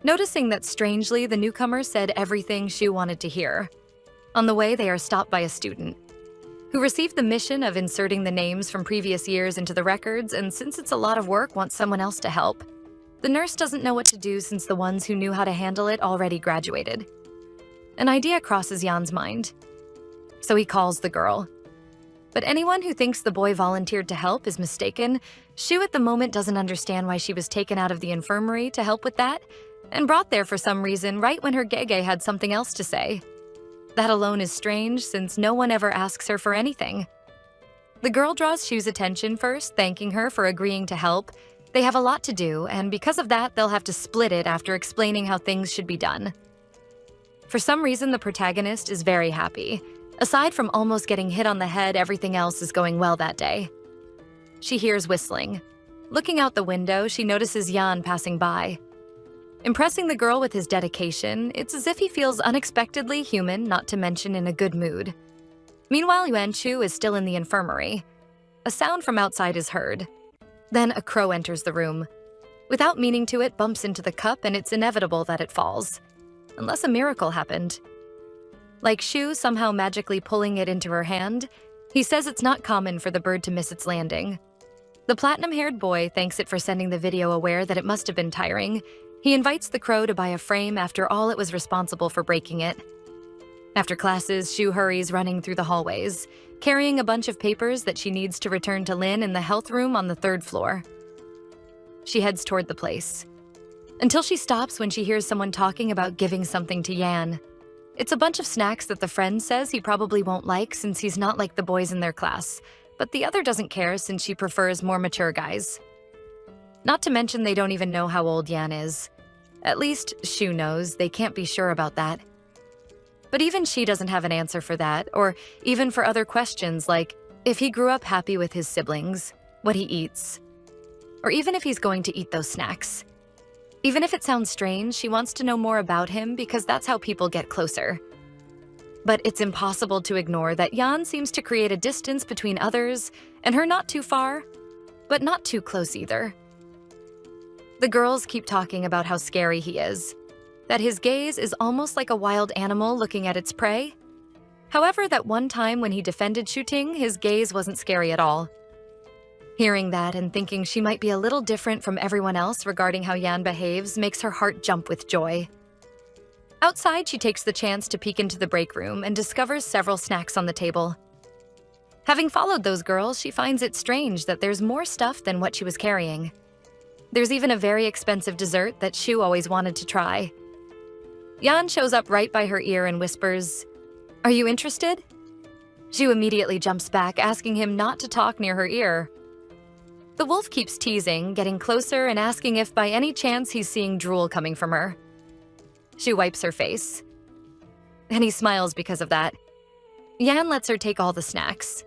Noticing that strangely, the newcomer said everything Shu wanted to hear. On the way, they are stopped by a student, who received the mission of inserting the names from previous years into the records, and since it's a lot of work, wants someone else to help. The nurse doesn't know what to do since the ones who knew how to handle it already graduated. An idea crosses Yan's mind, so he calls the girl. But anyone who thinks the boy volunteered to help is mistaken. Shu at the moment doesn't understand why she was taken out of the infirmary to help with that, and brought there for some reason right when her Gege had something else to say. That alone is strange, since no one ever asks her for anything. The girl draws Shu's attention first, thanking her for agreeing to help. They have a lot to do, and because of that, they'll have to split it after explaining how things should be done. For some reason, the protagonist is very happy. Aside from almost getting hit on the head, everything else is going well that day. She hears whistling. Looking out the window, she notices Yan passing by. Impressing the girl with his dedication, it's as if he feels unexpectedly human, not to mention in a good mood. Meanwhile, Yuan-Chu is still in the infirmary. A sound from outside is heard. Then a crow enters the room. Without meaning to, it bumps into the cup, and it's inevitable that it falls. Unless a miracle happened. Like Shu somehow magically pulling it into her hand, he says it's not common for the bird to miss its landing. The platinum-haired boy thanks it for sending the video, aware that it must have been tiring. He invites the crow to buy a frame after all it was responsible for breaking it. After classes, Shu hurries running through the hallways, carrying a bunch of papers that she needs to return to Lin in the health room on the 3rd floor. She heads toward the place, until she stops when she hears someone talking about giving something to Yan. It's a bunch of snacks that the friend says he probably won't like since he's not like the boys in their class, but the other doesn't care since she prefers more mature guys. Not to mention they don't even know how old Yan is. At least Shu knows, they can't be sure about that. But even she doesn't have an answer for that, or even for other questions like if he grew up happy with his siblings, what he eats, or even if he's going to eat those snacks. Even if it sounds strange, she wants to know more about him because that's how people get closer. But it's impossible to ignore that Yan seems to create a distance between others, and her not too far, but not too close either. The girls keep talking about how scary he is, that his gaze is almost like a wild animal looking at its prey. However, that one time when he defended shooting, his gaze wasn't scary at all. Hearing that and thinking she might be a little different from everyone else regarding how Yan behaves makes her heart jump with joy. Outside, she takes the chance to peek into the break room and discovers several snacks on the table. Having followed those girls, she finds it strange that there's more stuff than what she was carrying. There's even a very expensive dessert that Shu always wanted to try. Yan shows up right by her ear and whispers, "Are you interested?" Shu immediately jumps back, asking him not to talk near her ear. The wolf keeps teasing, getting closer and asking if by any chance he's seeing drool coming from her. She wipes her face, and he smiles because of that. Yan lets her take all the snacks.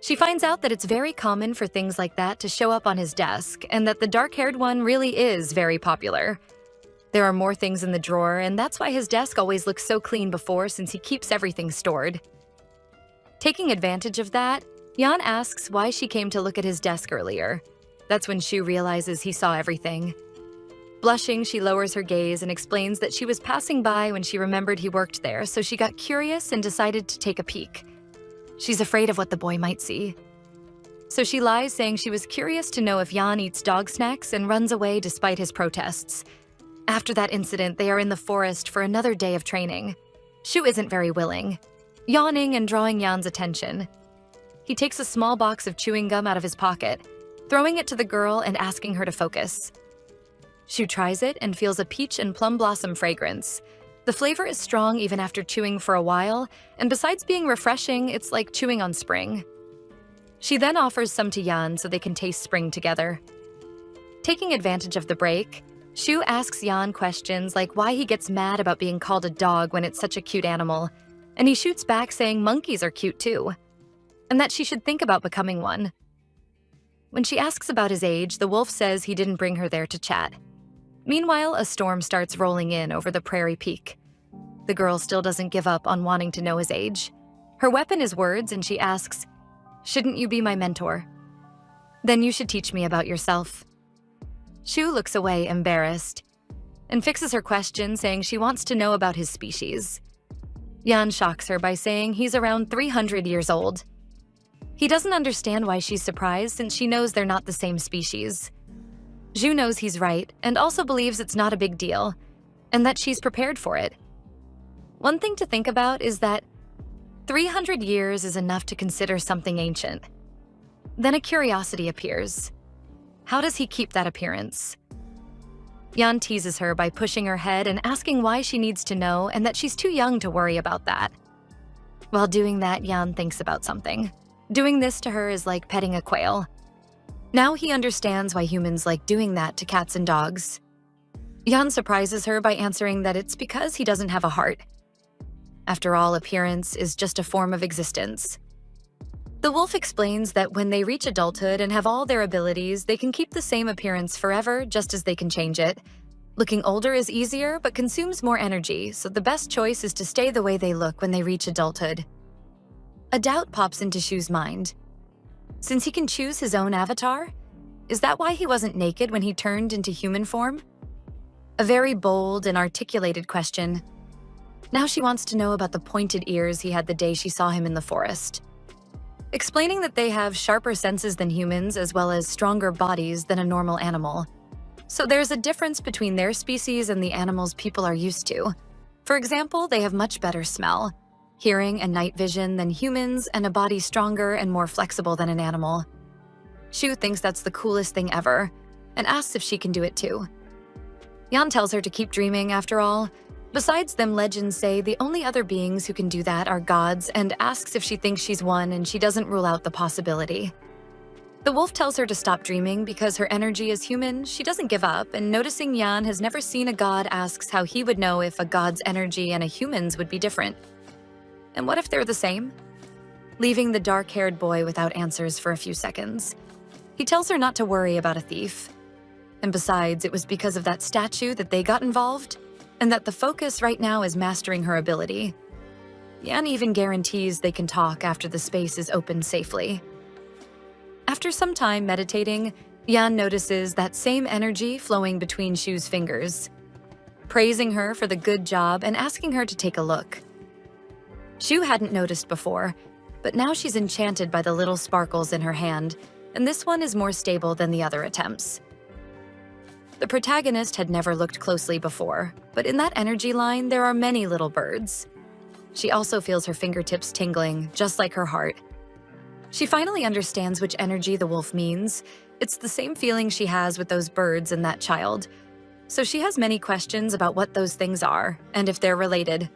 She finds out that it's very common for things like that to show up on his desk, and that the dark-haired one really is very popular. There are more things in the drawer, and that's why his desk always looks so clean before, since he keeps everything stored. Taking advantage of that, Yan asks why she came to look at his desk earlier. That's when Shu realizes he saw everything. Blushing, she lowers her gaze and explains that she was passing by when she remembered he worked there, so she got curious and decided to take a peek. She's afraid of what the boy might see. So she lies, saying she was curious to know if Yan eats dog snacks, and runs away despite his protests. After that incident, they are in the forest for another day of training. Shu isn't very willing, yawning and drawing Yan's attention. He takes a small box of chewing gum out of his pocket, throwing it to the girl and asking her to focus. Shu tries it and feels a peach and plum blossom fragrance. The flavor is strong even after chewing for a while, and besides being refreshing, it's like chewing on spring. She then offers some to Yan so they can taste spring together. Taking advantage of the break, Shu asks Yan questions like why he gets mad about being called a dog when it's such a cute animal, and he shoots back saying monkeys are cute too, and that she should think about becoming one. When she asks about his age, the wolf says he didn't bring her there to chat. Meanwhile, a storm starts rolling in over the prairie peak. The girl still doesn't give up on wanting to know his age. Her weapon is words, and she asks, "Shouldn't you be my mentor? Then you should teach me about yourself." Shu looks away embarrassed and fixes her question, saying she wants to know about his species. Yan shocks her by saying he's around 300 years old. He doesn't understand why she's surprised, since she knows they're not the same species. Zhu knows he's right, and also believes it's not a big deal, and that she's prepared for it. One thing to think about is that 300 years is enough to consider something ancient. Then a curiosity appears. How does he keep that appearance? Yan teases her by pushing her head and asking why she needs to know, and that she's too young to worry about that. While doing that, Yan thinks about something. Doing this to her is like petting a quail. Now he understands why humans like doing that to cats and dogs. Yan surprises her by answering that it's because he doesn't have a heart. After all, appearance is just a form of existence. The wolf explains that when they reach adulthood and have all their abilities, they can keep the same appearance forever, just as they can change it. Looking older is easier but consumes more energy, so the best choice is to stay the way they look when they reach adulthood. A doubt pops into Shu's mind. Since he can choose his own avatar, is that why he wasn't naked when he turned into human form? A very bold and articulated question. Now she wants to know about the pointed ears he had the day she saw him in the forest. Explaining that they have sharper senses than humans as well as stronger bodies than a normal animal. So there's a difference between their species and the animals people are used to. For example, they have much better smell, hearing and night vision than humans, and a body stronger and more flexible than an animal. Shu thinks that's the coolest thing ever, and asks if she can do it too. Yan tells her to keep dreaming after all. Besides them, legends say the only other beings who can do that are gods, and asks if she thinks she's one, and she doesn't rule out the possibility. The wolf tells her to stop dreaming because her energy is human. She doesn't give up, and noticing Yan has never seen a god, asks how he would know if a god's energy and a human's would be different. And what if they're the same? Leaving the dark-haired boy without answers for a few seconds. He tells her not to worry about a thief. And besides, it was because of that statue that they got involved, and that the focus right now is mastering her ability. Yan even guarantees they can talk after the space is opened safely. After some time meditating, Yan notices that same energy flowing between Shu's fingers, praising her for the good job and asking her to take a look. Shu hadn't noticed before, but now she's enchanted by the little sparkles in her hand, and this one is more stable than the other attempts. The protagonist had never looked closely before, but in that energy line, there are many little birds. She also feels her fingertips tingling, just like her heart. She finally understands which energy the wolf means. It's the same feeling she has with those birds and that child. So she has many questions about what those things are, and if they're related.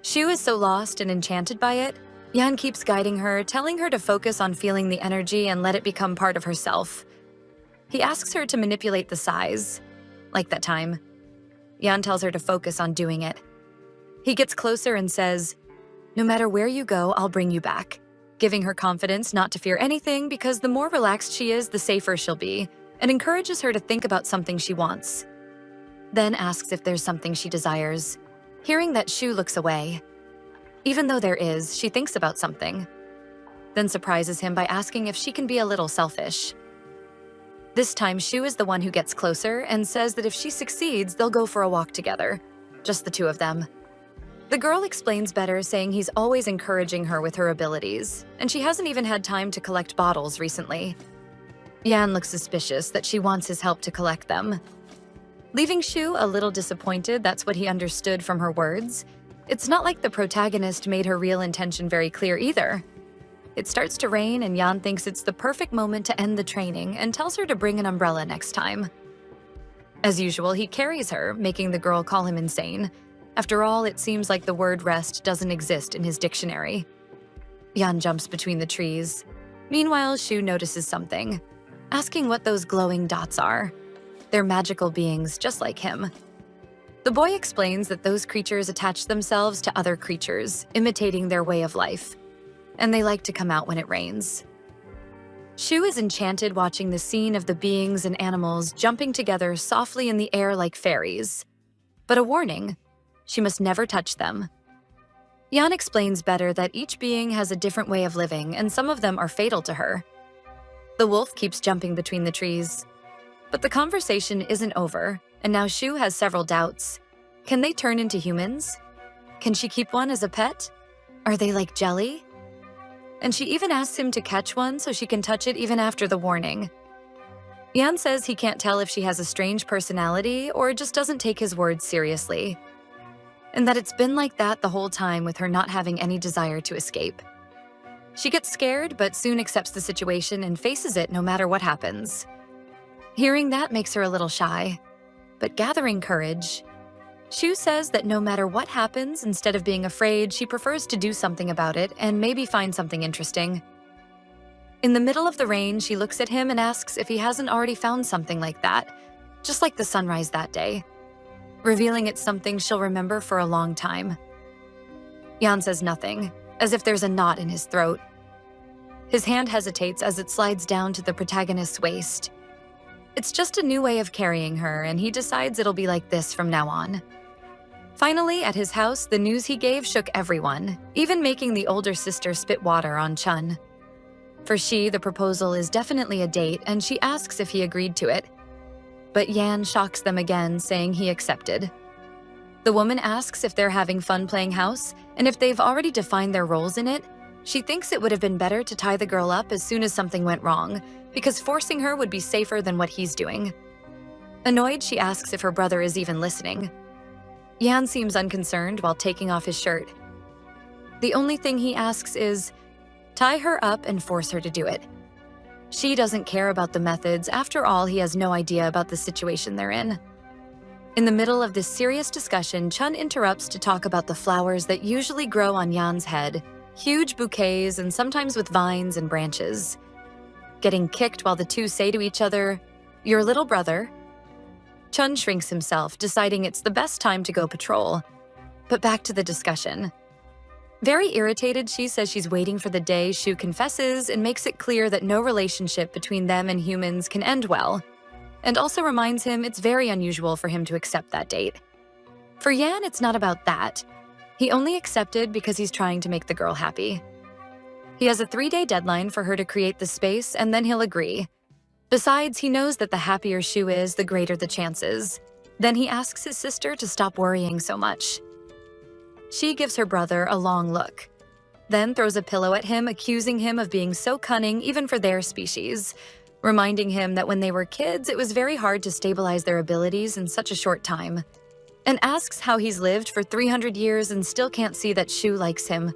Shu is so lost and enchanted by it, Yan keeps guiding her, telling her to focus on feeling the energy and let it become part of herself. He asks her to manipulate the size, like that time. Yan tells her to focus on doing it. He gets closer and says, "No matter where you go, I'll bring you back," giving her confidence not to fear anything because the more relaxed she is, the safer she'll be, and encourages her to think about something she wants. Then asks if there's something she desires. Hearing that, Shu looks away. Even though there is, she thinks about something. Then surprises him by asking if she can be a little selfish. This time, Shu is the one who gets closer and says that if she succeeds, they'll go for a walk together. Just the two of them. The girl explains better, saying he's always encouraging her with her abilities, and she hasn't even had time to collect bottles recently. Yan looks suspicious that she wants his help to collect them. Leaving Shu a little disappointed that's what he understood from her words, it's not like the protagonist made her real intention very clear either. It starts to rain, and Yan thinks it's the perfect moment to end the training and tells her to bring an umbrella next time. As usual, he carries her, making the girl call him insane. After all, it seems like the word rest doesn't exist in his dictionary. Yan jumps between the trees. Meanwhile, Shu notices something, asking what those glowing dots are. They're magical beings just like him. The boy explains that those creatures attach themselves to other creatures, imitating their way of life, and they like to come out when it rains. Shu is enchanted watching the scene of the beings and animals jumping together softly in the air like fairies. But a warning, she must never touch them. Yan explains better that each being has a different way of living, and some of them are fatal to her. The wolf keeps jumping between the trees. But the conversation isn't over, and now Shu has several doubts. Can they turn into humans? Can she keep one as a pet? Are they like jelly? And she even asks him to catch one so she can touch it even after the warning. Yan says he can't tell if she has a strange personality or just doesn't take his words seriously, and that it's been like that the whole time with her not having any desire to escape. She gets scared, but soon accepts the situation and faces it no matter what happens. Hearing that makes her a little shy, but gathering courage, Shu says that no matter what happens, instead of being afraid, she prefers to do something about it and maybe find something interesting. In the middle of the rain, she looks at him and asks if he hasn't already found something like that, just like the sunrise that day, revealing it's something she'll remember for a long time. Yan says nothing, as if there's a knot in his throat. His hand hesitates as it slides down to the protagonist's waist. It's just a new way of carrying her, and he decides it'll be like this from now on. Finally, at his house, the news he gave shook everyone, even making the older sister spit water on Chun. For she, the proposal is definitely a date, and she asks if he agreed to it. But Yan shocks them again, saying he accepted. The woman asks if they're having fun playing house, and if they've already defined their roles in it. She thinks it would have been better to tie the girl up as soon as something went wrong, because forcing her would be safer than what he's doing. Annoyed, she asks if her brother is even listening. Yan seems unconcerned while taking off his shirt. The only thing he asks is, tie her up and force her to do it. She doesn't care about the methods. After all, he has no idea about the situation they're in. In the middle of this serious discussion, Chun interrupts to talk about the flowers that usually grow on Yan's head, huge bouquets and sometimes with vines and branches. Getting kicked while the two say to each other, "Your little brother." Chun shrinks himself, deciding it's the best time to go patrol. But back to the discussion. Very irritated, she says she's waiting for the day Shu confesses and makes it clear that no relationship between them and humans can end well, and also reminds him it's very unusual for him to accept that date. For Yan, it's not about that. He only accepted because he's trying to make the girl happy. He has a 3-day deadline for her to create the space, and then he'll agree. Besides, he knows that the happier Shu is, the greater the chances. Then he asks his sister to stop worrying so much. She gives her brother a long look, then throws a pillow at him, accusing him of being so cunning even for their species, reminding him that when they were kids, it was very hard to stabilize their abilities in such a short time, and asks how he's lived for 300 years and still can't see that Shu likes him.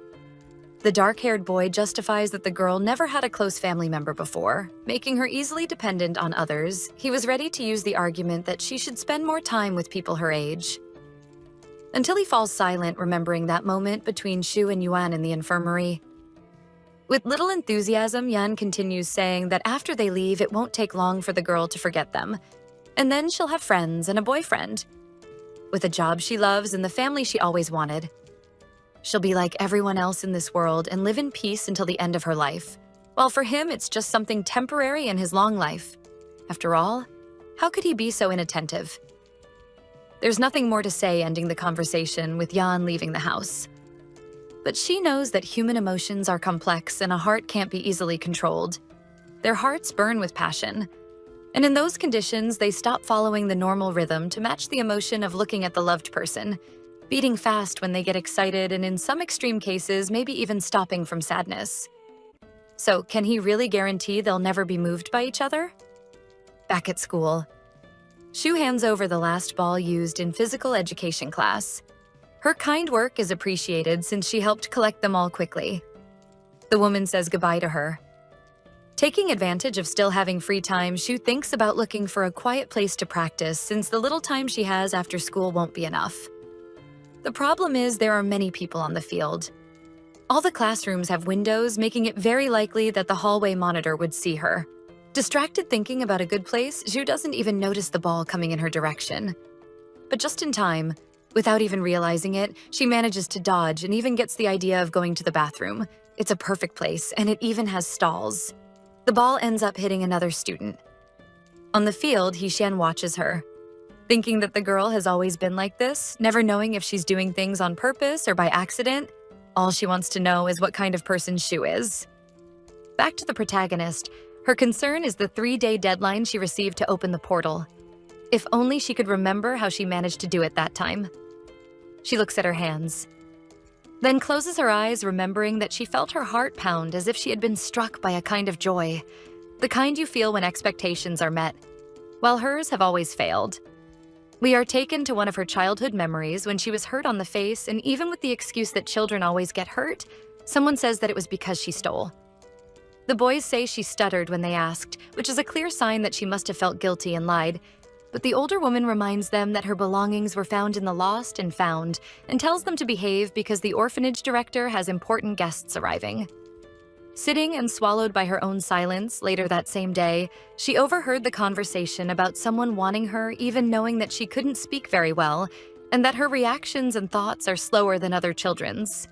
The dark-haired boy justifies that the girl never had a close family member before, making her easily dependent on others. He was ready to use the argument that she should spend more time with people her age. Until he falls silent, remembering that moment between Shu and Yuan in the infirmary. With little enthusiasm, Yan continues, saying that after they leave, it won't take long for the girl to forget them, and then she'll have friends and a boyfriend, with a job she loves and the family she always wanted. She'll be like everyone else in this world and live in peace until the end of her life, while for him it's just something temporary in his long life. After all, how could he be so inattentive? There's nothing more to say, ending the conversation with Yan leaving the house. But she knows that human emotions are complex and a heart can't be easily controlled. Their hearts burn with passion. And in those conditions, they stop following the normal rhythm to match the emotion of looking at the loved person, beating fast when they get excited and in some extreme cases, maybe even stopping from sadness. So, can he really guarantee they'll never be moved by each other? Back at school, Shu hands over the last ball used in physical education class. Her kind work is appreciated since she helped collect them all quickly. The woman says goodbye to her. Taking advantage of still having free time, Shu thinks about looking for a quiet place to practice since the little time she has after school won't be enough. The problem is there are many people on the field. All the classrooms have windows, making it very likely that the hallway monitor would see her. Distracted thinking about a good place, Zhu doesn't even notice the ball coming in her direction. But just in time, without even realizing it, she manages to dodge and even gets the idea of going to the bathroom. It's a perfect place, and it even has stalls. The ball ends up hitting another student. On the field, Hishan watches her, thinking that the girl has always been like this, never knowing if she's doing things on purpose or by accident. All she wants to know is what kind of person Shu is. Back to the protagonist. Her concern is the 3-day deadline she received to open the portal. If only she could remember how she managed to do it that time. She looks at her hands, then closes her eyes, remembering that she felt her heart pound as if she had been struck by a kind of joy, the kind you feel when expectations are met, while hers have always failed. We are taken to one of her childhood memories when she was hurt on the face, and even with the excuse that children always get hurt, someone says that it was because she stole. The boys say she stuttered when they asked, which is a clear sign that she must have felt guilty and lied. But the older woman reminds them that her belongings were found in the lost and found, and tells them to behave because the orphanage director has important guests arriving. Sitting and swallowed by her own silence, later that same day, she overheard the conversation about someone wanting her, even knowing that she couldn't speak very well, and that her reactions and thoughts are slower than other children's.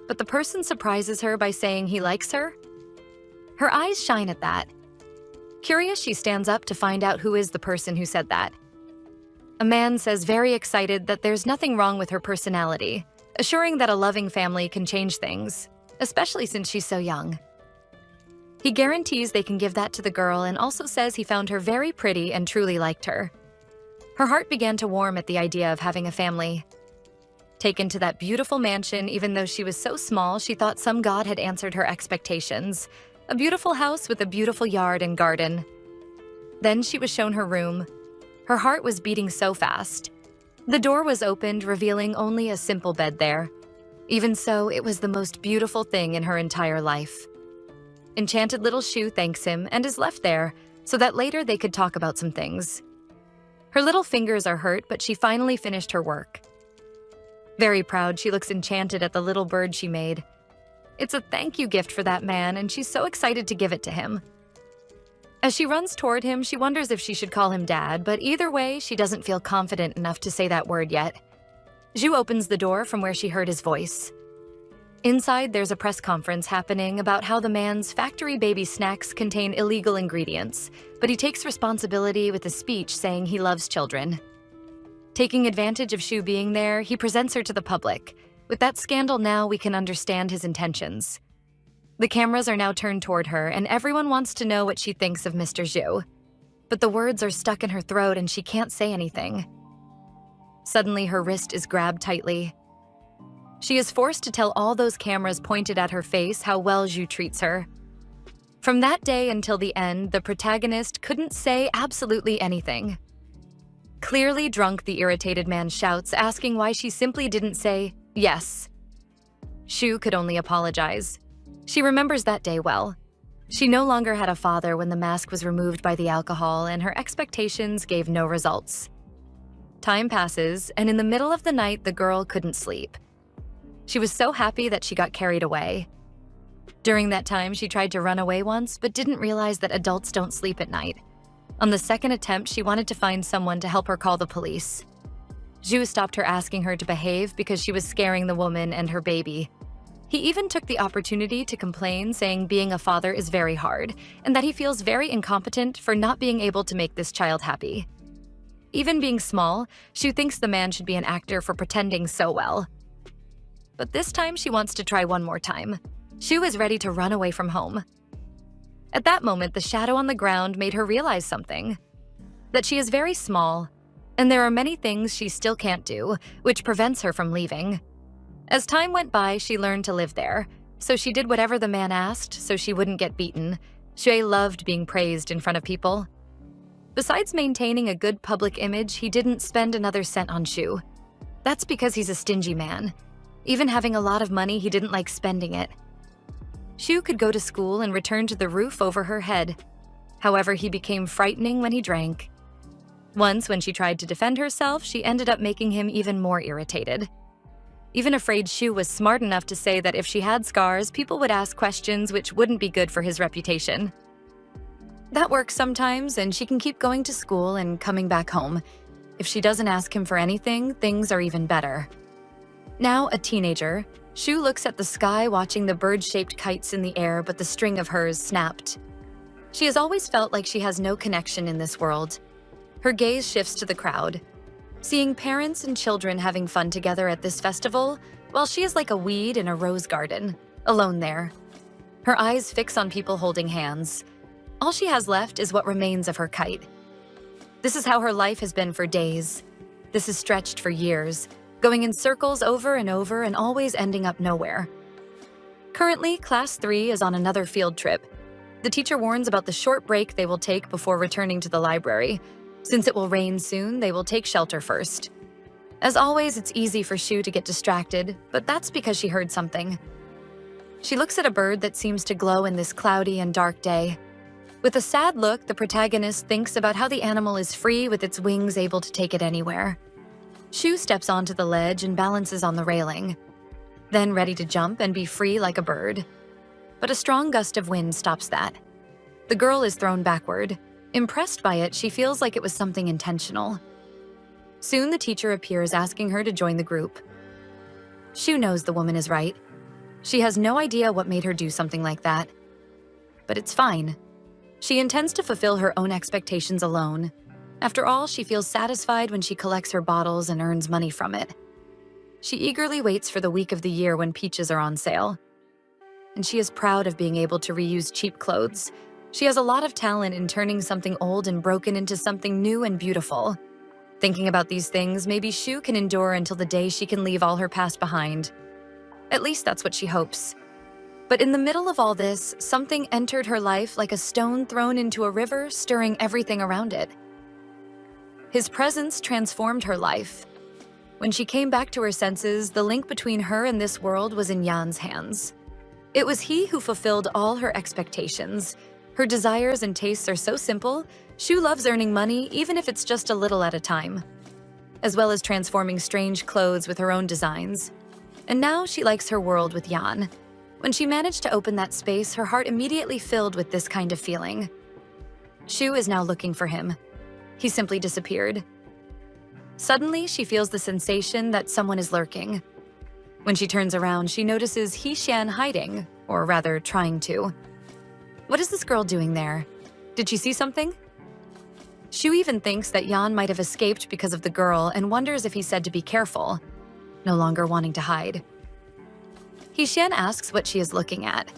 But the person surprises her by saying he likes her. Her eyes shine at that. Curious, she stands up to find out who is the person who said that. A man says, very excited, that there's nothing wrong with her personality, assuring that a loving family can change things, especially since she's so young. He guarantees they can give that to the girl and also says he found her very pretty and truly liked her. Her heart began to warm at the idea of having a family. Taken to that beautiful mansion, even though she was so small, she thought some god had answered her expectations. A beautiful house with a beautiful yard and garden. Then she was shown her room. Her heart was beating so fast. The door was opened, revealing only a simple bed there. Even so, it was the most beautiful thing in her entire life. Enchanted little Shu thanks him and is left there, so that later they could talk about some things. Her little fingers are hurt, but she finally finished her work. Very proud, she looks enchanted at the little bird she made. It's a thank you gift for that man, and she's so excited to give it to him. As she runs toward him, she wonders if she should call him Dad, but either way, she doesn't feel confident enough to say that word yet. Zhu opens the door from where she heard his voice. Inside, there's a press conference happening about how the man's factory baby snacks contain illegal ingredients, but he takes responsibility with a speech saying he loves children. Taking advantage of Shu being there, he presents her to the public. With that scandal now, we can understand his intentions. The cameras are now turned toward her, and everyone wants to know what she thinks of Mr. Zhu. But the words are stuck in her throat and she can't say anything. Suddenly, her wrist is grabbed tightly. She is forced to tell all those cameras pointed at her face how well Zhu treats her. From that day until the end, the protagonist couldn't say absolutely anything. Clearly drunk, the irritated man shouts, asking why she simply didn't say yes. Shu could only apologize. She remembers that day well. She no longer had a father when the mask was removed by the alcohol, and her expectations gave no results. Time passes, and in the middle of the night, the girl couldn't sleep. She was so happy that she got carried away. During that time, she tried to run away once, but didn't realize that adults don't sleep at night. On the second attempt, she wanted to find someone to help her call the police. Zhu stopped her, asking her to behave because she was scaring the woman and her baby. He even took the opportunity to complain, saying being a father is very hard, and that he feels very incompetent for not being able to make this child happy. Even being small, Shu thinks the man should be an actor for pretending so well. But this time, she wants to try one more time. Shu is ready to run away from home. At that moment, the shadow on the ground made her realize something. That she is very small, and there are many things she still can't do, which prevents her from leaving. As time went by, she learned to live there, so she did whatever the man asked so she wouldn't get beaten. Shui loved being praised in front of people. Besides maintaining a good public image, he didn't spend another cent on Shu. That's because he's a stingy man. Even having a lot of money, he didn't like spending it. Shu could go to school and return to the roof over her head. However, he became frightening when he drank. Once, when she tried to defend herself, she ended up making him even more irritated. Even afraid, Shu was smart enough to say that if she had scars, people would ask questions which wouldn't be good for his reputation. That works sometimes, and she can keep going to school and coming back home. If she doesn't ask him for anything, things are even better. Now a teenager, Shu looks at the sky, watching the bird-shaped kites in the air, but the string of hers snapped. She has always felt like she has no connection in this world. Her gaze shifts to the crowd. Seeing parents and children having fun together at this festival, while she is like a weed in a rose garden, alone there. Her eyes fix on people holding hands. All she has left is what remains of her kite. This is how her life has been for days. This is stretched for years, going in circles over and over and always ending up nowhere. Currently, Class 3 is on another field trip. The teacher warns about the short break they will take before returning to the library. Since it will rain soon, they will take shelter first. As always, it's easy for Shu to get distracted, but that's because she heard something. She looks at a bird that seems to glow in this cloudy and dark day. With a sad look, the protagonist thinks about how the animal is free with its wings able to take it anywhere. Shu steps onto the ledge and balances on the railing, then ready to jump and be free like a bird. But a strong gust of wind stops that. The girl is thrown backward. Impressed by it, she feels like it was something intentional. Soon the teacher appears, asking her to join the group. Shu knows the woman is right. She has no idea what made her do something like that. But it's fine. She intends to fulfill her own expectations alone. After all, she feels satisfied when she collects her bottles and earns money from it. She eagerly waits for the week of the year when peaches are on sale. And she is proud of being able to reuse cheap clothes. She has a lot of talent in turning something old and broken into something new and beautiful. Thinking about these things, maybe Shu can endure until the day she can leave all her past behind. At least that's what she hopes. But in the middle of all this, something entered her life like a stone thrown into a river, stirring everything around it. His presence transformed her life. When she came back to her senses, the link between her and this world was in Yan's hands. It was he who fulfilled all her expectations. Her desires and tastes are so simple. Shu loves earning money, even if it's just a little at a time, as well as transforming strange clothes with her own designs. And now she likes her world with Yan. When she managed to open that space, her heart immediately filled with this kind of feeling. Shu is now looking for him. He simply disappeared. Suddenly, she feels the sensation that someone is lurking. When she turns around, she notices He-Xian hiding, or rather, trying to. What is this girl doing there? Did she see something? Shu even thinks that Yan might have escaped because of the girl and wonders if he said to be careful, no longer wanting to hide. He-Xian asks what she is looking at.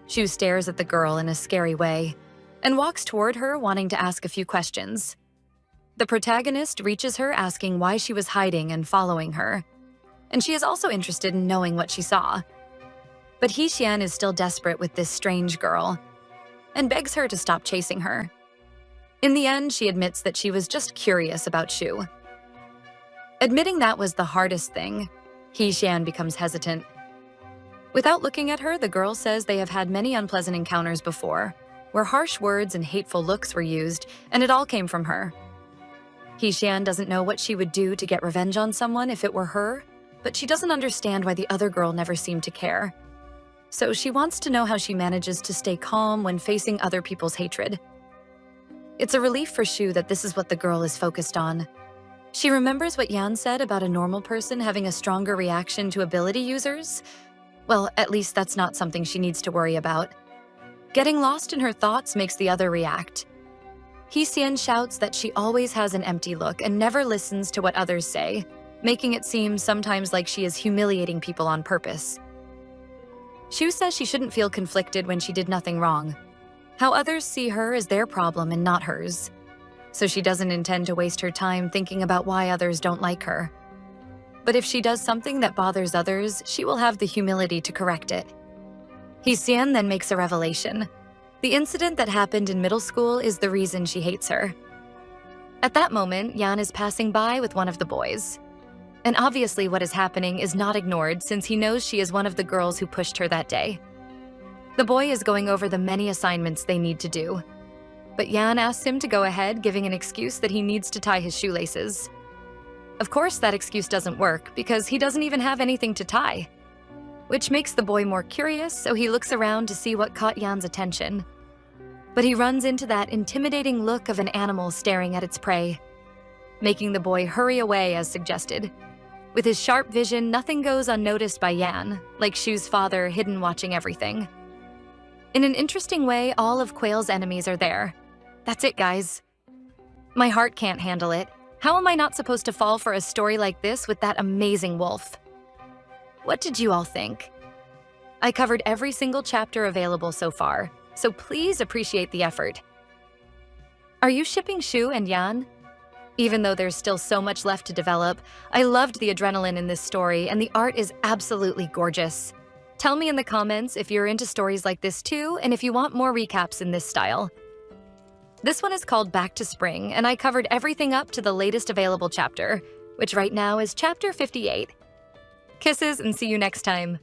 Shu stares at the girl in a scary way and walks toward her, wanting to ask a few questions. The protagonist reaches her, asking why she was hiding and following her, and she is also interested in knowing what she saw. But He-Xian is still desperate with this strange girl and begs her to stop chasing her. In the end, she admits that she was just curious about Shu. Admitting that was the hardest thing, He-Xian becomes hesitant. Without looking at her, the girl says they have had many unpleasant encounters before, where harsh words and hateful looks were used, and it all came from her. He-Xian doesn't know what she would do to get revenge on someone if it were her, but she doesn't understand why the other girl never seemed to care. So she wants to know how she manages to stay calm when facing other people's hatred. It's a relief for Shu that this is what the girl is focused on. She remembers what Yan said about a normal person having a stronger reaction to ability users. Well, at least that's not something she needs to worry about. Getting lost in her thoughts makes the other react. He-Xian shouts that she always has an empty look and never listens to what others say, making it seem sometimes like she is humiliating people on purpose. Shu says she shouldn't feel conflicted when she did nothing wrong. How others see her is their problem and not hers. So she doesn't intend to waste her time thinking about why others don't like her. But if she does something that bothers others, she will have the humility to correct it. He-Xian then makes a revelation. The incident that happened in middle school is the reason she hates her. At that moment, Yan is passing by with one of the boys. And obviously what is happening is not ignored since he knows she is one of the girls who pushed her that day. The boy is going over the many assignments they need to do. But Yan asks him to go ahead, giving an excuse that he needs to tie his shoelaces. Of course, that excuse doesn't work because he doesn't even have anything to tie. Which makes the boy more curious, so he looks around to see what caught Yan's attention. But he runs into that intimidating look of an animal staring at its prey, making the boy hurry away as suggested. With his sharp vision, nothing goes unnoticed by Yan, like Shu's father hidden watching everything. In an interesting way, all of Quail's enemies are there. That's it, guys. My heart can't handle it. How am I not supposed to fall for a story like this with that amazing wolf? What did you all think? I covered every single chapter available so far, so please appreciate the effort. Are you shipping Shu and Yan? Even though there's still so much left to develop, I loved the adrenaline in this story and the art is absolutely gorgeous. Tell me in the comments if you're into stories like this too and if you want more recaps in this style. This one is called Back to Spring, and I covered everything up to the latest available chapter, which right now is chapter 58. Kisses and see you next time.